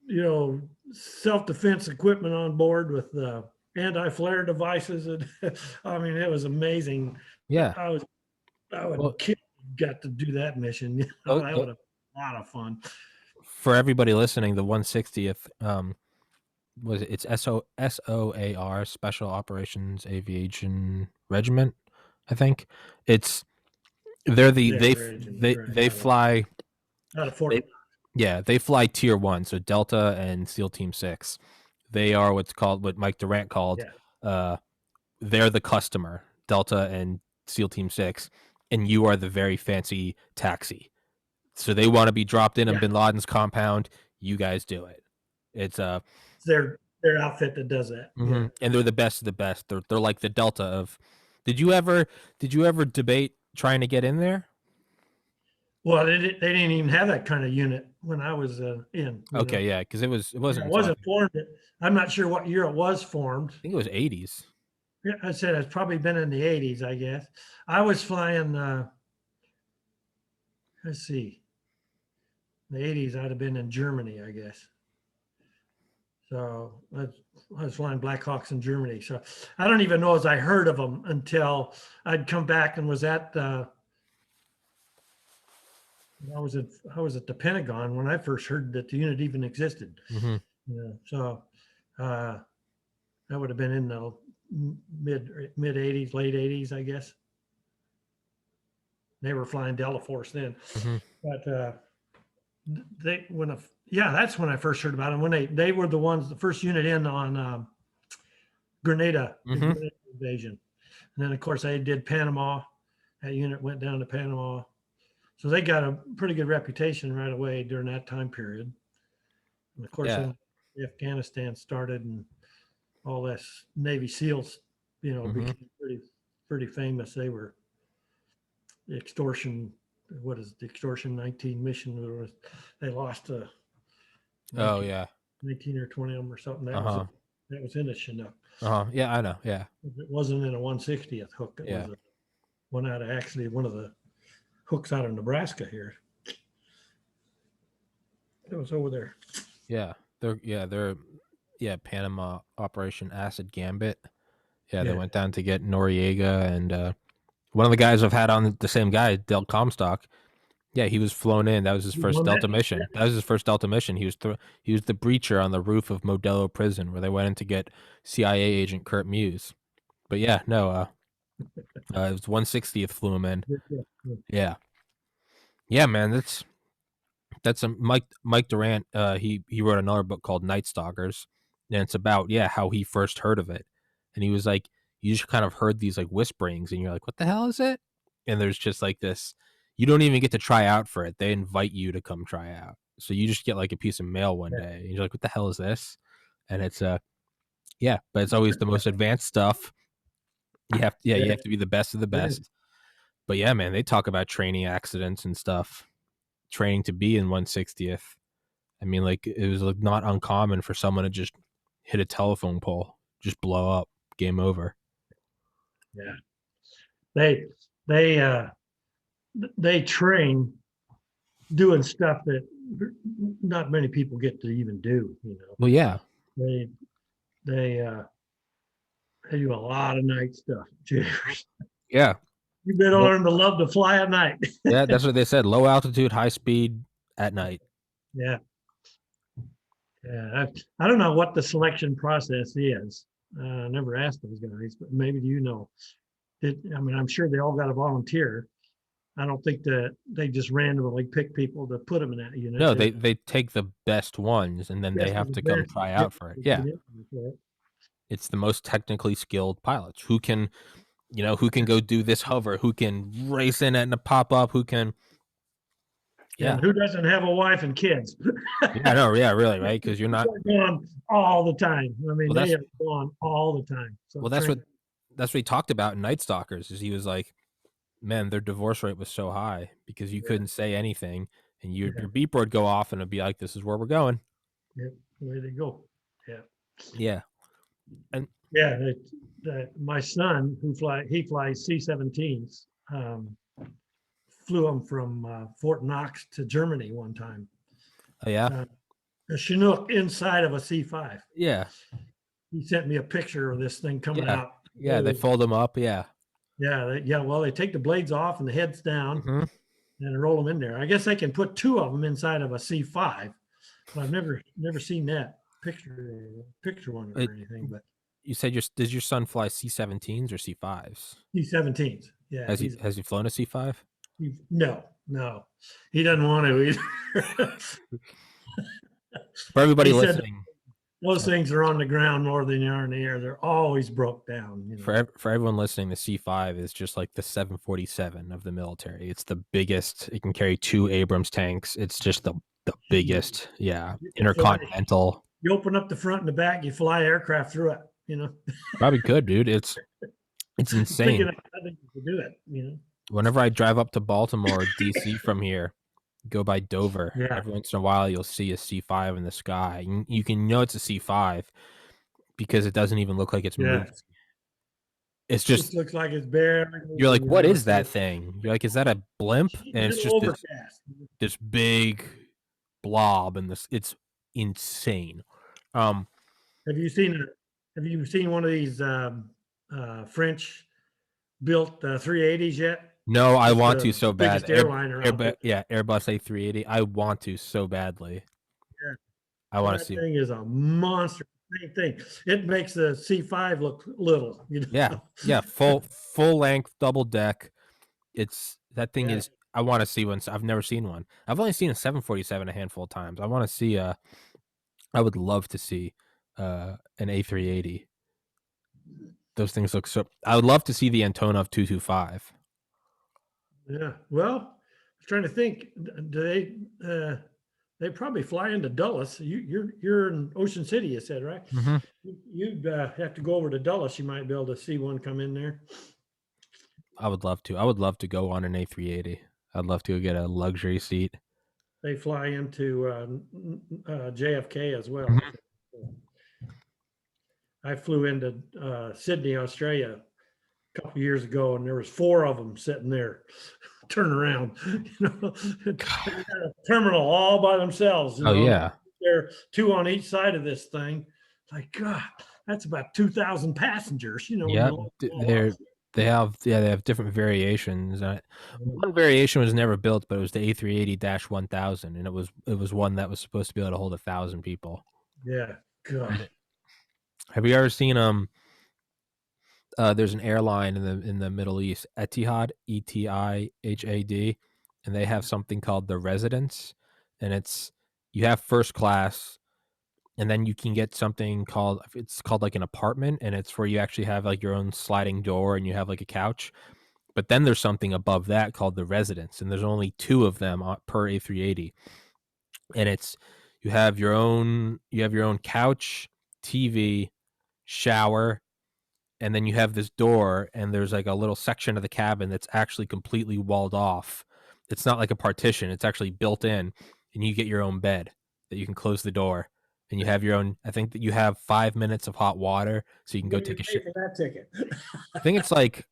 you know, self-defense equipment on board with anti-flare devices. And I mean, it was amazing. Yeah. I would got to do that mission. You know, that would have been a lot of fun. For everybody listening, the 160th, it's SOAR, Special Operations Aviation Regiment, I think. They fly out of Fort. They fly tier 1, so Delta and SEAL Team 6. They are what Mike Durant called they're the customer, Delta and SEAL Team 6, and you are the very fancy taxi. So they want to be dropped in Bin Laden's compound. You guys do it. It's their outfit that does that. And they're the best of the best. They're like the Delta of. Did you ever debate trying to get in there? Well, they didn't even have that kind of unit when I was in. Okay, yeah, because it wasn't formed. I'm not sure what year it was formed. I think it was 80s. Yeah, I said it's probably been in the 80s, I guess. I was flying. Let's see. In the 80s, I'd have been in Germany, I guess. So I was flying Blackhawks in Germany. So I don't even know as I heard of them until I'd come back and was at. I was at the Pentagon when I first heard that the unit even existed. So that would have been in the mid 80s, late 80s, I guess. They were flying Delta Force then, but that's when I first heard about them. When they were the first unit in on Grenada invasion, and then of course they did Panama. That unit went down to Panama. So they got a pretty good reputation right away during that time period. And of course, when Afghanistan started and all this Navy SEALs, you know, became pretty famous. They were the extortion. What is the extortion 19 mission? They lost 19 or 20 of them or something. That was in a Chinook. Yeah, I know. Yeah, it wasn't in a 160th hook. It was one out of one of the hooks out of Nebraska here. It was over there. Yeah, they're Panama Operation Acid Gambit. Yeah, they Yeah. went down to get Noriega, and one of the guys I've had on the same guy, Del Comstock. Yeah, he was flown in. That was his You first won that? Delta mission. That was his first Delta mission. He was the breacher on the roof of Modelo Prison, where they went in to get CIA agent Kurt Muse. But yeah, no, it was 160th flew him in. Yeah. Yeah, yeah, man, that's a Mike Durant. He wrote another book called Night Stalkers, and it's about how he first heard of it, and he was like, you just kind of heard these like whisperings, and you're like, what the hell is it? And there's just like this, you don't even get to try out for it. They invite you to come try out, so you just get like a piece of mail one day, and you're like, what the hell is this? And it's but it's always the most advanced stuff. You have to be the best of the best. But yeah, man, they talk about training accidents and stuff, training to be in 160th. I mean, like, it was like not uncommon for someone to just hit a telephone pole, just blow up, game over. Yeah. They train doing stuff that not many people get to even do, Well, yeah, They they do a lot of night stuff. yeah, You better learn to love to fly at night. yeah. That's what they said. Low altitude, high speed at night. Yeah. Yeah. I don't know what the selection process is. I never asked those guys, but maybe you know. I'm sure they all got to volunteer. I don't think that they just randomly pick people to put them in that unit. No, they take the best ones, and then they have to come try out for it. Yeah, it's the most technically skilled pilots who can go do this hover, who can race in it and pop up, who can. Yeah. And who doesn't have a wife and kids? Yeah, no, yeah, really, right? Because you're not gone all the time. I mean, Well, they are gone all the time. So well, that's what he talked about in Night Stalkers. Is he was like, man, their divorce rate was so high because you couldn't say anything, and your beep would go off, and it'd be like, this is where we're going. Yeah, way they go. Yeah. Yeah. And yeah, my son he flies C-17s. Flew them from Fort Knox to Germany one time. Oh yeah. A Chinook inside of a C-5. Yeah. He sent me a picture of this thing coming out. Yeah, they fold them up. Yeah. Yeah. Well, they take the blades off and the heads down and roll them in there. I guess they can put two of them inside of a C-5, but I've never seen that picture one or anything. But you said does your son fly C-17s or C-5s? C-17s. Yeah. Has he flown a C-5? No, he doesn't want to either. For everybody listening, those things are on the ground more than they are in the air. They're always broke down. For everyone listening, the C-5 is just like the 747 of the military. It's the biggest. It can carry 2 Abrams tanks. It's just the biggest. Yeah, intercontinental. You open up the front and the back, you fly aircraft through it. Probably could, dude. It's insane. I think you could do it. Whenever I drive up to Baltimore or DC from here, go by Dover. Yeah. Every once in a while, you'll see a C-5 in the sky. You can know it's a C-5 because it doesn't even look like it's moving. It's just looks like it's bare. You're like, what is that thing? You're like, is that a blimp? And it's just this big blob, and it's insane. Have you seen one of these French built 380s yet? No, I want to so bad. Airbus A380. I want to so badly. Yeah. I want to see. That thing is a monster thing. It makes the C-5 look little. Yeah. Full length, double deck. That thing is. I want to see one. I've never seen one. I've only seen a 747 a handful of times. I want to see. I would love to see an A380. Those things look so. I would love to see the Antonov 225. Yeah. Well, I was trying to think. Do they probably fly into Dulles? You're in Ocean City, you said, right? Mm-hmm. You'd have to go over to Dulles. You might be able to see one come in there. I would love to. I would love to go on an A380. I'd love to get a luxury seat. They fly into JFK as well. Mm-hmm. I flew into Sydney, Australia a couple of years ago, and there was 4 of them sitting there. Turn around, terminal all by themselves. Oh yeah, there are 2 on each side of this thing. Like, God, that's about 2,000 passengers, you know. Yep, they have different variations. One variation was never built, but it was the A380-1000, and it was one that was supposed to be able to hold 1,000 people. Yeah, God. Have you ever seen there's an airline in the Middle East, Etihad, Etihad, and they have something called the Residence, and you have first class, and then you can get something called like an apartment, and it's where you actually have like your own sliding door and you have like a couch. But then there's something above that called the Residence, and there's only 2 of them per A380, and you have your own couch, TV, shower, and then you have this door, and there's like a little section of the cabin that's actually completely walled off. It's not like a partition, it's actually built in, and you get your own bed that you can close the door, and you have your own. I think that you have 5 minutes of hot water, so you can go take a shit. For that ticket. I think it's like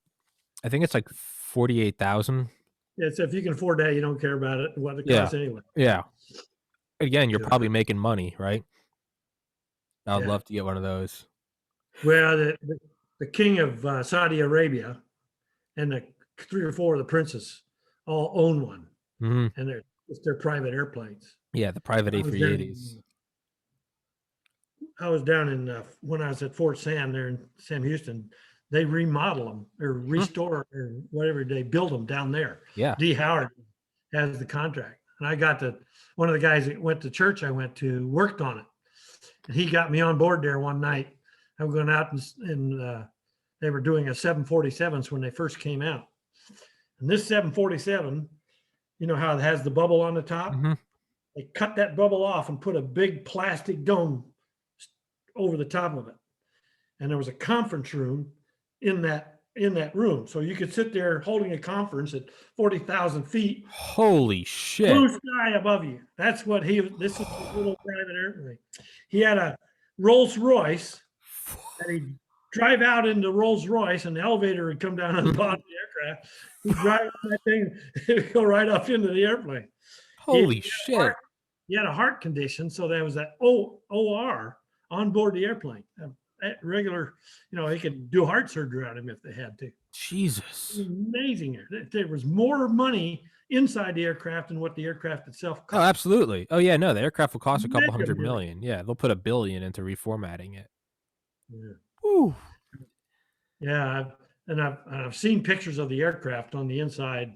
48,000. Yeah, so if you can afford that, you don't care about it, what it costs anyway. Yeah. Again, you're probably making money, right? I'd Yeah. love to get one of those. Well, the king of Saudi Arabia and the 3 or 4 of the princes all own one, and it's their private airplanes. Yeah, the private A380s. I was down in when I was at Fort Sam there in Sam Houston. They remodel them or restore or whatever. They build them down there. Yeah. D. Howard has the contract, and I got one of the guys that went to church I went to worked on it, and he got me on board there one night. I was going out and they were doing a 747s when they first came out, and this 747, you know how it has the bubble on the top. They cut that bubble off and put a big plastic dome over the top of it, and there was a conference room in that room, so you could sit there holding a conference at 40,000 feet. Holy shit! Blue sky above you. That's what this is a little private airplane. He had a Rolls Royce, and he'd drive out into Rolls Royce, and the elevator would come down on the bottom of the aircraft. He'd drive that thing, it'd go right up into the airplane. Holy shit! He had a heart condition, so there was that OR on board the airplane. Regular, you know, they could do heart surgery on him if they had to. Jesus. Amazing. There was more money inside the aircraft than what the aircraft itself cost. Oh, absolutely. Oh, yeah, no, the aircraft will cost a couple $100 million. Yeah, they'll put $1 billion into reformatting it. Yeah. Woo. Yeah, I've seen pictures of the aircraft on the inside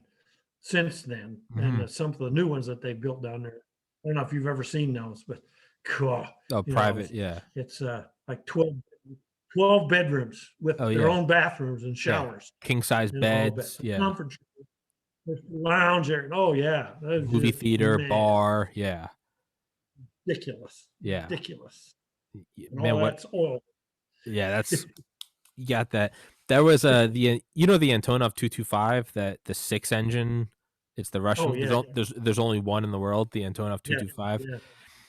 since then, and some of the new ones that they built down there. I don't know if you've ever seen those, but cool. Oh, private, yeah. It's like 12 bedrooms with their own bathrooms and showers. Yeah. King size beds. Yeah. Conference lounge area. Oh, yeah. Movie theater, bar. Yeah. Ridiculous. Yeah. Ridiculous. Man, that's oil. Yeah, that's you got that. There was the the Antonov 225, that the 6 engine. It's the Russian. There's only one in the world, the Antonov 225. Yeah.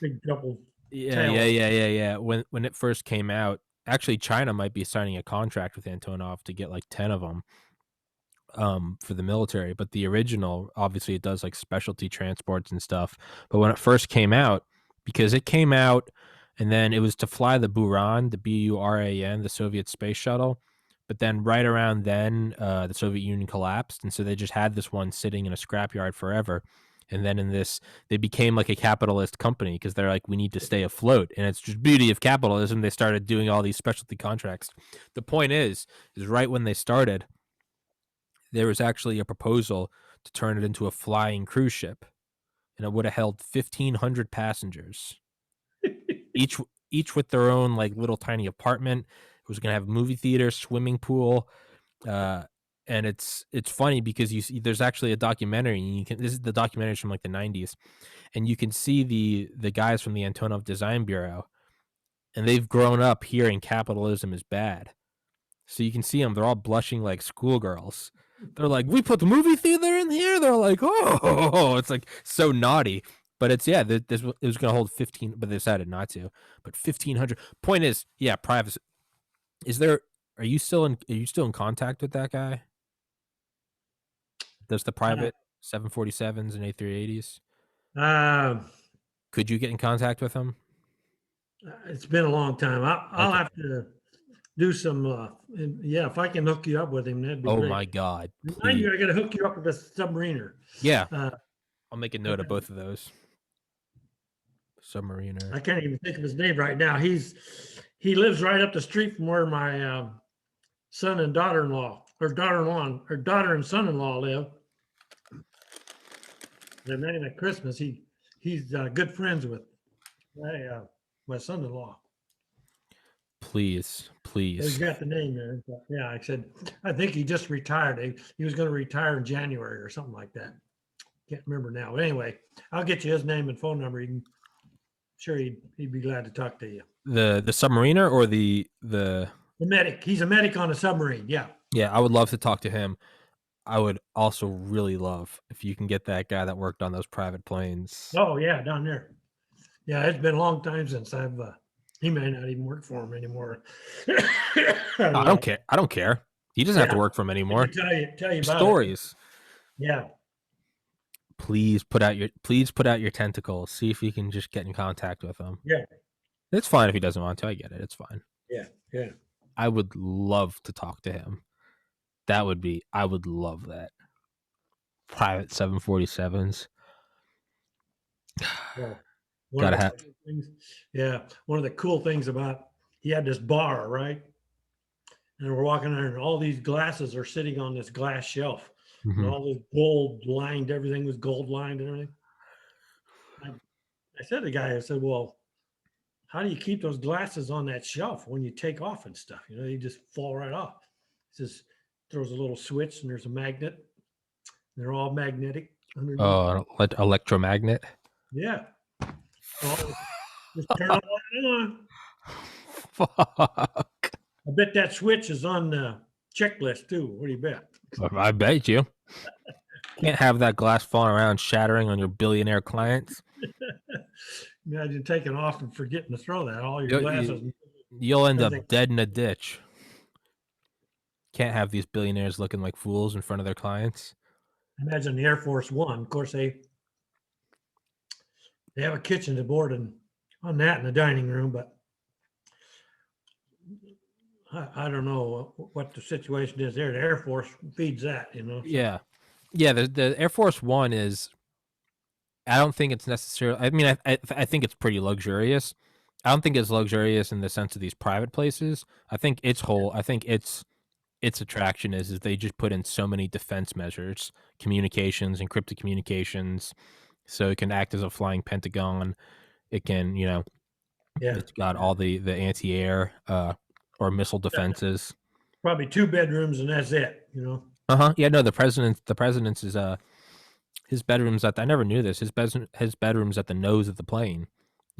Big couple. Yeah. When it first came out, actually China might be signing a contract with Antonov to get like 10 of them for the military, but the original, obviously it does like specialty transports and stuff. But when it first came out, because it came out and then it was to fly the Buran, the Buran, the Soviet space shuttle. But then right around then, the Soviet Union collapsed, and so they just had this one sitting in a scrapyard forever. And then they became like a capitalist company because they're like, we need to stay afloat. And it's just beauty of capitalism. They started doing all these specialty contracts. The point is right when they started, there was actually a proposal to turn it into a flying cruise ship, and it would have held 1,500 passengers, each with their own like little tiny apartment. It was going to have a movie theater, swimming pool, and it's funny because you see there's actually a documentary, and this is the documentary from like the 90s, and you can see the guys from the Antonov Design Bureau, and they've grown up hearing capitalism is bad. So you can see them; they're all blushing like schoolgirls. They're like, "We put the movie theater in here." They're like, "Oh, it's like so naughty." But it's it was going to hold 15, but they decided not to. But 1,500. Point is, yeah, privacy. Are you still in contact with that guy? Does the private 747s and A380s? Um, Could you get in contact with him? It's been a long time. I'll Okay. have to do some, yeah, if I can hook you up with him, that'd be Oh great. my God, Remind please. you, I gotta hook you up with this submariner. Yeah, Uh, I'll make a note of both of those. Submariner. I can't even think of his name right now. He lives right up the street from where my son and daughter-in-law, or daughter and son-in-law live. They met him at Christmas. He's good friends with my son-in-law. Please, So he's please. got the name there. But yeah, I said, I think he just retired. He was going to retire in January or something like that. Can't remember now. But anyway, I'll get you his name and phone number. Sure, he'd be glad to talk to you. The submariner or the The medic. He's a medic on a submarine. Yeah. yeah, I would love to talk to him. I would also really love if you can get that guy that worked on those private planes. Oh yeah, down there. Yeah, it's been a long time since I've. He may not even work for him anymore. I don't care. I don't care. He doesn't have to work for him I anymore. can tell you about Stories. it. Yeah. Please put out your tentacles. See if you can just get in contact with him. Yeah. It's fine if he doesn't want to. I get it. It's fine. Yeah. Yeah. I would love to talk to him. I would love that. Private 747s. Yeah. Gotta have. Yeah. One of the cool things about he had this bar, right? And we're walking there, and all these glasses are sitting on this glass shelf. And all this gold lined, everything was gold lined and everything. I said to the guy, I said, well, how do you keep those glasses on that shelf when you take off and stuff? You know, you just fall right off. He says, throws a little switch and there's a magnet. They're all magnetic underneath. Oh, electromagnet. Yeah. Oh, just turn it on. Fuck. I bet that switch is on the checklist too. What do you bet? I bet you. Can't have that glass falling around shattering on your billionaire clients. Imagine taking off and forgetting to throw that. All your glasses. You'll end up dead in a ditch. Can't have these billionaires looking like fools in front of their clients. Imagine the Air Force One. Of course, they have a kitchen to board and on that in the dining room, but I don't know what the situation is there. The Air Force feeds that, you know. Yeah. The Air Force One is. I don't think it's necessarily. I mean, I think it's pretty luxurious. I don't think it's luxurious in the sense of these private places. I think its attraction is they just put in so many defense measures, communications, encrypted communications, so it can act as a flying Pentagon. It can, it's got all the anti-air or missile defenses. Probably 2 bedrooms and that's it, you know. Yeah, no, the president's is his bedroom's I never knew this. His bedroom's at the nose of the plane.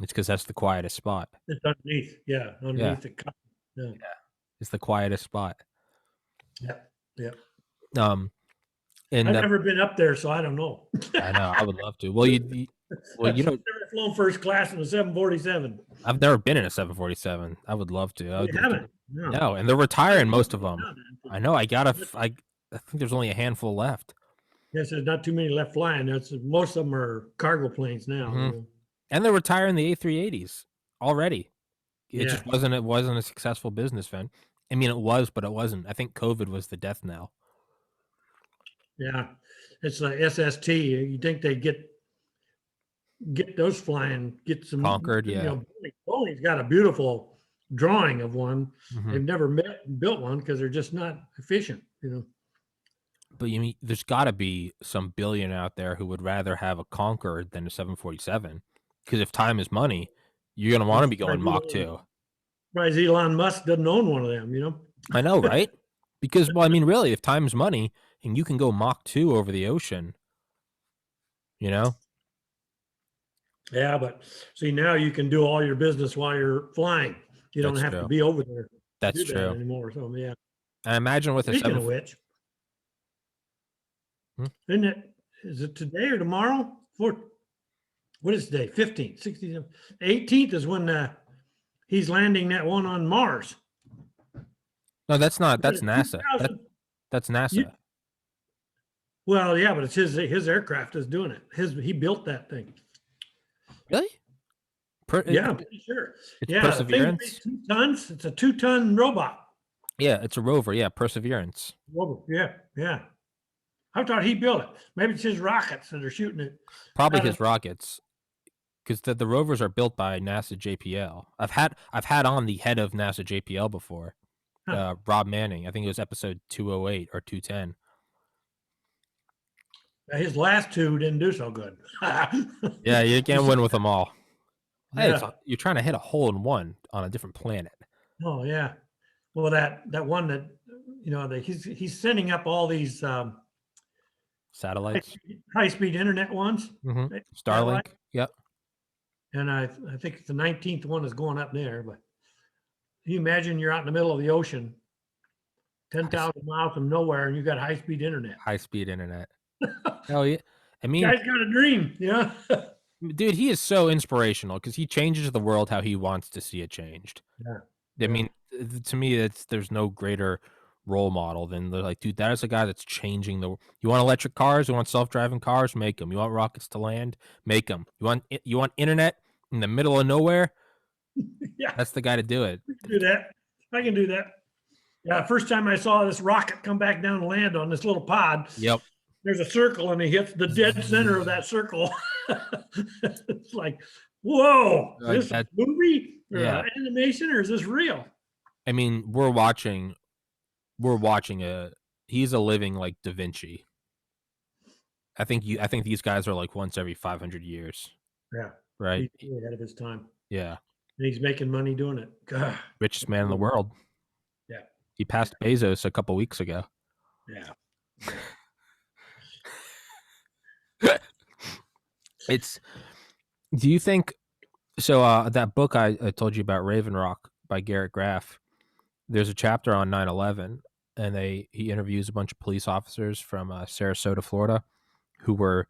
It's because that's the quietest spot. It's underneath, underneath the cup. Yeah, it's the quietest spot. Yeah. And I've never been up there, so I don't know. I know. I would love to. Well, you don't. Never flown first class in a 747. I've never been in a 747. I would love to. You haven't? No, and they're retiring most of them. I know. I think there's only a handful left. Yes, there's not too many left flying. Most of them are cargo planes now. Mm-hmm. You know? And they're retiring the A380s already. It just wasn't. It wasn't a successful business, Finn. I mean, it was, but it wasn't. I think COVID was the death knell. Yeah, it's a SST. You think they get those flying? Get some Conquered, yeah. You know, Boeing's got a beautiful drawing of one. Mm-hmm. They've never built one because they're just not efficient. You know. But you mean there's got to be some billion out there who would rather have a Concorde than a 747? Because if time is money, you're gonna want to be going Mach 2. Surprised Elon Musk doesn't own one of them. You know. I know, right? Because I mean, really, if time's money and you can go Mach 2 over the ocean, you know. Yeah, but see now you can do all your business while you're flying. You don't have to be over there. That's true anymore. So yeah. I imagine with Speaking of which. Isn't it? Is it today or tomorrow? What is today? 15th, 16th, 18th is when he's landing that one on Mars. No, that's not. That's NASA. That's NASA. Well, yeah, but it's his aircraft is doing it. He built that thing. Really? Yeah, I'm pretty sure. It's Yeah, the thing weighs Perseverance. 2 tons. It's a 2-ton robot. Yeah, it's a rover. Yeah, Perseverance. Rover. Yeah, yeah. I thought he built it. Maybe it's his rockets that are shooting it. Probably out of- his rockets, because the rovers are built by NASA JPL. I've had on the head of NASA JPL before, Huh. Rob Manning. I think it was episode 208 or 210. His last two didn't do so good. Yeah, you can't win with them all. Hey, Yeah. you're trying to hit a hole in one on a different planet. Oh yeah. Well, that one that he's sending up all these Satellites. high speed internet ones. Mm-hmm. Satellite. Starlink. Yep. And I think the 19th one is going up there. But can you imagine you're out in the middle of the ocean, 10,000 miles from nowhere, and you got high speed internet. High speed internet. Hell yeah. I mean, Guy's got a dream. Yeah. dude, he is so inspirational because he changes the world how he wants to see it changed. Yeah. I mean, to me, there's no greater role model than like, dude, that is a guy that's changing the. You want electric cars? You want self-driving cars? Make them. You want rockets to land? Make them. You want internet in the middle of nowhere? Yeah. That's the guy to do it. I can do that. I can do that. Yeah. First time I saw this rocket come back down and land on this little pod. Yep. There's a circle and he hits the dead center of that circle. It's like, whoa, Like this movie or animation, or is this real? I mean, we're watching he's a living like Da Vinci. I think these guys are like once every 500 years. Yeah. Right. He's ahead of his time. Yeah. And he's making money doing it. God. Richest man in the world. Yeah. He passed Bezos a couple weeks ago. Yeah. Do you think so? That book I told you about, Raven Rock by Garrett Graff, there's a chapter on 9/11, and he interviews a bunch of police officers from Sarasota, Florida, who were,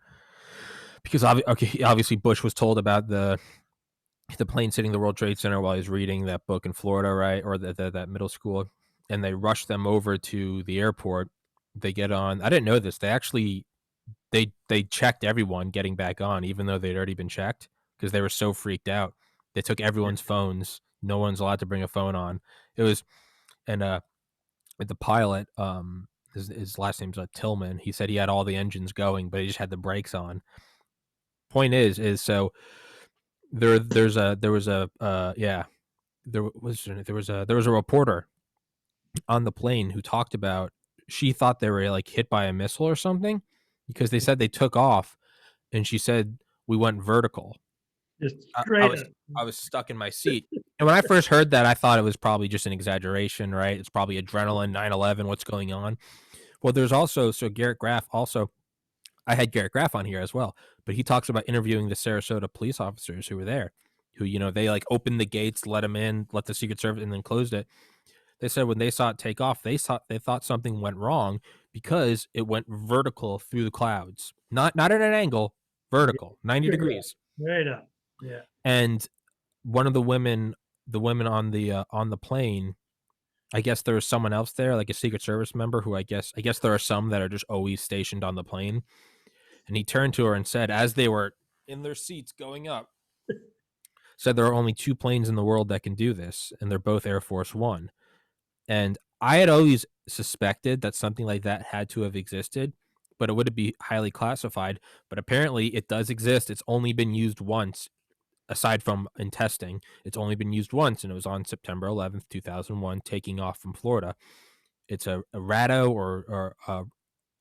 because obviously Bush was told about the plane sitting the World Trade Center while he was reading that book in Florida, right, or that middle school, and they rushed them over to the airport. They get on. I didn't know this. They actually they checked everyone getting back on, even though they'd already been checked, because they were so freaked out. They took everyone's phones. No one's allowed to bring a phone on. It was, and the pilot, his last name's Tillman. He said he had all the engines going, but he just had the brakes on. Point is so there was a reporter on the plane who talked about, she thought they were like hit by a missile or something, because they said they took off, and she said we went vertical. Just I was stuck in my seat. And when I first heard that, I thought it was probably just an exaggeration, right? It's probably adrenaline, 9/11, what's going on? Well, there's also, Garrett Graff also, I had Garrett Graff on here as well, but he talks about interviewing the Sarasota police officers who were there, who, they like opened the gates, let them in, let the Secret Service, and then closed it. They said when they saw it take off, they thought something went wrong because it went vertical through the clouds, not at an angle, vertical, 90 degrees. Right up. Yeah. And one of the women on the plane, I guess there was someone else there, like a Secret Service member, who I guess there are some that are just always stationed on the plane. And he turned to her and said, as they were in their seats going up, said there are only 2 planes in the world that can do this, and they're both Air Force One. And I had always suspected that something like that had to have existed, but it would be highly classified. But apparently it does exist. It's only been used once, aside from in testing. It's only been used once, and it was on September 11th, 2001, taking off from Florida. It's a RATO or a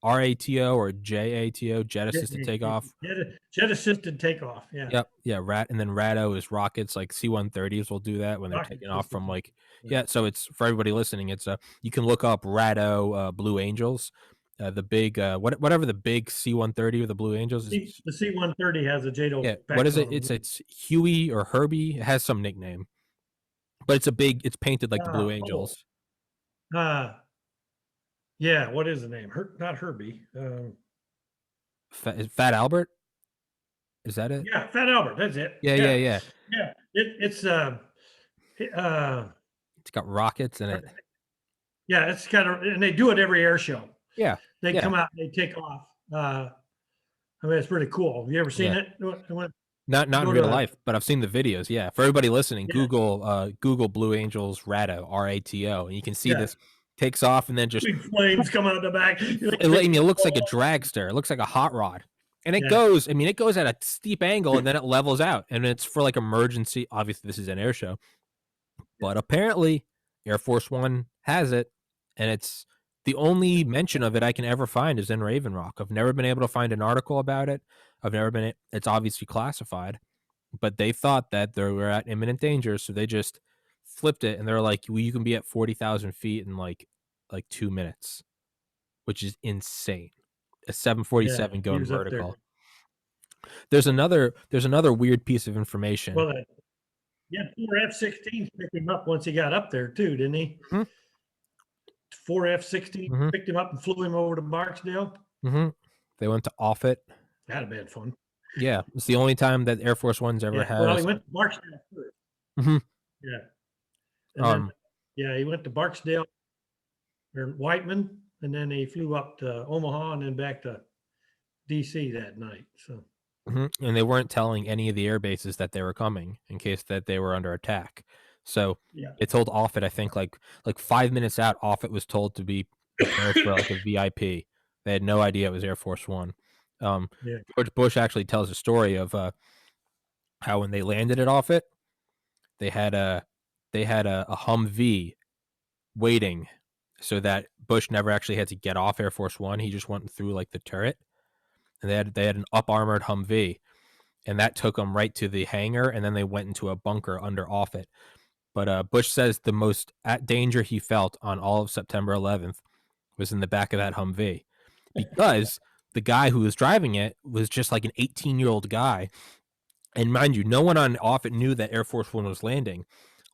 RATO or JATO, jet assisted takeoff. Jet assisted takeoff. Yeah. Yep. Yeah. And then RATO is rockets, like C-130s will do that when they're taking off from like, So it's, for everybody listening, it's you can look up RATO, Blue Angels, the big whatever the big C-130 or the Blue Angels. The C-130 has a JATO. Yeah. What is it? It's Huey or Herbie. It has some nickname, but it's painted like the Blue Angels. Yeah, what is the name? Not Herbie. Fat Albert? Is that it? Yeah, Fat Albert. That's it. Yeah. Yeah, it's got rockets in it. Yeah, it's kind of, and they do it every air show. Yeah, they come out and they take off. I mean, it's pretty cool. Have you ever seen it? No, Not in go real to, life, but I've seen the videos. Yeah, for everybody listening, yeah, Google Blue Angels RATO, RATO, and you can see yeah, this takes off and then just big flames come out the back. You're like, it looks like a dragster. It looks like a hot rod. And it yeah, goes, I mean, it goes at a steep angle and then it levels out. And it's for like emergency. Obviously, this is an air show, but apparently Air Force One has it. And it's the only mention of it I can ever find is in Raven Rock. I've never been able to find an article about it. It's obviously classified, but they thought that they were at imminent danger. So they just flipped it and they're like, well, you can be at 40,000 feet in like 2 minutes, which is insane. A yeah, 747 he going was up there. vertical. There's another weird piece of information. Well, yeah, 4 F-16s picked him up once he got up there too, didn't he? Mhm. 4 F-16 Mhm. picked him up and flew him over to Barksdale. They went to Offutt. That'd have been fun. Yeah, it's the only time that Air Force One's ever Yeah, well, he has. went to Barksdale first. Mhm. Yeah, and then Um, yeah, he went to Barksdale or Whiteman, and then he flew up to Omaha and then back to DC that night. So and they weren't telling any of the air bases that they were coming in case that they were under attack. So yeah, they told Offutt, I think like 5 minutes out, Offutt was told to be prepared for like a VIP. They had no idea it was Air Force One. yeah, George Bush actually tells a story of how when they landed at Offutt, they had a a Humvee waiting so that Bush never actually had to get off Air Force One. He just went through like the turret, and they had an up armored Humvee, and that took them right to the hangar, and then they went into a bunker under Offutt. But Bush says the most at danger he felt on all of September 11th was in the back of that Humvee, because the guy who was driving it was just like an 18-year-old guy. And mind you, no one on Offutt knew that Air Force One was landing,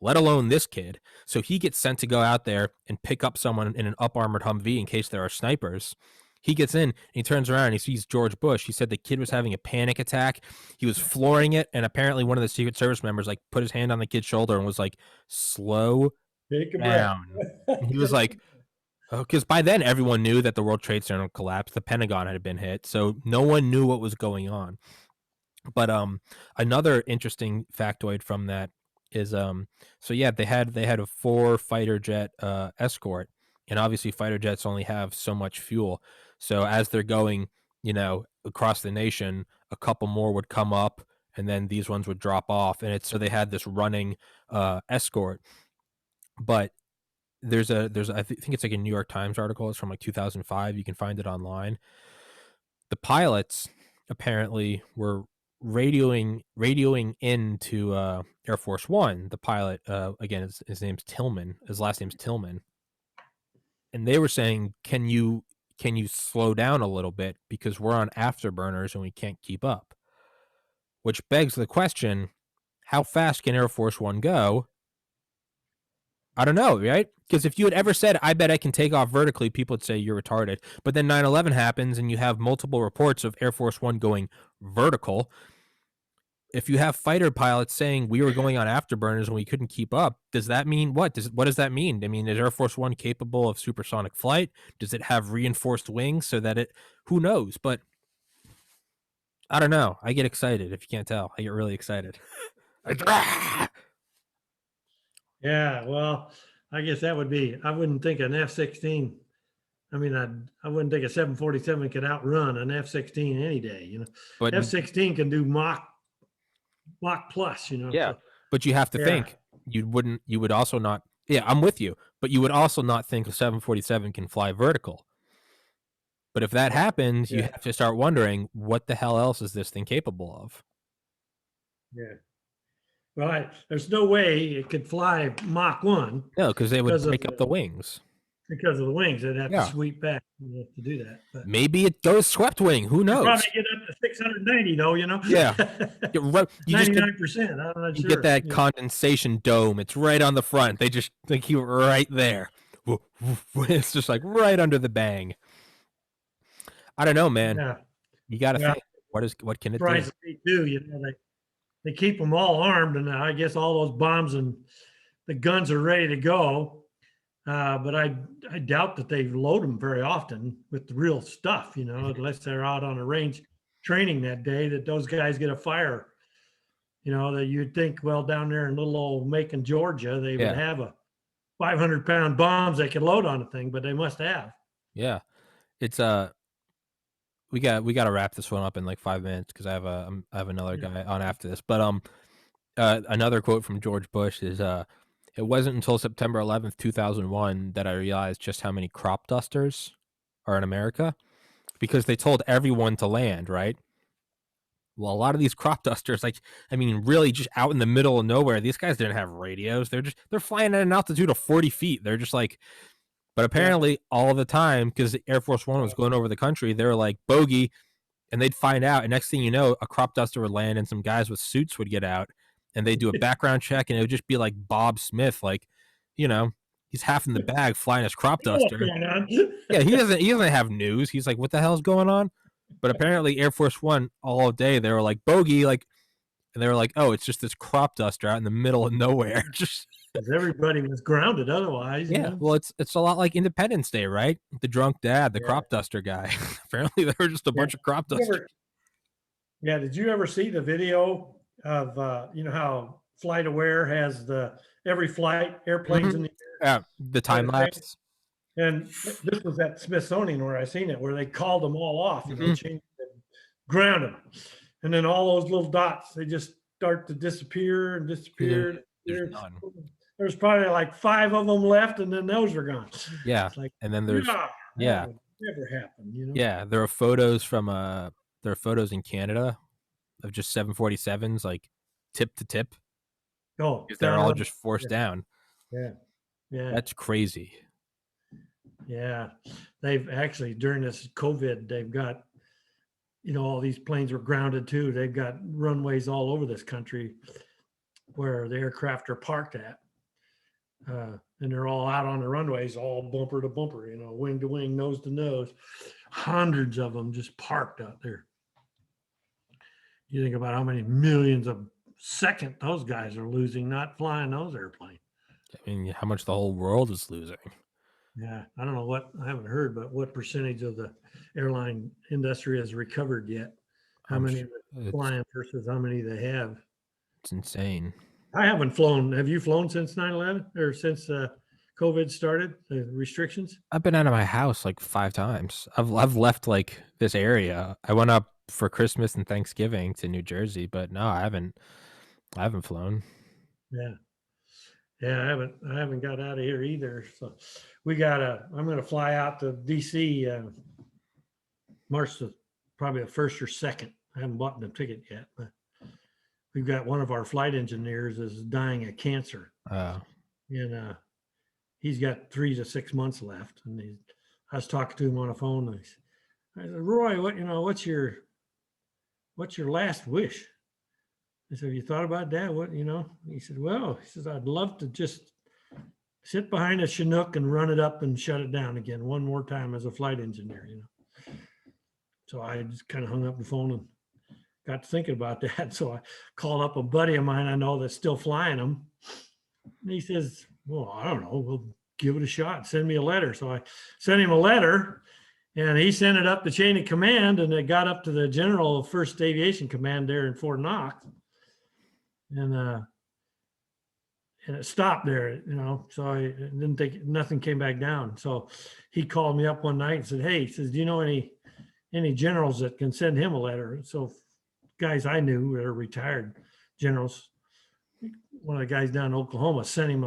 let alone this kid. So he gets sent to go out there and pick up someone in an up armored Humvee in case there are snipers. He gets in and he turns around and he sees George Bush. He said the kid was having a panic attack. He was flooring it. And apparently one of the Secret Service members like put his hand on the kid's shoulder and was like, slow take a breath. down. And he was like, oh, because by then everyone knew that the World Trade Center collapsed. The Pentagon had been hit. So no one knew what was going on. But another interesting factoid from that is so yeah, they had a 4 fighter jet escort, and obviously fighter jets only have so much fuel. So as they're going, across the nation, a couple more would come up and then these ones would drop off, and it's so they had this running escort. But there's I think it's like a New York Times article. It's from like 2005. You can find it online. The pilots apparently were radioing into Air Force One. The pilot, again, his name's Tillman. His last name's Tillman, and they were saying, "Can you slow down a little bit because we're on afterburners and we can't keep up?" Which begs the question: how fast can Air Force One go? I don't know, right? Because if you had ever said, I bet I can take off vertically, people would say you're retarded. But then 9/11 happens and you have multiple reports of Air Force One going vertical. If you have fighter pilots saying we were going on afterburners and we couldn't keep up, does that mean what? What does that mean? I mean, is Air Force One capable of supersonic flight? Does it have reinforced wings so that who knows? But I don't know. I get excited. If you can't tell, I get really excited. Yeah, well, I guess that would be, I wouldn't think an F-16, I mean, I wouldn't think a 747 could outrun an F-16 any day, But F-16 can do Mach plus, yeah, so, but you have to yeah. think you would also not. Yeah, I'm with you, but you would also not think a 747 can fly vertical. But if that happens, you Yeah. have to start wondering what the hell else is this thing capable of? Yeah. Well, there's no way it could fly Mach 1 No, because they would because of break up the wings. because of the wings. They'd have Yeah. to sweep back to do that. But Maybe it goes swept wing. Who knows? probably get up to 690 though, Yeah. You just 99%. I'm not you sure. get that condensation dome. It's right on the front. They keep it right there. It's just like right under the bang. I don't know, man. Yeah. You got to Yeah. think. What can it do? Surprised me too. They keep them all armed, and I guess all those bombs and the guns are ready to go. But I doubt that they load them very often with the real stuff, unless they're out on a range training that day, that those guys get a fire You know, that you'd think, well, down there in little old Macon, Georgia, they would have a 500-pound bombs they could load on a thing, but they must have. Yeah. It's we got to wrap this one up in like 5 minutes because I have another guy on after this. But another quote from George Bush is it wasn't until September 11th, 2001 that I realized just how many crop dusters are in America, because they told everyone to land, right? Well, a lot of these crop dusters, like, I mean, really just out in the middle of nowhere, theyese guys didn't have radios. They're flying at an altitude of 40 feet. They're just like, but apparently all the time, because the Air Force One was going over the country, they were like, bogey, and they'd find out. And next thing you know, a crop duster would land and some guys with suits would get out and they'd do a background check and it would just be like Bob Smith, like, you know, he's half in the bag flying his crop duster. Yeah, he doesn't have news. He's like, what the hell's going on? But apparently Air Force One all day, they were like, bogey, like, and they were like, oh, it's just this crop duster out in the middle of nowhere. Just everybody was grounded otherwise. Yeah, well, it's a lot like Independence Day, right? The drunk dad, the crop duster guy. Apparently, there were just a bunch of crop dusters. Did you ever see the video of you know how Flight Aware has every flight airplanes in the air? The time lapse. And this was at Smithsonian where I seen it, where they called them all off, you know, changed them, ground them, and then all those little dots, they just start to disappear and disappear. There's none. There's probably like 5 of them left, and then those are gone. Yeah, like, and then there's that would never happen, you know. Yeah, there are photos from there are photos in Canada of just 747s like tip to tip. Oh, because they're all just forced down. Yeah, that's crazy. Yeah, they've actually during this COVID, they've got, you know, all these planes were grounded too. They've got runways all over this country where the aircraft are parked at. And they're all out on the runways, all bumper to bumper, you know, wing to wing, nose to nose. Hundreds of them just parked out there. You think about how many millions of seconds those guys are losing not flying those airplanes. I mean, how much the whole world is losing. Yeah, I don't know I haven't heard, but what percentage of the airline industry has recovered yet? How many are flying versus how many they have? It's insane. I haven't flown. Have you flown since 9/11 or since COVID started, the restrictions? I've been out of my house like 5 times. I've left like this area. I went up for Christmas and Thanksgiving to New Jersey, but no, I haven't flown. Yeah, I haven't got out of here either. So I'm going to fly out to DC March probably the 1st or 2nd. I haven't bought the ticket yet, but we've got one of our flight engineers is dying of cancer. Oh. And he's got 3 to 6 months left. And I was talking to him on the phone. And I said, Roy, what's your last wish? I said, have you thought about that? What, you know? He said, well, I'd love to just sit behind a Chinook and run it up and shut it down again one more time as a flight engineer, you know? So I just kind of hung up the phone and got to thinking about that. So I called up a buddy of mine I know that's still flying them. And he says, well, I don't know, we'll give it a shot. Send me a letter. So I sent him a letter and he sent it up the chain of command, and it got up to the general of 1st Aviation Command there in Fort Knox. And it stopped there, you know, so I didn't think nothing came back down. So he called me up one night and said, hey, he says, do you know any generals that can send him a letter? So guys I knew that are retired generals, one of the guys down in Oklahoma sent him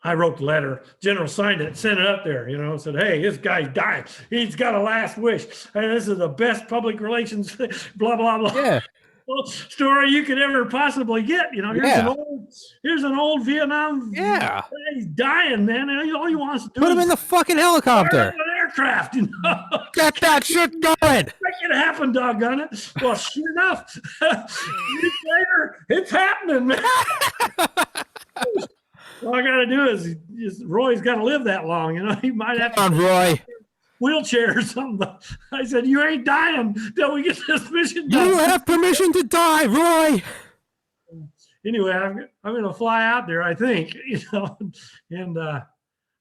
I wrote the letter, general signed it, sent it up there, you know, said, hey, this guy's dying. He's got a last wish. And this is the best public relations, blah, blah, blah. Yeah. Story you could ever possibly get, you know. Here's an old Vietnam. Yeah, he's dying, man. All he wants to do put him in the fucking helicopter, an aircraft, you know. Get that shit going. Make it happen, doggone it. Well, sure enough, weeks later, it's happening, man. All I got to do is Roy's got to live that long, you know. He might have to. Come on, Roy. Wheelchair or something. I said, you ain't dying till we get this mission done. You have permission to die, Roy. Anyway, I'm going to fly out there, I think, you know. And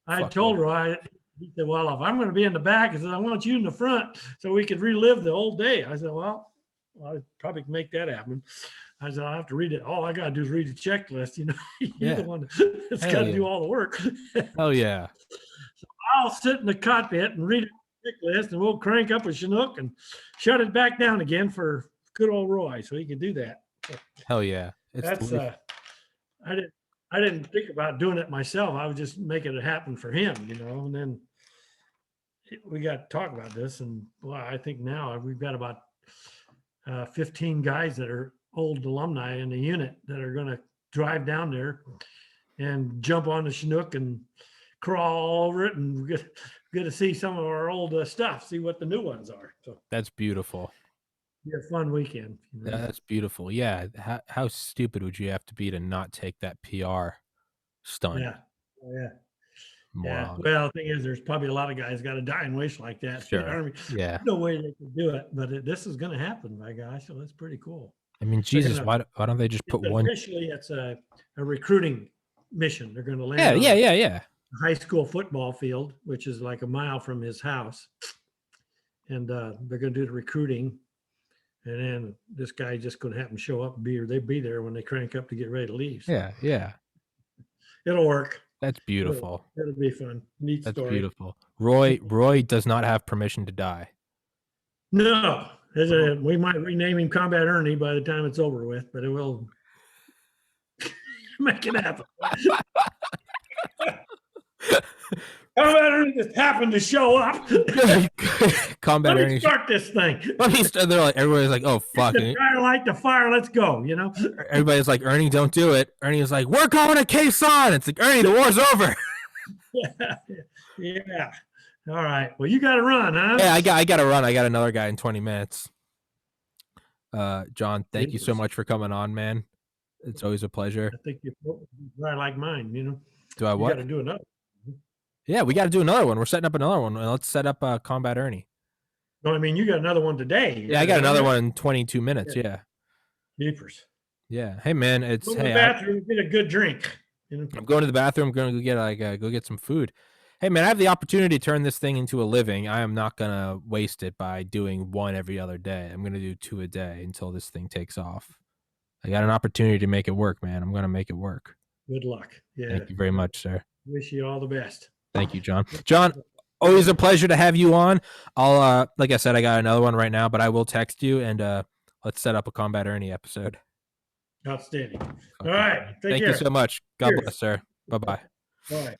I told Roy, he said, well, if I'm going to be in the back, I said, I want you in the front so we could relive the old day. I said, well, I probably can make that happen. I said, I'll have to read it. All I got to do is read the checklist. You're Yeah. the one that's Hell got to yeah. do all the work. Oh yeah. I'll sit in the cockpit and read the checklist, and we'll crank up a Chinook and shut it back down again for good old Roy, so he can do that. Hell yeah. That's I didn't think about doing it myself. I was just making it happen for him, and then we got to talk about this, and well, I think now we've got about 15 guys that are old alumni in the unit that are going to drive down there and jump on the Chinook and crawl over it, and get to see some of our old stuff, see what the new ones are. So that's beautiful. Be a fun weekend. That's beautiful. Yeah. How stupid would you have to be to not take that PR stunt? Yeah. Yeah. Wow. Well, the thing is, there's probably a lot of guys got a dying wish like that. Sure. Yeah. No way they could do it, but this is going to happen, my guy. So that's pretty cool. I mean, Jesus, why don't they just put one? Officially, it's a recruiting mission. They're going to land. Yeah. A high school football field, which is like a mile from his house, and they're going to do the recruiting. And then this guy just going to happen to show up and they'll be there when they crank up to get ready to leave. So Yeah. it'll work. That's beautiful. It'll be fun. Neat That's story. beautiful. Roy does not have permission to die. No, we might rename him Combat Ernie by the time it's over with, but it will make it happen. Combat Ernie just happened to show up. Combat Let Ernie. me start this thing. They're like, everybody's like, oh fuck. Try to light the fire. Let's go. Everybody's like, Ernie, don't do it. Ernie is like, we're going to Quezon. It's like, Ernie, the war's over. Yeah. All right. Well, you got to run, huh? Yeah, I got to run. I got another guy in 20 minutes. John, thank you so much for coming on, man. It's always a pleasure. I think you're like mine. Do I what? Got to do another. Yeah, we got to do another one. We're setting up another one. Let's set up Combat Ernie. No, I mean, you got another one today. Yeah, I got another one in 22 minutes. Yeah. Jeepers. Yeah. Hey, man, Go to the bathroom, get a good drink. I'm going to the bathroom. I'm going to go get some food. Hey, man, I have the opportunity to turn this thing into a living. I am not going to waste it by doing one every other day. I'm going to do 2 a day until this thing takes off. I got an opportunity to make it work, man. I'm going to make it work. Good luck. Yeah. Thank you very much, sir. Wish you all the best. Thank you, John. John, always a pleasure to have you on. I'll, like I said, I got another one right now, but I will text you and let's set up a Combat Ernie episode. Outstanding. Okay. All right. Thank you so much. God bless, sir. Bye-bye. All right.